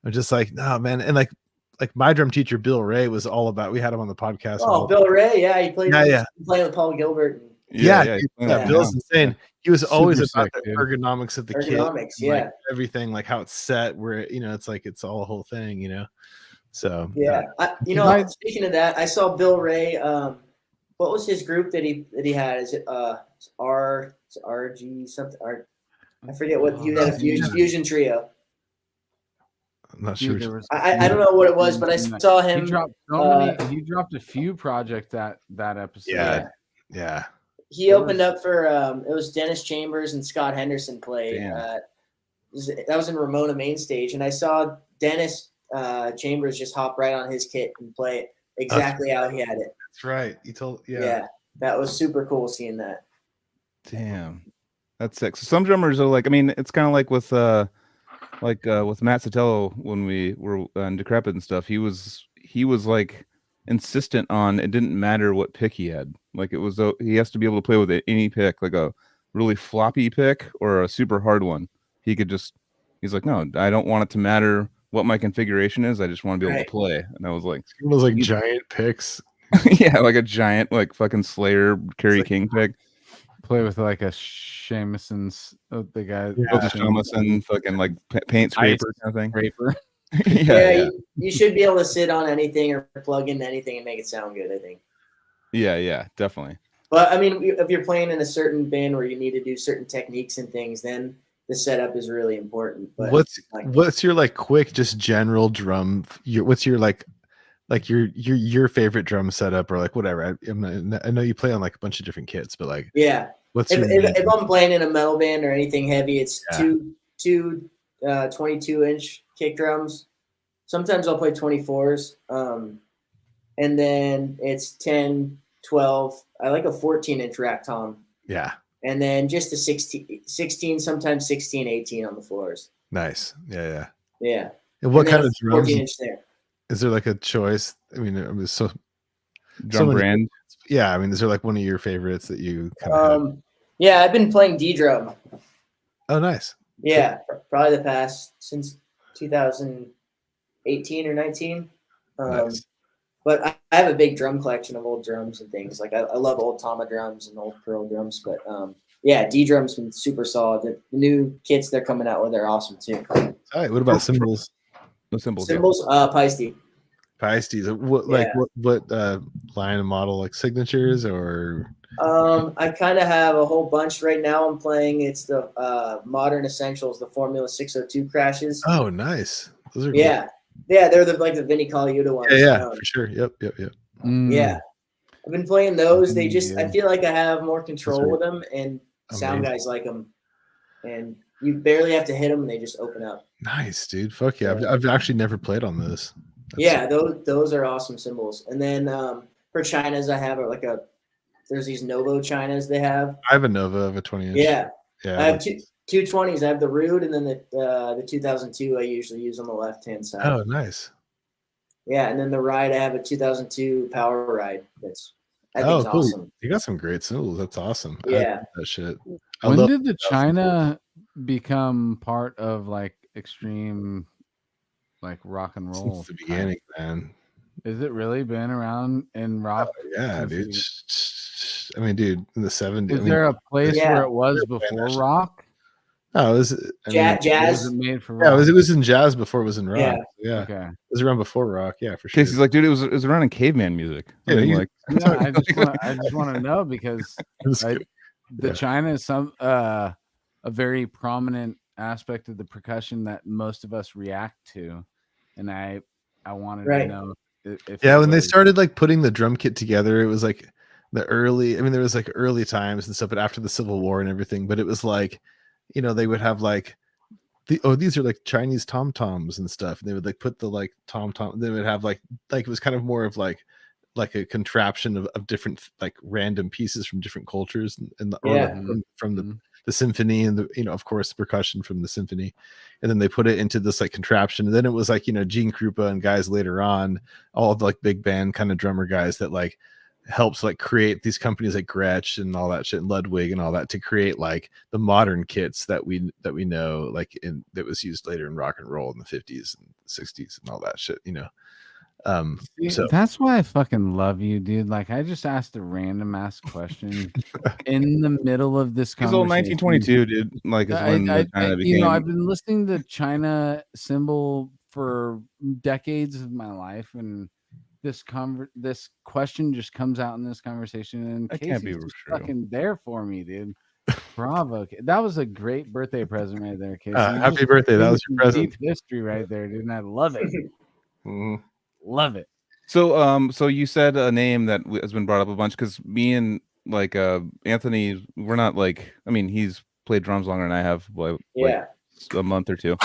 I'm just like, no man. And like my drum teacher Bill Ray was all about, we had him on the podcast. Bill Ray, he played playing with Paul Gilbert. Bill's insane. He was always about the ergonomics of the kit, like everything, like how it's set, where, you know, it's like it's all a whole thing, you know. So speaking of that, I saw Bill Ray. What was his group that he had? Is it RG something? I forget what he had, a fusion trio. I'm not sure. I don't know what it was, but I saw him. He dropped a few projects that episode. Yeah. He opened up for it was Dennis Chambers and Scott Henderson played. That was in Ramona main stage, and I saw Dennis Chambers just hop right on his kit and play it exactly how he had it. That's right. He told that was super cool seeing that. Damn, that's sick. So some drummers are like, I mean, it's kind of like with Matt Sotelo when we were on Decrepit and stuff. He was like insistent on it didn't matter what pick he had. Like it was he has to be able to play with any pick, like a really floppy pick or a super hard one. He's like, no, I don't want it to matter what my configuration is. I just want to be able to play. And I was like, it was like giant picks. Yeah, like a giant like fucking Slayer Kerry King pick. Play with like a Shameson's, the guy, Shamison fucking like paint scraper kind of thing. Scraper. You should be able to sit on anything or plug into anything and make it sound good, I think. Yeah, definitely. But I mean, if you're playing in a certain band where you need to do certain techniques and things, then the setup is really important. But what's your like quick, just general drum? What's your like your favorite drum setup, or like whatever? I know you play on like a bunch of different kits, but like if I'm playing in a metal band or anything heavy, it's two 22-inch kick drums. Sometimes I'll play 24s, and then it's 10, 12. I like a 14-inch rack tom. Yeah. And then just a 16, sometimes 16, 18 on the floors. Nice. Yeah. And what kind of drums? 14-inch there. Is there like a choice? I mean, so drum brand. Yeah, I mean, is there like one of your favorites that you kind of Yeah, I've been playing D drum. Oh, nice. Yeah, probably the past since 2018 or 19. Nice. But I have a big drum collection of old drums and things. Like I love old Tama drums and old Pearl drums. But D drum's been super solid. The new kits they're coming out with are awesome too. All right. What about cymbals? No cymbals. Cymbals, Paiste. Paiste. What line of model like signatures or? I kind of have a whole bunch right now. I'm playing. It's the Modern Essentials, the Formula 602 crashes. Oh, nice. Those are yeah, yeah. They're like the Vinny Colaiuta ones. Yeah, for sure. Yep. Yeah, I've been playing those. They just I feel like I have more control with them, and sound guys like them, and you barely have to hit them, and they just open up. Nice, dude. Fuck yeah. I've actually never played on this. Those are awesome cymbals. And then for Chinas, I have there's these Novo Chinas they have. I have a Nova of a 20-inch. Yeah. I have two 20s. I have the Rude, and then the 2002 I usually use on the left-hand side. Oh, nice. Yeah, and then the Ride, I have a 2002 Power Ride. I think it's cool. awesome. You got some great cymbals. That's awesome. Yeah. That shit. When did the China become part of like extreme like rock and roll? Since the beginning, man. Is it really been around in rock? Yeah, dude. I mean, dude, in the 70s. Was there a place where it was before rock? No, it was jazz. Was it made for rock? Yeah, it was in jazz before it was in rock. Yeah. Okay. It was around before rock. Yeah, for sure. Casey's like, dude, it was around in caveman music. Yeah, I just want to know because the China is a very prominent aspect of the percussion that most of us react to, and I wanted to know if when they started like putting the drum kit together, it was like the early. I mean, there was like early times and stuff, but after the Civil War and everything. But it was like, they would have like these are like Chinese tom toms and stuff, and they would like put the like tom. They would have like it was kind of more of like a contraption of different like random pieces from different cultures and from the symphony and of course the percussion from the symphony, and then they put it into this like contraption, and then it was like Gene Krupa and guys later on, all the like big band kind of drummer guys that like helps like create these companies like Gretsch and all that shit and Ludwig and all that to create like the modern kits that we know like that was used later in rock and roll in the 50s and 60s and all that shit. So that's why I fucking love you, dude. Like I just asked a random ass question in the middle of this conversation. He's old 1922, dude. Like is when China became. I've been listening to China cymbal for decades of my life, and this question just comes out in this conversation, and that Casey's can't be just true. fucking there for me, dude. Bravo! That was a great birthday present right there, Casey. Happy birthday! That was your present. Deep history right there, dude. And I love it. Love it. So you said a name that has been brought up a bunch because me and like Anthony, we're not like. I mean, he's played drums longer than I have. Like a month or two.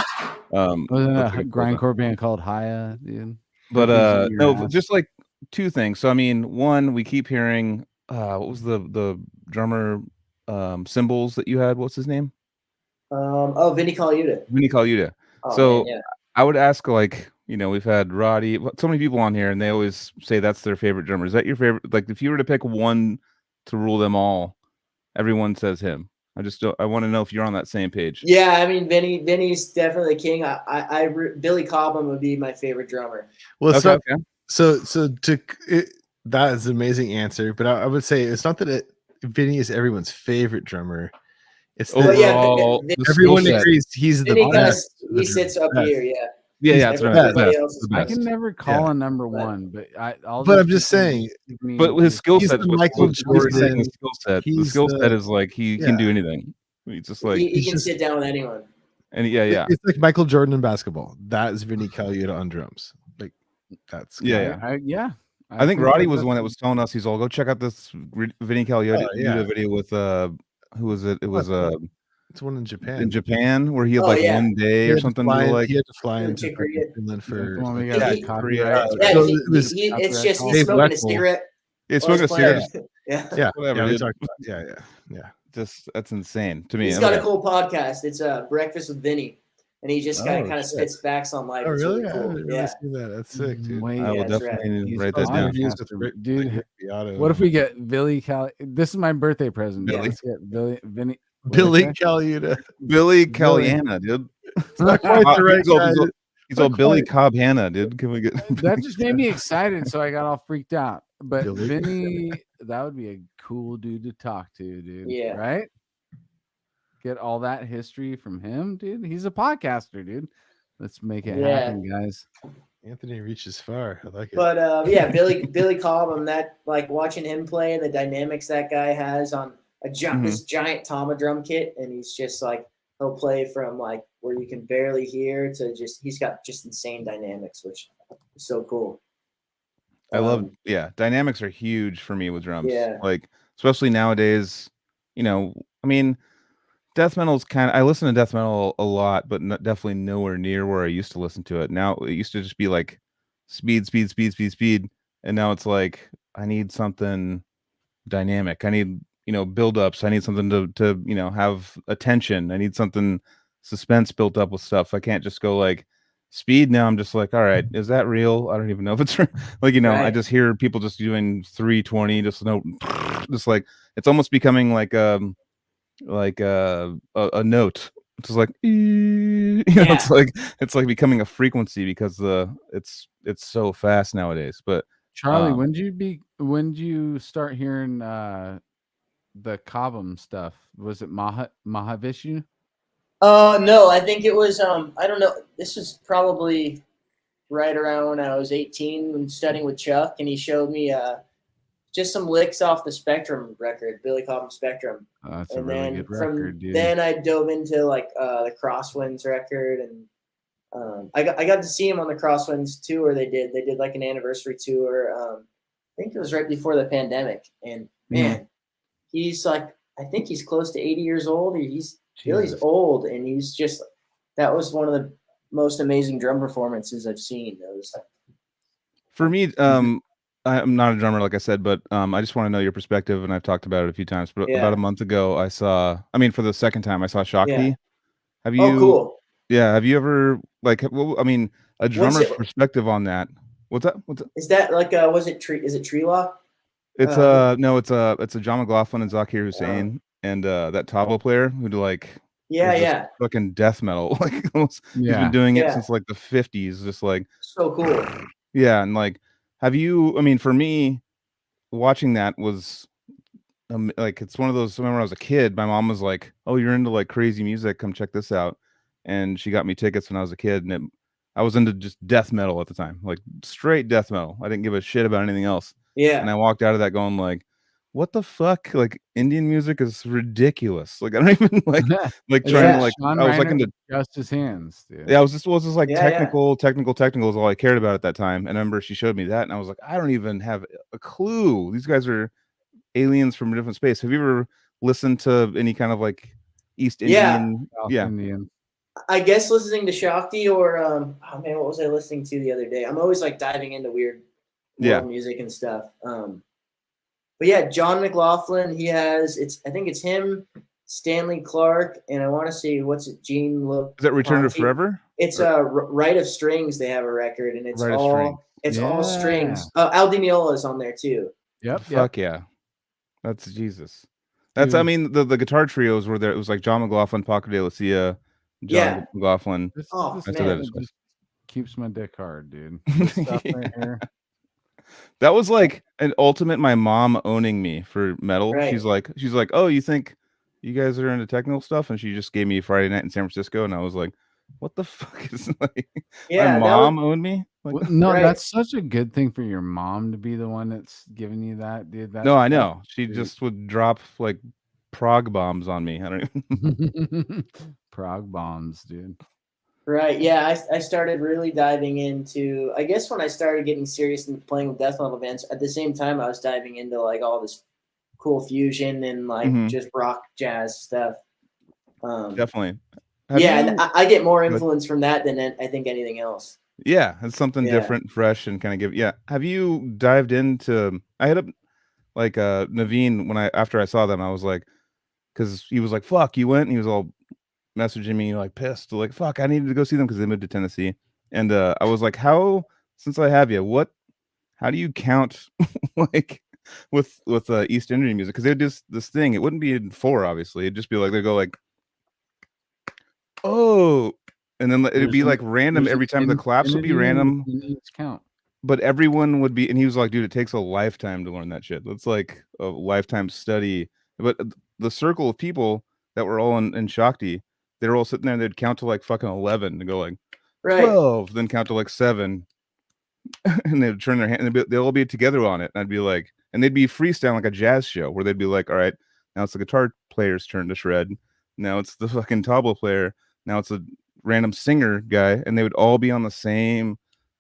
Wasn't a grindcore band called Haya, dude? But no, just like two things. So I mean, one, we keep hearing what was the drummer cymbals that you had? What's his name? Vinny Colaiuta. Vinny Colaiuta. Oh, man, I would ask like, we've had Roddy, so many people on here, and they always say that's their favorite drummer. Is that your favorite? Like, if you were to pick one to rule them all, everyone says him. I want to know if you're on that same page. Yeah, I mean, Vinny's definitely the king. Billy Cobham would be my favorite drummer. Well, so that is an amazing answer, but I would say it's not that Vinny is everyone's favorite drummer. It's that everyone agrees he's the best. He sits up here, Yeah, that's right. I can never call a number one, but I'm just saying. But his skill set, Michael Jordan. The skill set is like he can do anything. He's just like he can sit down with anyone. And it's like Michael Jordan in basketball. That is Vinny Colaiuta on drums. Like that's I think Roddy was the one that was telling us he's all go check out this Vinny Colaiuta video with who was it? It was it's one in Japan. In Japan, where he had one day or something. He had to fly into Finland for. It's just he's smoking a cigarette. He's smoking a cigarette. Yeah. Whatever. We talked about. Yeah. Just that's insane to me. He's got a cool podcast. It's Breakfast with Vinny, and he just kind of spits facts on life. Oh, really? Cool. I didn't really see that. That's sick, dude. I will definitely write that down. Dude, what if we get Billy Cali? This is my birthday present. Billy. Let's get Vinny. Billy Colaiuta. Billy Caliana, dude. It's not quite the right guy. He's all Billy Cobb Hanna, dude. Can we get that? Just made me excited, so I got all freaked out. But Vinny, that would be a cool dude to talk to, dude. Yeah. Right? Get all that history from him, dude. He's a podcaster, dude. Let's make it happen, guys. Anthony reaches far. I like it. But yeah, Billy Cobham, that like watching him play, the dynamics that guy has on this giant Tama drum kit, and he's just like he'll play from like where you can barely hear to just he's got just insane dynamics, which is so cool. I love dynamics are huge for me with drums. Yeah. Like especially nowadays, you know, I mean, death metal's I listen to death metal a lot, but definitely nowhere near where I used to listen to it. Now it used to just be like speed, and now it's like I need something dynamic. I need, build-ups. I need something to have attention. I need something suspense built up with stuff. I can't just go like speed. Now I'm just like, all right, is that real? I don't even know if it's real. Like, Right. I just hear people just doing 320, just like it's almost becoming like a note. It's just like it's like becoming a frequency because it's so fast nowadays. But Charlie, when did you start hearing the Cobham stuff? Was it Mahavishnu? No, I think it was I don't know. This was probably right around when I was 18 and studying with Chuck, and he showed me just some licks off the Spectrum record, Billy Cobham Spectrum. Oh, that's a really good record, dude. Then I dove into like the Crosswinds record, and I got to see him on the Crosswinds tour. They did like an anniversary tour. I think it was right before the pandemic, and man, he's like, I think he's close to 80 years old. Billy's old, and he's just, that was one of the most amazing drum performances I've seen. For me, I'm not a drummer, like I said, but I just want to know your perspective, and I've talked about it a few times. But about a month ago, for the second time, I saw Shakti. Yeah. Have you? Oh, cool. Yeah. Have you ever a drummer's perspective on that? What's that? Is that like is it Treelock? It's no, it's a John McLaughlin and Zakir Hussain and that tabla player who fucking death metal. Like almost, he's been doing it since like the 50s, just like so cool. Yeah, and like have you, for me, watching that was like it's one of those. I remember when I was a kid, my mom was like, "Oh, you're into like crazy music, come check this out," and she got me tickets when I was a kid, and I was into just death metal at the time, like straight death metal. I didn't give a shit about anything else. Yeah. And I walked out of that going like, what the fuck? Like Indian music is ridiculous. Like I don't even like trying to like. Sean I was like Reiner into just his hands, dude. Yeah, I was just like technical is all I cared about at that time. And I remember she showed me that, and I was like, I don't even have a clue. These guys are aliens from a different space. Have you ever listened to any kind of like East Indian? Yeah. Indian. I guess listening to Shakti or what was I listening to the other day? I'm always like diving into weird world music and stuff. But yeah, John McLaughlin, I think it's him, Stanley Clark, and I want to say Gene Look. Is that Return to Forever? It's Rite of Strings. They have a record, and it's all strings. Al Di Meola is on there too. Yep. Fuck yeah. That's Jesus. That's the guitar trios were there. It was like John McLaughlin, Paco de Lucia, John McLaughlin. This just keeps my dick hard, dude. Stuff right here. That was like an ultimate my mom owning me for metal. Right. She's like, oh, you think you guys are into technical stuff? And she just gave me Friday Night in San Francisco, and I was like, what the fuck is like my mom owned me? Like, well, no, that's such a good thing for your mom to be the one that's giving you that, dude. No, I know. She just would drop like prog bombs on me. I don't even prog bombs, dude. Right. Yeah, I started really diving into, I guess when I started getting serious and playing with death metal bands, at the same time I was diving into like all this cool fusion and like just rock jazz stuff. Definitely. And I get more influence from that than I think anything else. Yeah, it's something different, fresh, and kind of give. Yeah. Have you dived into? I hit up like Naveen after I saw them. I was like, because he was like, "Fuck, you went," and he was all messaging me like pissed, like, "Fuck, I needed to go see them because they moved to Tennessee." And I was like, since I have you, how do you count like with East Indian music? Because they would do this thing. It wouldn't be in 4, obviously. It'd just be like they go like, oh, and then it'd be like random every time. The claps would be random. Count. But everyone would be, and he was like, dude, it takes a lifetime to learn that shit. That's like a lifetime study. But the circle of people that were all in Shakti, they were all sitting there and they'd count to like fucking 11 and go like 12, then count to like 7, and they'd turn their hand, and they'd all be together on it. And I'd be like, and they'd be freestyle like a jazz show where they'd be like, all right, now it's the guitar player's turn to shred. Now it's the fucking tabla player. Now it's a random singer guy, and they would all be on the same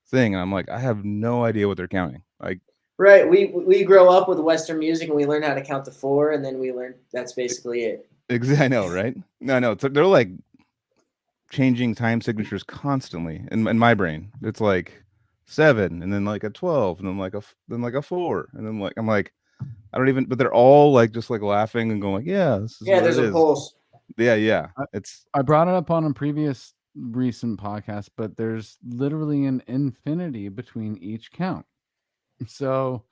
thing. And I'm like, I have no idea what they're counting. Like, right. We grow up with Western music and we learn how to count to 4, and then we learn that's basically it. Exactly. I know, right? No, they're like changing time signatures constantly in my brain. It's like 7, and then like a 12, and then like a 4, and then like I'm like, I don't even. But they're all like just like laughing and going like, yeah, this is Yeah, what there's it a is. pulse. Yeah. I brought it up on a previous recent podcast, but there's literally an infinity between each count. So,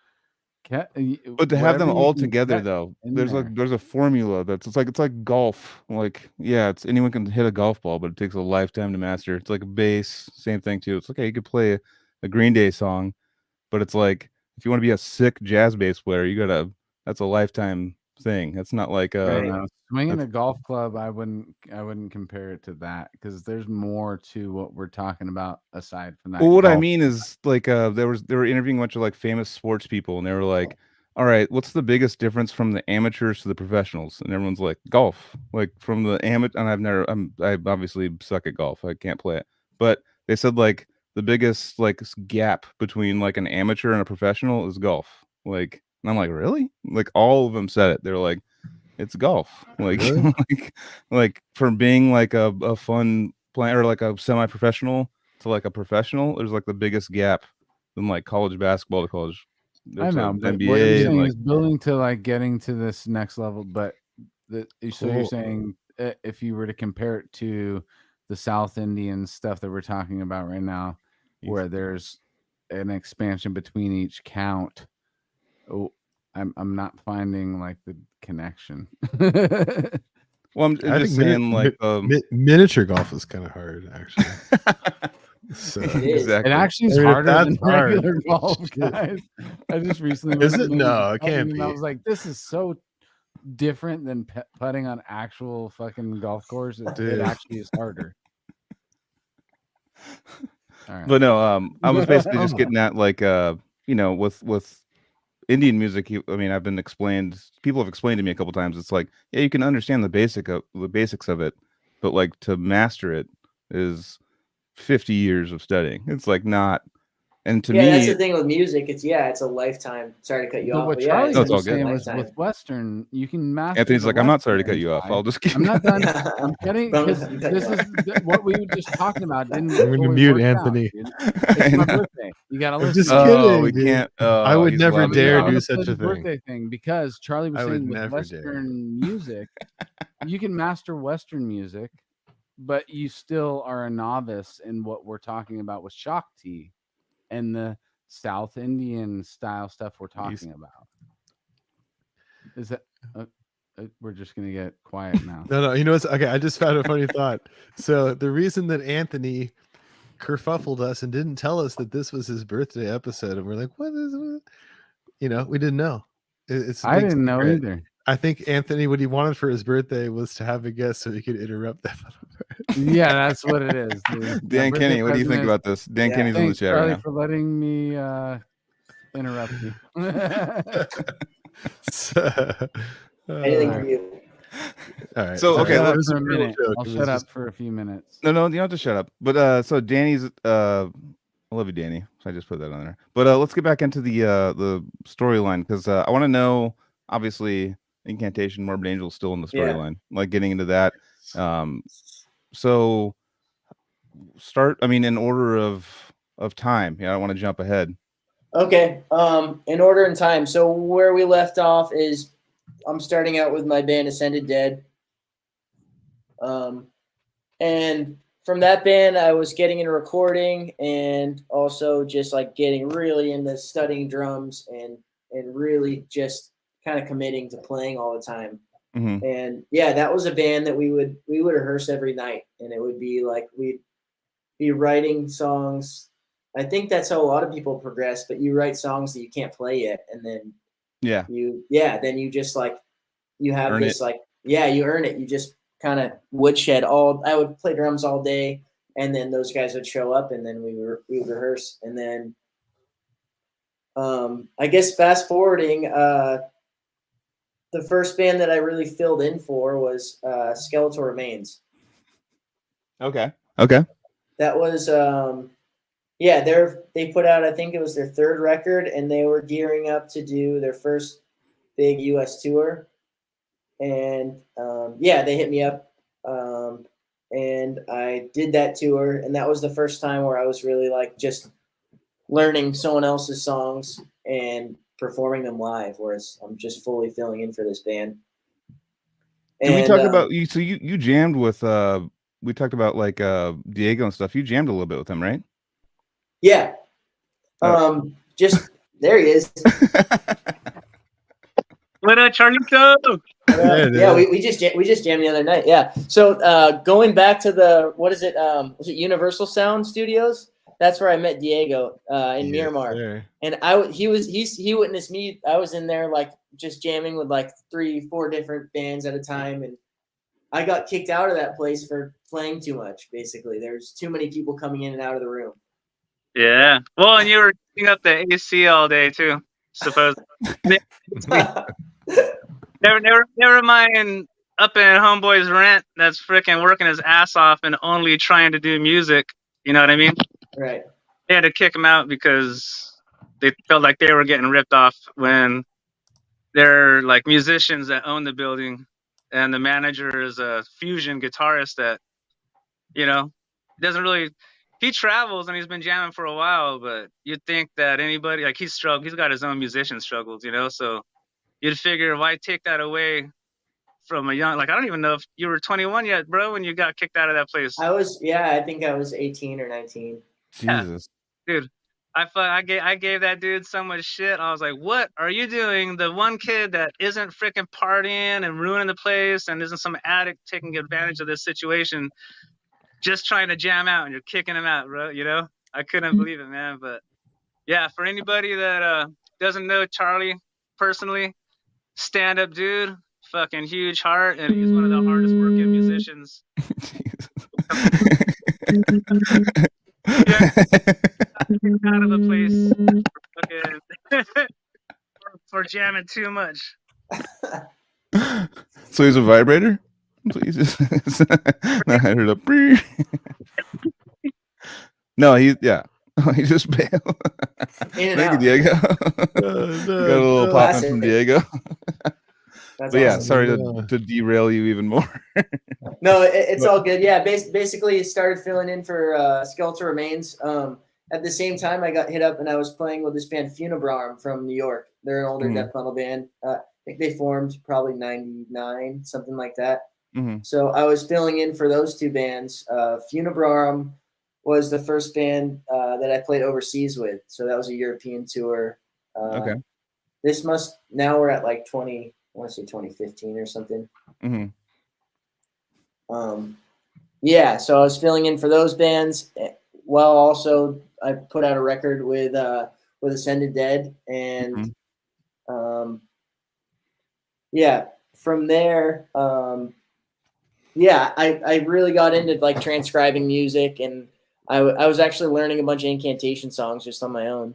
but to have them all together though, there's a formula it's like golf. Like, yeah, it's anyone can hit a golf ball, but it takes a lifetime to master. It's like a bass, same thing too. It's okay, you could play a Green Day song, but it's like if you want to be a sick jazz bass player, that's a lifetime thing. That's not like swinging a golf club. I wouldn't compare it to that, because there's more to what we're talking about aside from that. Well, what I mean is like they were interviewing a bunch of like famous sports people, and they were like, all right, what's the biggest difference from the amateurs to the professionals? And everyone's like, golf. Like from the amateur, and I obviously suck at golf. I can't play it, but they said like the biggest like gap between like an amateur and a professional is golf. Like, and I'm like, really? Like all of them said it. They're like, it's golf. Like, Really? like from being like a fun player or like a semi-professional to like a professional, there's like the biggest gap than like college basketball to college. I know, but NBA, what you're saying like, is building to like getting to this next level. But so you're Cool. saying if you were to compare it to the South Indian stuff that we're talking about right now, where there's an expansion between each count, I'm not finding like the connection. well, I'm I just think saying like miniature golf is kind of hard, actually. So It is. exactly. It actually is I mean, if harder than that's hard, regular golf, shit. guys. I just recently Is went it? to No, it putting, can't and I be. was like, this is so different than putting on actual fucking golf course. It Dude. actually is harder. All right. But no, I was basically just getting at like with Indian music, I mean, people have explained to me a couple times. It's like, yeah, you can understand the basics of it, but like to master it is 50 years of studying. It's like not, and to me, that's the thing with music. It's a lifetime. Sorry to cut you But off. what But yeah, Charlie it's all was good. saying was with Western, you can master. Anthony's the like, I'm not sorry to cut Western you off. side. I'll just keep. I'm not done. I'm kidding, because I'm cutting this you is what we were just talking about. Didn't I'm going to fully mute work out, Anthony. dude. It's my birthday. You gotta I'm listen. just Oh, kidding, we dude. can't. I would he's never allowed to dare talk. do I'm such gonna a play the thing. birthday thing, because Charlie was I would saying with never dare. Western music, you can master Western music, but you still are a novice in what we're talking about with Shakti and the South Indian style stuff we're talking about. Is that we're just gonna get quiet now? No, you know what's okay? I just found a funny thought. So the reason that Anthony kerfuffled us and didn't tell us that this was his birthday episode, and we're like, what is it? You know, we didn't know. It's a I big didn't know secret. either. I think Anthony, what he wanted for his birthday was to have a guest so he could interrupt that. Yeah, that's what it is. Dude. Dan Kenny, what do you think about this? Dan Kenny's in the Thanks, chat Charlie, right now. for letting me interrupt you. Anything for you. All right. So, okay, I'll it was shut up for a real minute. joke. I'll It was shut up just- for a few minutes. No, you don't have to shut up. But so Danny's I love you, Danny. So I just put that on there. But let's get back into the storyline, because I want to know, obviously, Incantation, Morbid Angel is still in the storyline. Like getting into that. So start, I mean, in order of time. Yeah, I don't want to jump ahead. Okay. In order and time. So where we left off is I'm starting out with my band Ascended Dead. And from that band, I was getting into recording and also just like getting really into studying drums and really just kind of committing to playing all the time. Mm-hmm. And yeah, that was a band that we would rehearse every night, and it would be like we'd be writing songs. I think that's how a lot of people progress, but you write songs that you can't play yet, and then then you just like you have earn this it. like you earn it. You just kind of woodshed I would play drums all day, and then those guys would show up, and then we would rehearse, and then I guess fast forwarding, the first band that I really filled in for was Skeletal Remains. Okay. That was they put out, I think it was their third record, and they were gearing up to do their first big US tour. And they hit me up, and I did that tour, and that was the first time where I was really like just learning someone else's songs and performing them live, whereas I'm just fully filling in for this band. Can we talk about you? So you jammed with we talked about like Diego and stuff. You jammed a little bit with him, right? Yeah. Just there he is. What up, Charlito? We just jammed the other night. Yeah. So going back to was it Universal Sound Studios? That's where I met Diego in Miramar. Sir. And he witnessed me. I was in there like just jamming with like 3-4 different bands at a time, and I got kicked out of that place for playing too much. Basically, there's too many people coming in and out of the room. Yeah. Well, and you were keeping up the AC all day too, suppose. Never mind up in homeboy's rent that's freaking working his ass off and only trying to do music. You know what I mean? Right. They had to kick him out because they felt like they were getting ripped off when they're like musicians that own the building, and the manager is a fusion guitarist that, doesn't really. He travels and he's been jamming for a while, but you'd think that anybody like he's got his own musician struggles, so you'd figure why take that away from a young, like, I don't even know if you were 21 yet, bro, when you got kicked out of that place. I think I was 18 or 19. Jesus. Yeah. Dude, I gave that dude so much shit. I was like, what are you doing? The one kid that isn't freaking partying and ruining the place and isn't some addict taking advantage of this situation, just trying to jam out, and you're kicking him out, bro. I couldn't believe it, man. But yeah, for anybody that doesn't know Charlie personally, stand-up dude, fucking huge heart, and he's one of the hardest working musicians. Out of the place for jamming too much. So he's a vibrator? Please. I heard a No, he just bailed. Thank you, Diego. Got a little pop in from Diego. That's but yeah, awesome. sorry to derail you even more. No, it's all good. Yeah, basically started filling in for Skeletal Remains. At the same time, I got hit up and I was playing with this band Funebrarm from New York. They're an older death metal band. I think they formed probably 99, something like that. Mm-hmm. So I was filling in for those two bands. Funebrarm was the first band that I played overseas with. So that was a European tour. Okay. Now we're at like 2015 or something. Mm-hmm. So I was filling in for those bands. Well, also I put out a record with Ascended Dead, and from there, I really got into like transcribing music, and I was actually learning a bunch of Incantation songs just on my own.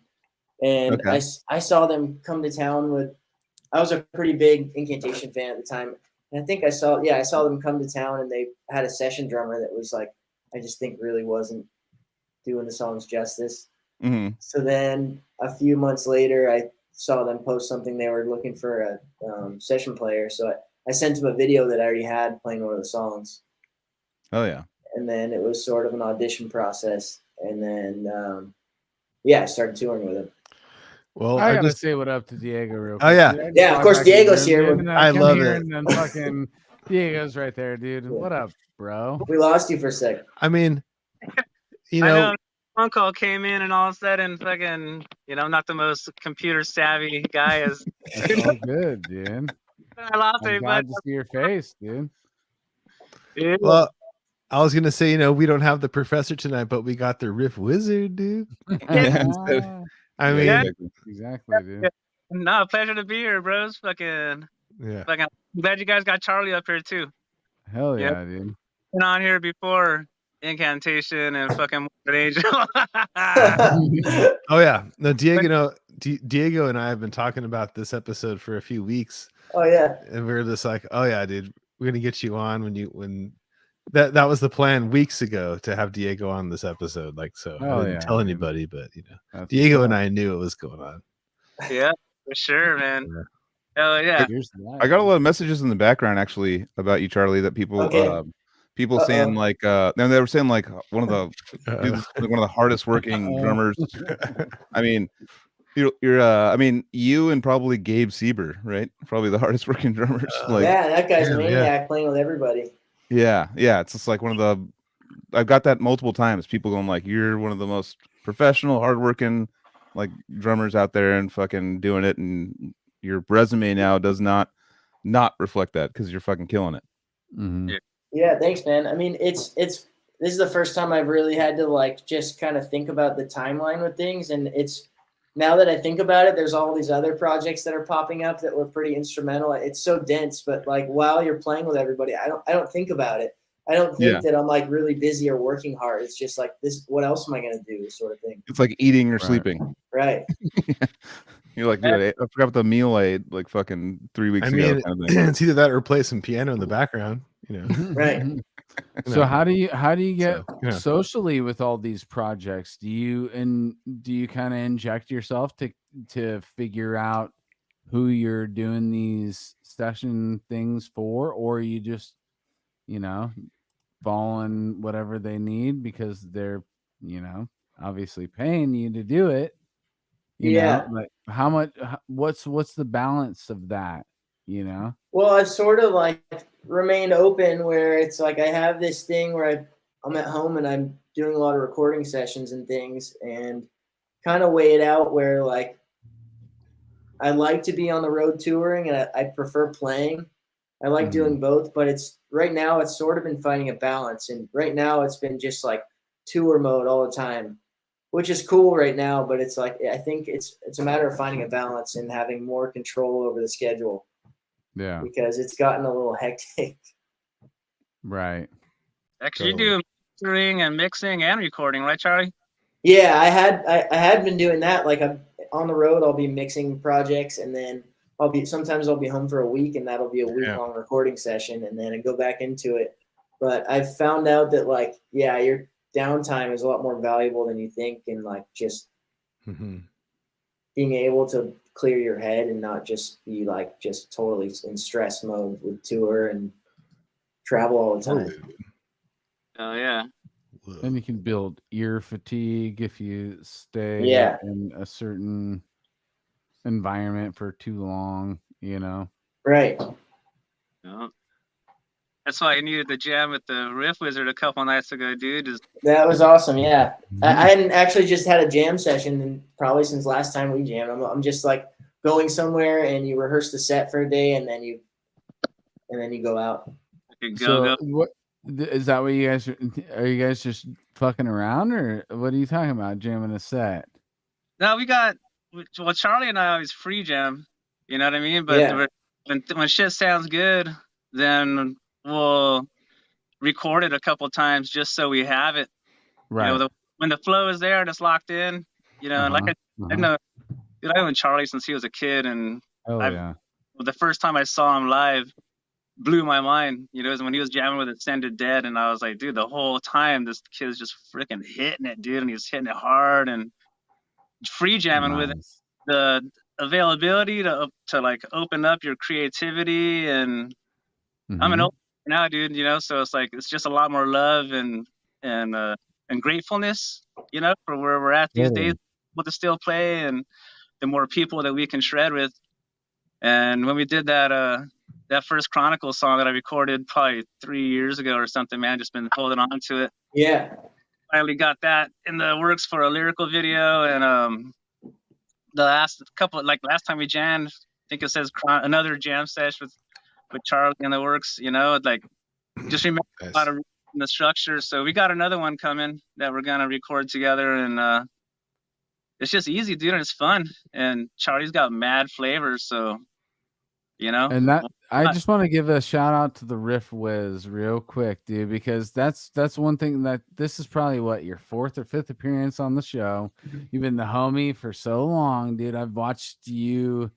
And I saw them come to town I was a pretty big Incantation fan at the time. And I think I saw them come to town, and they had a session drummer that was like, I just think really wasn't doing the songs justice. Mm-hmm. So then a few months later, I saw them post something. They were looking for a session player. So I sent them a video that I already had playing one of the songs. Oh yeah. And then it was sort of an audition process. And then, I started touring with him. Well, I gotta say what up to Diego real quick. Oh yeah, dude. Yeah. Of course, Diego's here. I love it. And then fucking Diego's right there, dude. What up, bro? We lost you for a sec. I mean, I know phone call came in, and all of a sudden, fucking, not the most computer savvy guy is. That's all good, dude. I lost I'm everybody. glad to see your face, dude. Yeah. well, I was gonna say, we don't have the professor tonight, but we got the riff wizard, dude. I mean, exactly, dude. No, pleasure to be here, bros. Fucking, I'm glad you guys got Charlie up here too. Hell yeah, dude. Been on here before. Incantation and fucking Morbid Angel. Oh yeah, no, Diego and I have been talking about this episode for a few weeks. Oh yeah, and we are just like, oh yeah, dude, we're gonna get you on when that was the plan weeks ago to have Diego on this episode. Like, so I didn't tell anybody, but Diego and I knew it was going on. Yeah, for sure, man. Yeah. Oh yeah. I got a lot of messages in the background actually about you, Charlie, that people people saying like they were saying like one of the like one of the hardest working drummers. I mean, you're I mean, you and probably Gabe Sieber, right? Probably the hardest working drummers. Like, yeah, that guy's a maniac playing with everybody. Yeah, it's just like one of the. I've got that multiple times. People going like, "You're one of the most professional, hardworking, like drummers out there, and fucking doing it." And your resume now does not reflect that because you're fucking killing it. Mm-hmm. Yeah, thanks, man. I mean, this is the first time I've really had to like just kind of think about the timeline with things, and it's now that I think about it, there's all these other projects that are popping up that were pretty instrumental. It's so dense, but like while you're playing with everybody, I don't think about it. I don't think that I'm like really busy or working hard. It's just like this. What else am I gonna do? Sort of thing. It's like eating or sleeping. Right. You're like, dude, I forgot about the meal I ate like fucking 3 weeks ago. Kind of it's either that or play some piano in the background. Right. So how do you get socially with all these projects? Do you kind of inject yourself to figure out who you're doing these session things for, or you just following whatever they need because they're obviously paying you to do it? You know, like how much? What's the balance of that? Well, I've sort of like remained open where it's like I have this thing where I'm at home and I'm doing a lot of recording sessions and things, and kind of weigh it out where like I like to be on the road touring and I prefer playing. I like doing both, but right now it's sort of been finding a balance, and right now it's been just like tour mode all the time, which is cool right now, but it's like I think it's a matter of finding a balance and having more control over the schedule. Yeah, because it's gotten a little hectic. Right. Actually, you do mastering and mixing and recording, right, Charlie? Yeah, I had been doing that. Like I'm on the road, I'll be mixing projects, and then sometimes I'll be home for a week, and that'll be a week-long recording session, and then I go back into it. But I've found out that like, your downtime is a lot more valuable than you think, and like just being able to clear your head and not just be like just totally in stress mode with tour and travel all the time. Oh yeah. And you can build ear fatigue if you stay in a certain environment for too long, Right. Yeah. That's why I needed the jam with the Riff Wizard a couple nights ago, dude. That was awesome. Yeah. I hadn't actually just had a jam session probably since last time we jammed. I'm just like going somewhere and you rehearse the set for a day and then you go out. So what is that? What you guys are you guys just fucking around, or what are you talking about? Jamming a set? No, Charlie and I always free jam. You know what I mean? But when shit sounds good, then we'll record it a couple times just so we have it. Right. When the flow is there and it's locked in, like I've known Charlie since he was a kid, and the first time I saw him live blew my mind. Is when he was jamming with Ascended Dead, and I was like, dude, the whole time this kid's just freaking hitting it, dude, and he was hitting it hard and free jamming with it. The availability to like open up your creativity, and I'm an open now, dude. So it's like it's just a lot more love and gratefulness, for where we're at these days. Able to still play, and the more people that we can shred with. And when we did that first Chronicle song that I recorded probably 3 years ago or something, man, just been holding on to it. Yeah. Finally got that in the works for a lyrical video, and the last time we jammed, I think it says another jam session with Charlie in the works. Like just remember a lot of the structure. So we got another one coming that we're gonna record together, and it's just easy, dude, and it's fun. And Charlie's got mad flavors, so you know. And that I just want to give a shout out to the Riff Whiz real quick, dude, because that's one thing that this is probably what your 4th or 5th appearance on the show. You've been the homie for so long, dude. I've watched you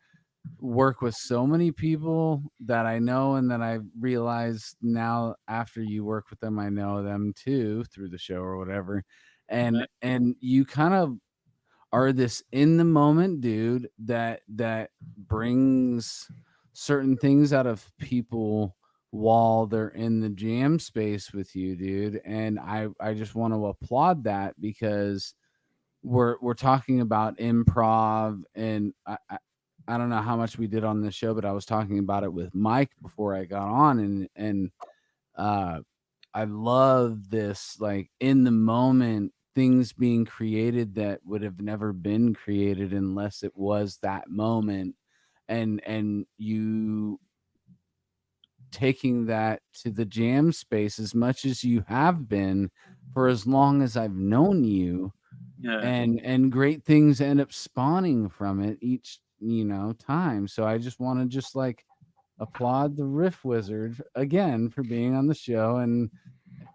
work with so many people that I know, and that I realize now after you work with them, I know them too through the show or whatever. And you kind of are this in the moment dude that brings certain things out of people while they're in the jam space with you, dude. And I just want to applaud that, because we're talking about improv, and I don't know how much we did on this show, but I was talking about it with Mike before I got on, and I love this, like, in the moment things being created that would have never been created unless it was that moment, and you taking that to the jam space as much as you have been for as long as I've known you. Yeah. And great things end up spawning from it each time. So I just want to just like applaud the Riff Wizard again for being on the show and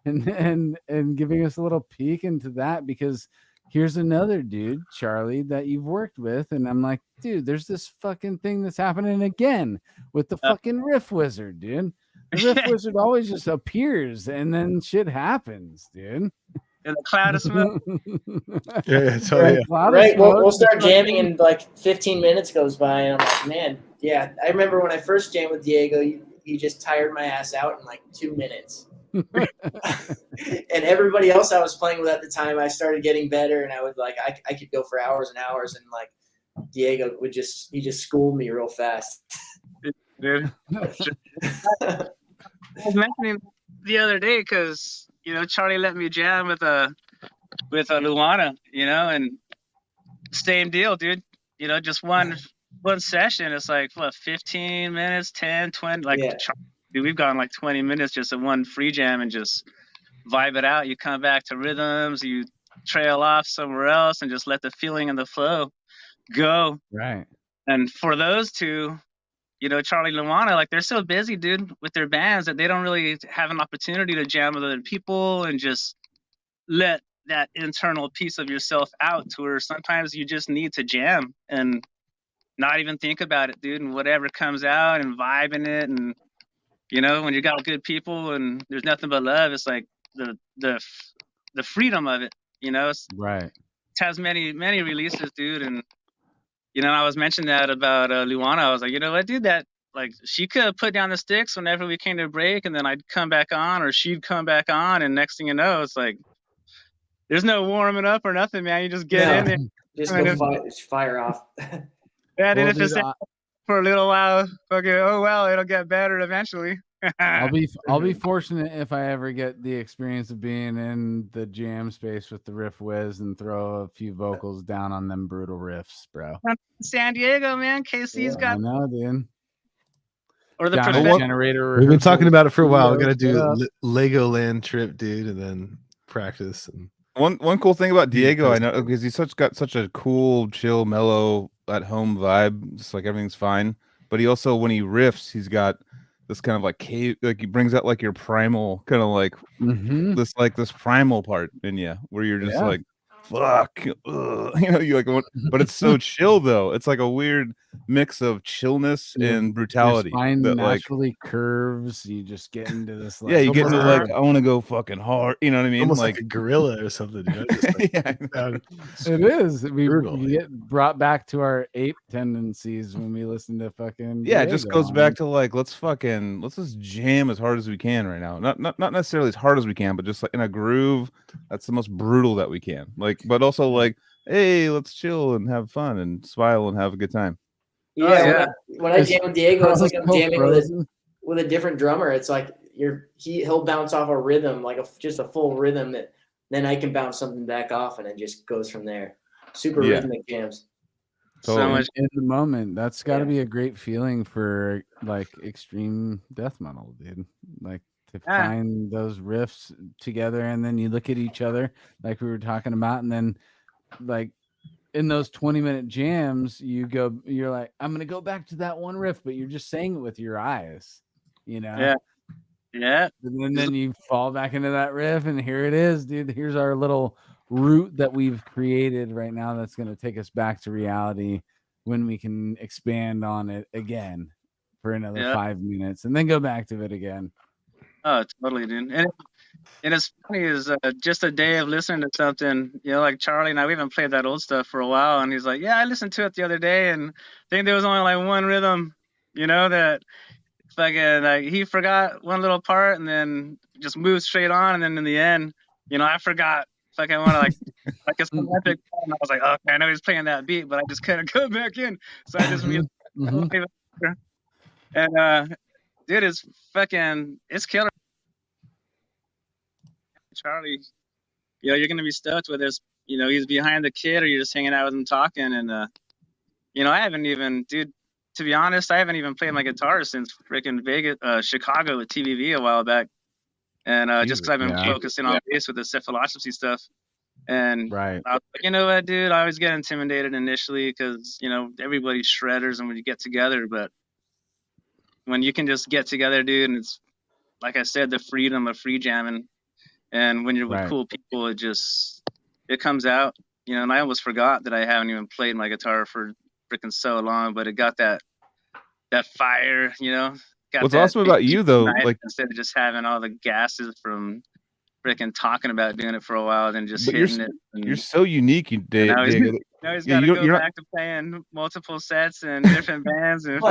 giving us a little peek into that, because here's another dude, Charlie, that you've worked with, and I'm like, dude, there's this fucking thing that's happening again with the fucking Riff Wizard, dude. The Riff Wizard always just appears and then shit happens, dude. In a cloud of smoke. Yeah, totally. Right, we'll start jamming, and like 15 minutes goes by, and I'm like, man, yeah. I remember when I first jammed with Diego, you just tired my ass out in like 2 minutes. And everybody else I was playing with at the time, I started getting better, and I would like I could go for hours and hours, and like Diego would just schooled me real fast. Dude. I was mentioning the other day because Charlie let me jam with a Luana, and same deal, dude. Just one session. It's like what, 15 minutes, 10, 20, like. Yeah. Dude, we've gone like 20 minutes just in one free jam and just vibe it out. You come back to rhythms, you trail off somewhere else, and just let the feeling and the flow go. Right. And for those two, Charlie and Luana, like, they're so busy, dude, with their bands that they don't really have an opportunity to jam with other people and just let that internal piece of yourself out, to where sometimes you just need to jam and not even think about it, dude, and whatever comes out and vibing it. And when you got good people and there's nothing but love, it's like the freedom of it, right. It has many releases, dude. And I was mentioning that about Luana. I was like, you know what, dude, that, like, she could have put down the sticks whenever we came to a break, and then I'd come back on, or she'd come back on, and next thing you know, it's like there's no warming up or nothing, man. You just get in there, just go fire off. Yeah, well, if it's for a little while, okay, oh well, it'll get better eventually. I'll be fortunate if I ever get the experience of being in the jam space with the Riff Whiz and throw a few vocals down on them brutal riffs, bro. San Diego, man. KC's got. I know, dude. Or the generator. We've been talking about it for a while. We got to do Legoland trip, dude, and then practice. And one cool thing about Diego, I know, because he's got such a cool, chill, mellow, at home vibe. Just like everything's fine. But he also, when he riffs, he's got this kind of like cave, like he brings out like your primal kind of like this primal part in you, where you're just like, fuck, you like, but it's so chill though. It's like a weird mix of chillness and brutality. Your spine naturally curves. You just get into this. Like, you get into like, I want to go fucking hard. You know what I mean? Almost like a gorilla or something. It is. We get brought back to our ape tendencies when we listen to fucking. Yeah, it just goes back to like, let's just jam as hard as we can right now. Not necessarily as hard as we can, but just like in a groove that's the most brutal that we can. Like, but also like, hey, let's chill and have fun and smile and have a good time. Yeah. When I jam with Diego, it's like I'm jamming with a different drummer. It's like he'll bounce off a rhythm, like just a full rhythm, that then I can bounce something back off, and it just goes from there. Super rhythmic jams. Totally. So much in the moment. That's got to be a great feeling for like extreme death metal, dude. Like to find those riffs together, and then you look at each other like we were talking about, and then like in those 20-minute jams, you're like, I'm gonna go back to that one riff, but you're just saying it with your eyes, you know. Yeah. And then you fall back into that riff, and here it is, dude. Here's our little route that we've created right now that's gonna take us back to reality when we can expand on it again for another 5 minutes, and then go back to it again. Oh, totally, dude. And it's funny is just a day of listening to something, you know, like Charlie and I, we haven't played that old stuff for a while, and he's like, yeah, I listened to it the other day, and I think there was only like one rhythm, you know, that fucking like he forgot one little part and then just moved straight on, and then in the end, you know, I forgot fucking one of like a epic part, and I was like, okay, I know he's playing that beat, but I just couldn't go back in, so I just and dude, it's killer. Charlie, you know, you're gonna be stoked with this. You know, he's behind the kid, or you're just hanging out with him talking. And you know, I haven't even, dude. To be honest, I haven't even played my guitar since freaking Chicago with TVV a while back. And just because I've been focusing on bass with the set philosophy stuff. And I was like, you know what, dude? I always get intimidated initially because you know everybody's shredders, and when you get together, but when you can just get together, dude, and it's like I said, the freedom of free jamming. And when you're with cool people, it comes out, you know. And I almost forgot that I haven't even played my guitar for freaking so long, but it got that fire, you know. What's awesome about you though, like instead of just having all the gases from freaking talking about doing it for a while, then just hitting it. You're so unique, Dave. Now he's got to go back to playing multiple sets and different bands. And it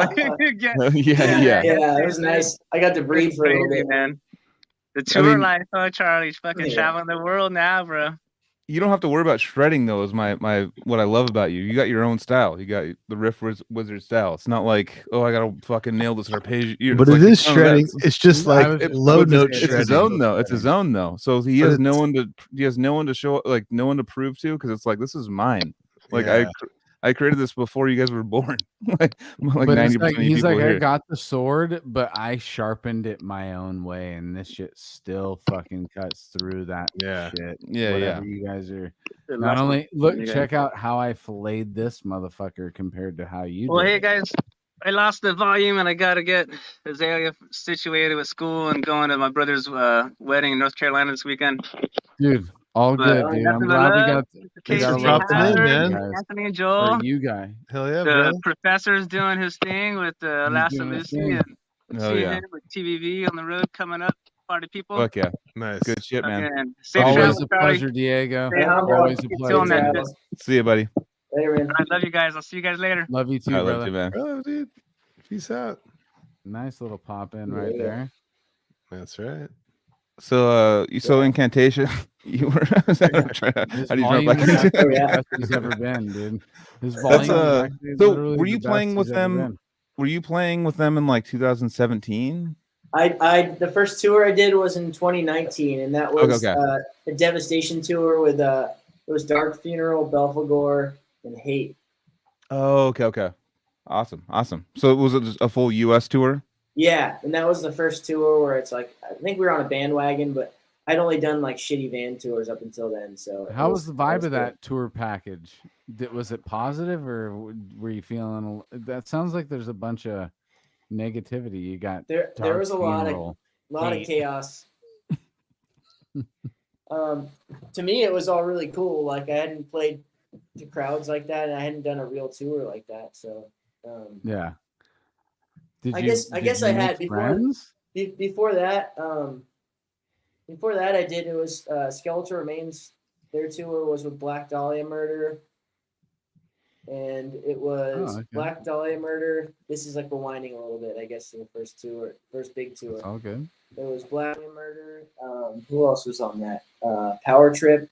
was nice. I got to breathe for a little bit, man. The tour life, Charlie's fucking traveling the world now, bro. You don't have to worry about shredding though. Is my what I love about you. You got your own style. You got the riff wizard style. It's not like, oh, I gotta fucking nail this arpeggio. But it is shredding. It's just like low note shredding. It's his own though. It's his own though. So he has no one to show, like no one to prove to, because it's like, this is mine. Like I created this before you guys were born. like 90% he's like, I got the sword, but I sharpened it my own way, and this shit still fucking cuts through that shit. Whatever you guys are. Not only check out how I filleted this motherfucker compared to how you. Well, did hey it. guys, I lost the volume, and I gotta get Azalea situated with school and going to my brother's wedding in North Carolina this weekend. Dude. All good, dude. I'm glad we got Anthony and Joel. You guy. Hell yeah, the professor's doing his thing with Last of Lucy, and seeing him with TVV on the road coming up. Party people. Fuck yeah. Nice. Good shit, man. Always a pleasure, Diego. Always a pleasure. See you, buddy. Later, man. I love you guys. I'll see you guys later. Love you too, brother. Love you, man. Oh, dude. Peace out. Nice little pop in right there. That's right. So you saw Incantation. You were how do you drop best he's ever been, dude. His volume. So were you playing with them? Were you playing with them in like 2017? The first tour I did was in 2019, and that was a Devastation tour with it was Dark Funeral, Belphegor, and Hate. Oh, okay. Awesome. So was it just a full US tour? Yeah, and that was the first tour where it's like, I think we were on a bandwagon, but I'd only done like shitty van tours up until then. So how was the vibe of that tour package? Was it positive, or were you feeling? That sounds like there's a bunch of negativity. You got there was a lot of chaos. To me, it was all really cool. Like I hadn't played to crowds like that, and I hadn't done a real tour like that. So yeah. I guess I had before that. Before that, I did. It was Skeletal Remains. Their tour was with Black Dahlia Murder, and it was Black Dahlia Murder. This is like rewinding a little bit, I guess, to the first big tour. All good. It was Black Dahlia Murder. Who else was on that? Power Trip,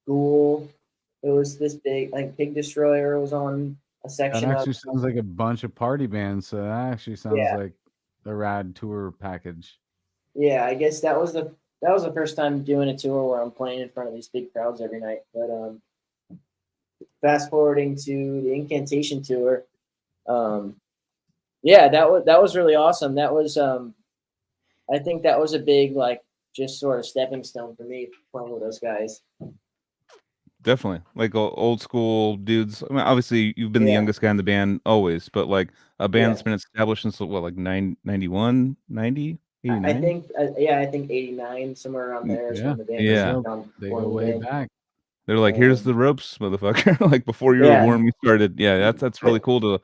Ghoul. It was this big. Like Pig Destroyer was on a section. That actually sounds like a bunch of party bands. So that actually sounds like a rad tour package. Yeah, I guess that was the first time doing a tour where I'm playing in front of these big crowds every night. But fast forwarding to the Incantation tour, that was really awesome. That was I think that was a big just sort of stepping stone for me playing with those guys. Definitely, like old school dudes. I mean, obviously, you've been the youngest guy in the band always, but like a band that's been established since what, like 91, 90, 89? I think, I think 89, somewhere around there is when the band They go way back. They're like, here's the ropes, motherfucker. Like before you were born, we started. Yeah, that's really cool to.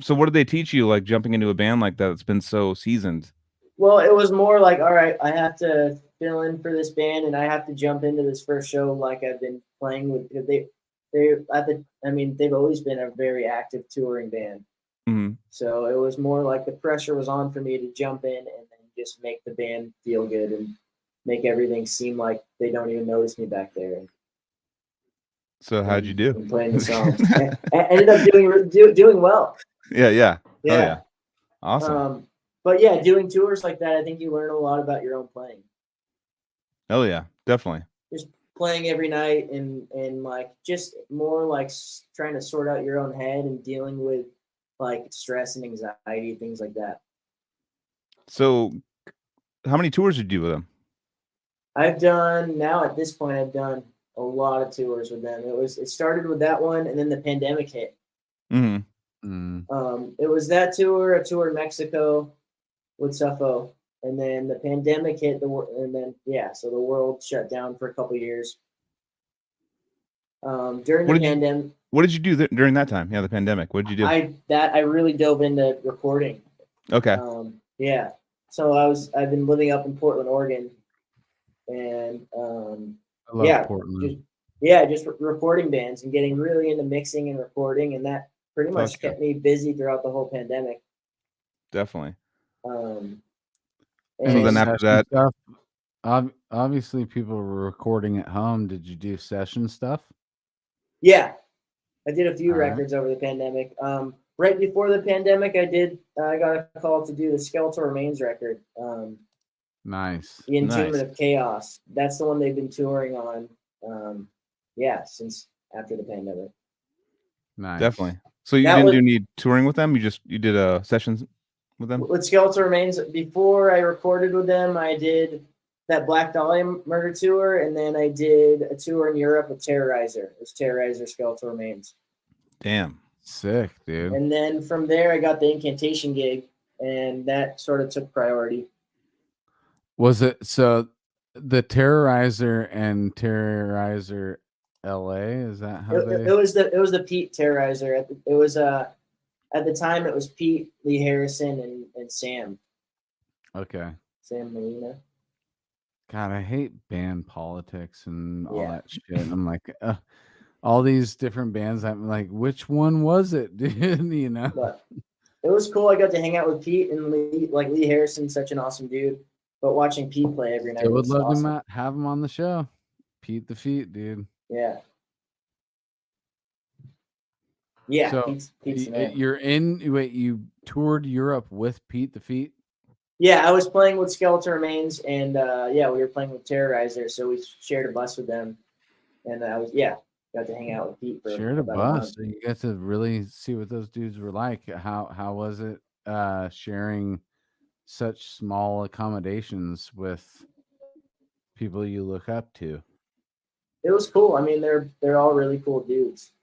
So, what did they teach you? Like jumping into a band like that? It's been so seasoned. Well, it was more like, all right, I have to fill in for this band, and I have to jump into this first show like I've been playing with. They've always been a very active touring band. Mm-hmm. So it was more like the pressure was on for me to jump in and then just make the band feel good and make everything seem like they don't even notice me back there. So how'd you do? Playing the songs. I ended up doing well. Yeah. Oh, yeah. Awesome. But yeah, doing tours like that, I think you learn a lot about your own playing. Oh yeah, definitely. Just playing every night and like just more like trying to sort out your own head and dealing with like stress and anxiety, things like that. So how many tours did you do with them? At this point, I've done a lot of tours with them. It started with that one, and then the pandemic hit. Mm-hmm. It was that tour, a tour in Mexico with Suffo, and then the pandemic hit so the world shut down for a couple of years. During the pandemic, what did you do during that time? Yeah, the pandemic. What did you do? I really dove into recording. Okay. So I've been living up in Portland, Oregon, and I love Portland. Just recording bands and getting really into mixing and recording, and that pretty much kept me busy throughout the whole pandemic. Definitely. And so then after that, stuff, obviously people were recording at home. Did you do session stuff? Yeah, I did a few records over the pandemic. Right before the pandemic, I got a call to do the Skeletal Remains record. Nice. The Entombment of Chaos. That's the one they've been touring on. Since after the pandemic. Nice. Definitely. So you didn't do any touring with them? You did sessions with them? With Skeletal Remains, before I recorded with them, I did that Black Dahlia Murder tour, and then I did a tour in Europe with Terrorizer. It was Terrorizer Skeletal Remains. Damn. Sick, dude. And then from there, I got the Incantation gig, and that sort of took priority. Was it so? The Terrorizer and Terrorizer LA, is that how it was the Pete Terrorizer. It was at the time it was Pete, Lee Harrison, and Sam. Okay. Sam Molina. God, I hate band politics and all that shit. I'm like, all these different bands. I'm like, which one was it, dude? You know. But it was cool. I got to hang out with Pete and Lee. Like Lee Harrison's such an awesome dude. But watching Pete play every night. I would love to have him on the show. Pete the Feet, dude. Yeah. Yeah. So Pete's you toured Europe with Pete the Feet? Yeah, I was playing with Skeletal Remains, and we were playing with Terrorizer, so we shared a bus with them, and got to hang out with Pete for shared a bus. So you got to really see what those dudes were like. How was it sharing such small accommodations with people you look up to? It was cool. I mean, they're all really cool dudes.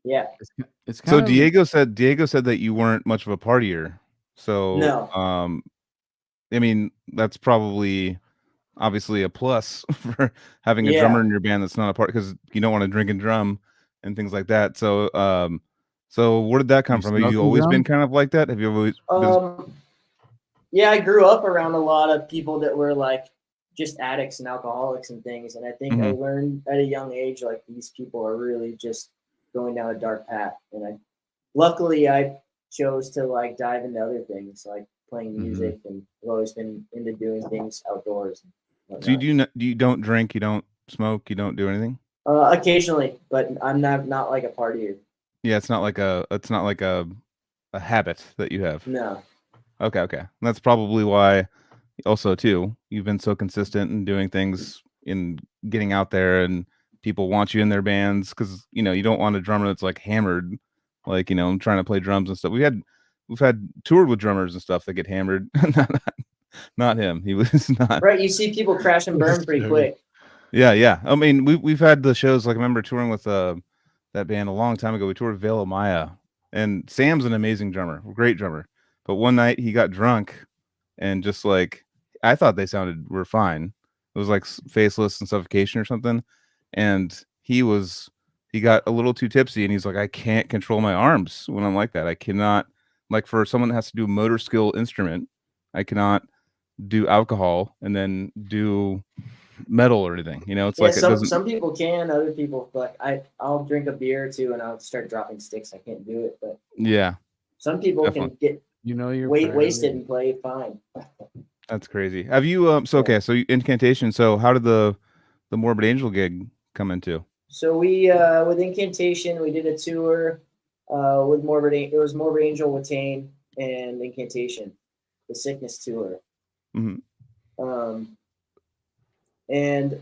It's so Diego said that you weren't much of a partier. So no. I mean, that's probably obviously a plus for having a drummer in your band that's not a part, because you don't want to drink and drum and things like that. So so where did that come from? Have you always been kind of like that? Have you always Yeah, I grew up around a lot of people that were like just addicts and alcoholics and things, and I think I learned at a young age like these people are really just going down a dark path, and luckily I chose to like dive into other things like playing music, and I've always been into doing things outdoors. So you don't drink, you don't smoke, you don't do anything? Occasionally, but I'm not like a partier. Yeah, it's not like a habit that you have. No. Okay. And that's probably why also too you've been so consistent in doing things, in getting out there, and people want you in their bands, because you don't want a drummer that's like hammered, like trying to play drums and stuff. We've had toured with drummers and stuff that get hammered. Not him. He was not. Right, you see people crash and burn pretty quick. Yeah. I mean, we've had the shows. Like I remember touring with that band a long time ago. We toured with Veil of Maya, and Sam's an amazing drummer, great drummer. But one night he got drunk, and just like I thought they were fine. It was like Faceless and Suffocation or something, and he got a little too tipsy, and he's like, I can't control my arms when I'm like that. I cannot, like, for someone that has to do a motor skill instrument, I cannot do alcohol and then do metal or anything. You know, it's like it doesn't. Some people can, other people, but I'll drink a beer or two and I'll start dropping sticks. I can't do it, but Yeah, some people definitely. can get you're wasted and play fine. That's crazy. Have you so Incantation, so how did the Morbid Angel gig come into? So we with Incantation, we did a tour with Morbid. It was Morbid Angel, Watane, and Incantation, the Sickness tour. Mm-hmm. And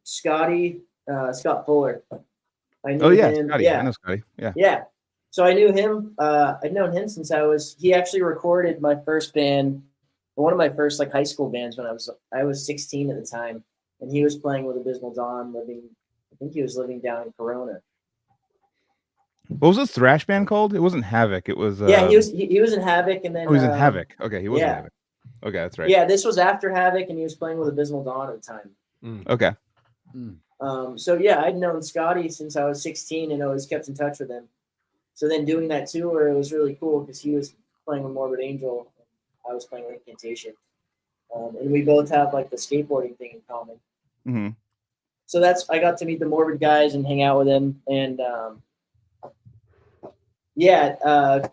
Scott Fuller. I knew him. Scotty. Yeah, I know Scotty. Yeah. So I knew him. I'd known him since he actually recorded my first band, one of my first like high school bands when I was 16 at the time, and he was playing with Abysmal Dawn, I think he was living down in Corona. What was this thrash band called? It wasn't Havoc. It was he was in Havoc, and then he was in Havoc. Okay, he was in Havoc. Okay, that's right. Yeah, this was after Havoc, and he was playing with Abysmal Dawn at the time. Okay. So yeah, I'd known Scotty since I was 16 and always kept in touch with him. So then doing that tour, it was really cool because he was playing with Morbid Angel, and I was playing with Incantation, and we both have like the skateboarding thing in common. Mm-hmm. So I got to meet the Morbid guys and hang out with them, and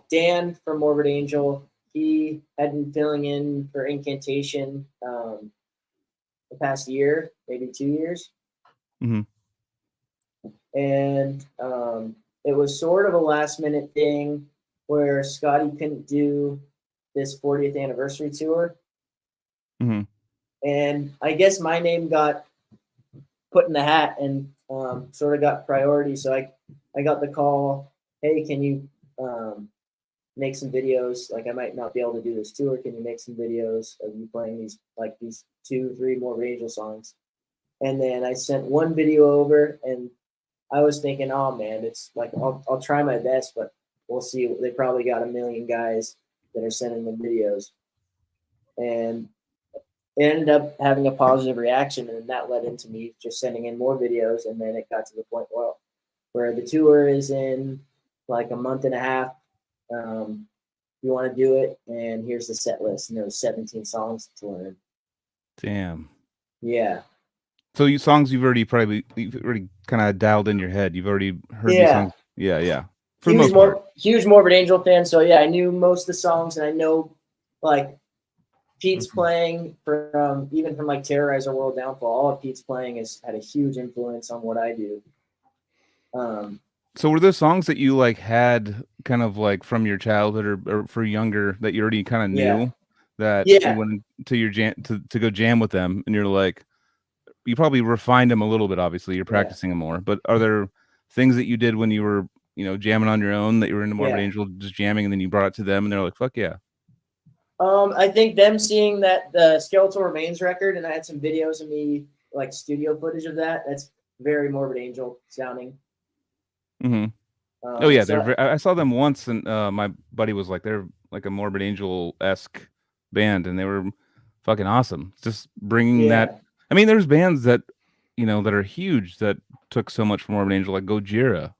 Dan from Morbid Angel, he had been filling in for Incantation the past year, maybe 2 years. Mm-hmm. And it was sort of a last minute thing where Scotty couldn't do this 40th anniversary tour. Mm-hmm. And I guess my name got put in the hat and sort of got priority. So I got the call, hey, can you make some videos? Like, I might not be able to do this tour. Can you make some videos of you playing these 2-3 more Angel songs? And then I sent one video over, and I was thinking, oh man, it's like I'll try my best, but we'll see. They probably got 1 million guys that are sending them videos, and it ended up having a positive reaction, and that led into me just sending in more videos, and then it got to the point where the tour is in like a month and a half. You want to do it, and here's the set list, and there was 17 songs to learn. Damn. Yeah. So you've already kind of dialed in your head. You've already heard these songs. Yeah. Huge Morbid Angel fan. So yeah, I knew most of the songs, and I know like Pete's playing from like Terrorize Our World Downfall. All of Pete's playing has had a huge influence on what I do. So were there songs that you like had kind of like from your childhood or for younger that you already kind of knew that you went to your jam to go jam with them, and you're like, you probably refined them a little bit, obviously you're practicing them more, but are there things that you did when you were, jamming on your own that you were into Morbid Angel, just jamming, and then you brought it to them and they're like, fuck yeah? I think them seeing that the Skeletal Remains record, and I had some videos of me, like studio footage of that's very Morbid Angel sounding. Mm-hmm. I saw them once, and my buddy was like, they're like a Morbid Angel-esque band, and they were fucking awesome. Just bringing that. I mean, there's bands that, that are huge that took so much from Morbid Angel, like Gojira.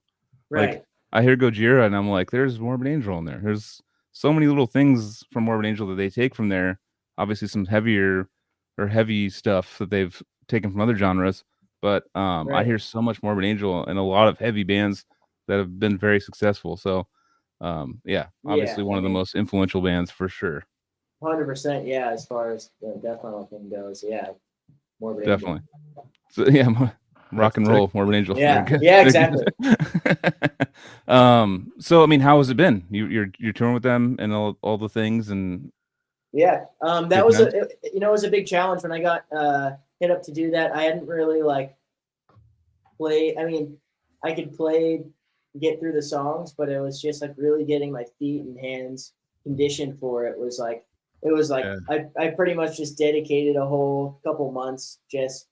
Right. Like, I hear Gojira, and I'm like, there's Morbid Angel in there. There's so many little things from Morbid Angel that they take from there. Obviously, some heavy stuff that they've taken from other genres. But I hear so much Morbid Angel and a lot of heavy bands that have been very successful. So, obviously one of the most influential bands for sure. 100%, yeah. As far as the death metal thing goes, Morbid Definitely. Angel. So rock and roll, Morbid Angel. Yeah, exactly. So I mean, how has it been? You're touring with them and all the things, and that was it was a big challenge when I got hit up to do that. I hadn't really like play. I mean, I could get through the songs, but it was just like really getting my feet and hands conditioned for it. I pretty much just dedicated a whole couple months just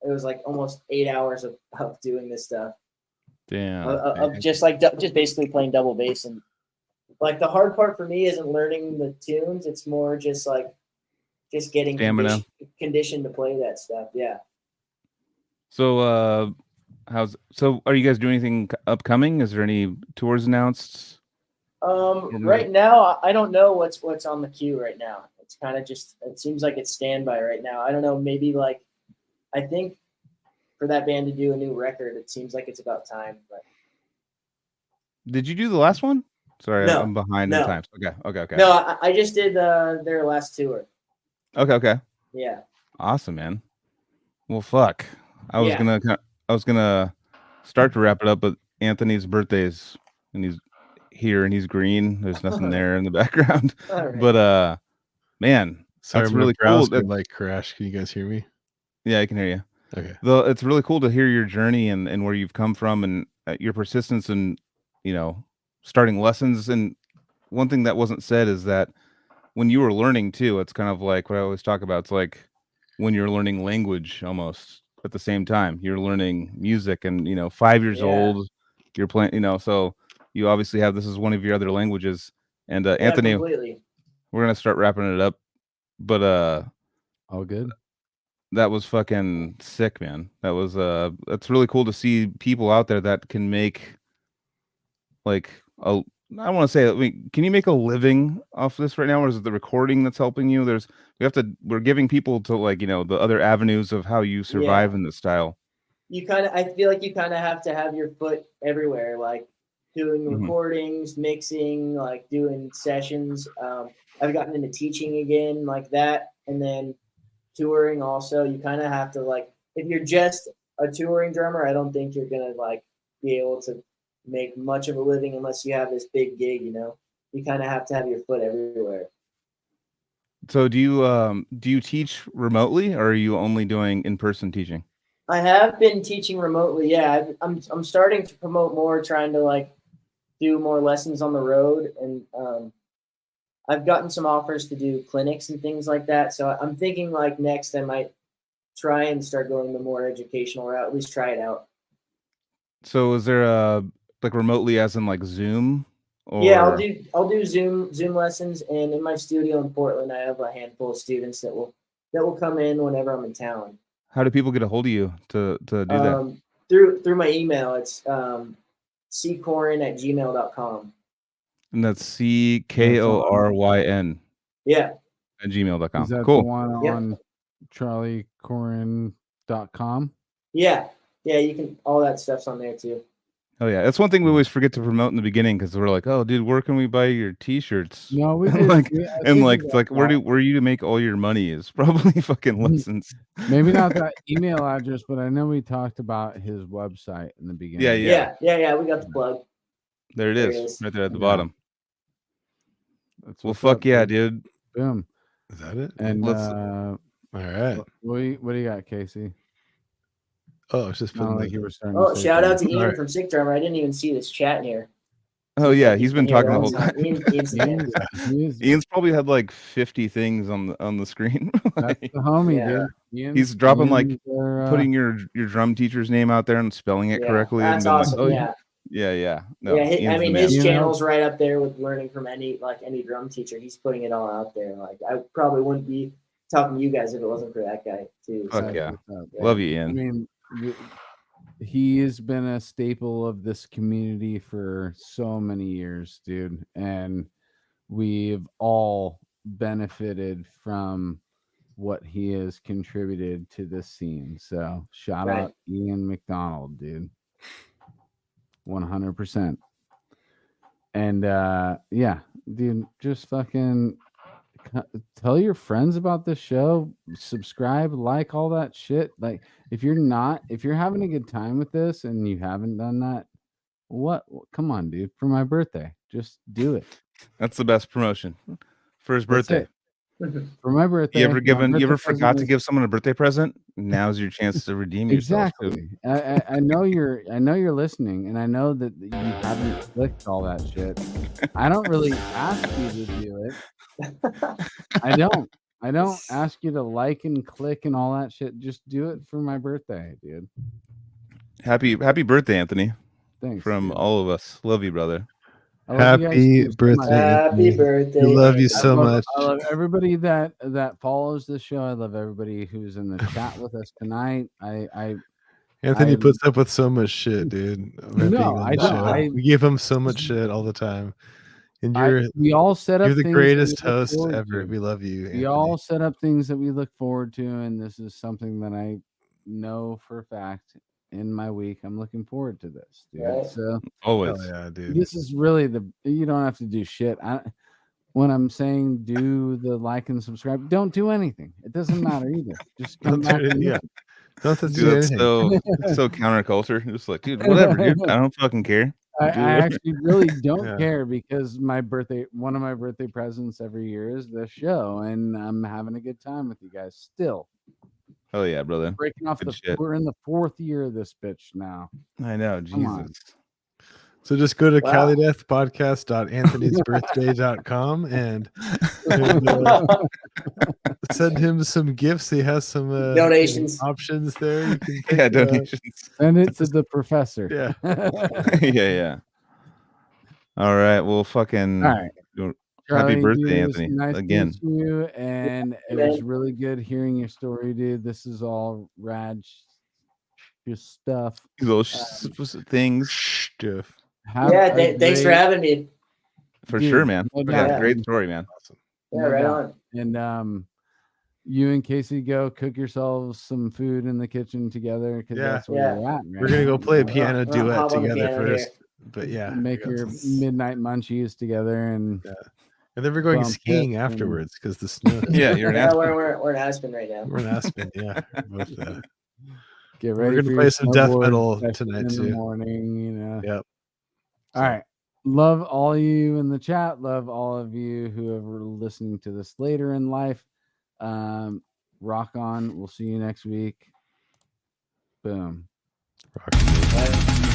it was like almost 8 hours of doing this stuff. Damn. Of just basically playing double bass. And like the hard part for me isn't learning the tunes. It's more just getting conditioned to play that stuff. Yeah. So are you guys doing anything upcoming? Is there any tours announced? Right now, I don't know what's on the queue right now. It's kind of it seems like it's standby right now. I don't know. Maybe like, I think for that band to do a new record, it seems like it's about time. But did you do the last one? Sorry, no, I'm behind in times. Okay. No, I just did their last tour. Okay. Yeah. Awesome, man. Well, fuck. I was gonna start to wrap it up, but Anthony's birthday's and he's here and he's green. There's nothing there in the background. Right. But man, sorry, that's really cool. Like crash. Can you guys hear me? Yeah, I can hear you. Okay. Though it's really cool to hear your journey and where you've come from and your persistence and starting lessons. And one thing that wasn't said is that when you were learning too, it's kind of like what I always talk about. It's like when you're learning language almost at the same time. You're learning music and 5 years old, you're playing, so you obviously have this is one of your other languages. And Anthony, completely. We're gonna start wrapping it up. But all good. That was fucking sick, man. That was that's really cool to see people out there that can make like I don't want to say, can you make a living off this right now, or is it the recording that's helping you? We're giving people to the other avenues of how you survive in this style. I feel like you kind of have to have your foot everywhere, like doing recordings, mixing, like doing sessions. I've gotten into teaching again like that. And then touring also, you kind of have to if you're just a touring drummer, I don't think you're going to be able to make much of a living unless you have this big gig, you kind of have to have your foot everywhere. So do you teach remotely, or are you only doing in-person teaching? I have been teaching remotely. Yeah, I'm starting to promote more, trying to do more lessons on the road, and I've gotten some offers to do clinics and things like that. So I'm thinking next I might try and start going the more educational route. At least try it out. So is there a remotely as in Zoom? Or... Yeah, I'll do Zoom lessons, and in my studio in Portland, I have a handful of students that will come in whenever I'm in town. How do people get a hold of you to do that? Through my email. It's ckoryn@gmail.com. And that's CKORYN. Yeah. At gmail.com. Is that cool. The one on charliekoryn.com? Yeah. Yeah, you can, all that stuff's on there too. Oh yeah, that's one thing we always forget to promote in the beginning because we're like, "Oh, dude, where can we buy your T-shirts?" No, we did. Where you make all your money is probably fucking lessons. Maybe not that email address, but I know we talked about his website in the beginning. Yeah. We got the plug. There it is, right there at the bottom. Fuck yeah, dude. Boom. Is that it? And all right. What do you got, Casey? Oh, it's just putting you were starting. Oh, shout out to Ian from Sick Drummer. I didn't even see this chat here. Oh yeah, he's been talking the whole time. Ian's probably had 50 things on the screen. That's the homie, dude. He's dropping putting your drum teacher's name out there and spelling it correctly. That's and awesome. Yeah. No, his channel's right up there with learning from any drum teacher. He's putting it all out there. I probably wouldn't be talking to you guys if it wasn't for that guy too. Fuck yeah. Love you, Ian. He has been a staple of this community for so many years, dude, and we've all benefited from what he has contributed to this scene. So shout out Ian McDonald, dude. 100%. And dude, just fucking tell your friends about the show, subscribe, like all that shit. If you're having a good time with this and you haven't done that, come on, dude, for my birthday, just do it. That's the best promotion for his birthday. For my birthday. You ever forgot to give someone a birthday present? Now's your chance to redeem yourself. Exactly. I know you're listening, and I know that you haven't clicked all that shit. I don't really ask you to do it. I don't. I don't ask you to like and click and all that shit. Just do it for my birthday, dude. Happy birthday, Anthony. Thanks. From dude. all of us. Love you, brother. I love you guys Happy so birthday, much. Happy Anthony. birthday. We love you Anthony. so much. I love everybody that follows the show. I love everybody who's in the chat with us tonight. Anthony I'm- puts up with so much shit, dude. About being on I the don't. show. We give him so much shit all the time, and We all set up. you're the things that we greatest look host forward ever. to. We love you, Anthony. We all set up things that we look forward to, and this is something that I know for a fact in my week. I'm looking forward to this, dude. Right. So Always. Hell yeah, dude. this is really you don't have to do shit. When I'm saying do the like and subscribe, don't do anything. It doesn't matter either. Just come back. Yeah. Don't have to Dude, do that's anything. so counterculture. Just like, dude, whatever, dude. I don't fucking care. I Do whatever. actually really don't Yeah. care because one of my birthday presents every year is this show, and I'm having a good time with you guys still. Hell yeah, brother. Breaking off Good shit. we're in the 4th year of this bitch now. I know, Come on. Jesus. So just go to Wow. CaliDeathPodcast.anthonysbirthday.com and send him some gifts. He has some Donations. options there. You can pick, Yeah, donations. Send it to the professor. Yeah. yeah. All right. Well, fucking All right. happy Charlie, birthday, dude, it was Anthony. nice Again. to meet you, and it was really good hearing your story, dude. This is all rad stuff. These little things. Stuff. Have a thanks for great- having me. For Dude, sure, man. no Yeah, doubt. great story, man. Awesome. Yeah, No right doubt. on. And you and Casey go cook yourselves some food in the kitchen together because Yeah. that's where you're at. Right We're gonna go now. play a piano I'll duet hop on the together piano first. here. But yeah, Make we got your some- midnight munchies together, and and then we're going bump skiing it afterwards because the snow. Yeah, you're an Yeah, ass. we're in Aspen right now. We're in Aspen. Yeah, both, get we're ready. gonna for play your some death snowboard metal session tonight in the too. morning. You know. Yep. All right. Love all you in the chat. Love all of you who are listening to this later in life. Rock on. We'll see you next week. Boom. Rock. Bye.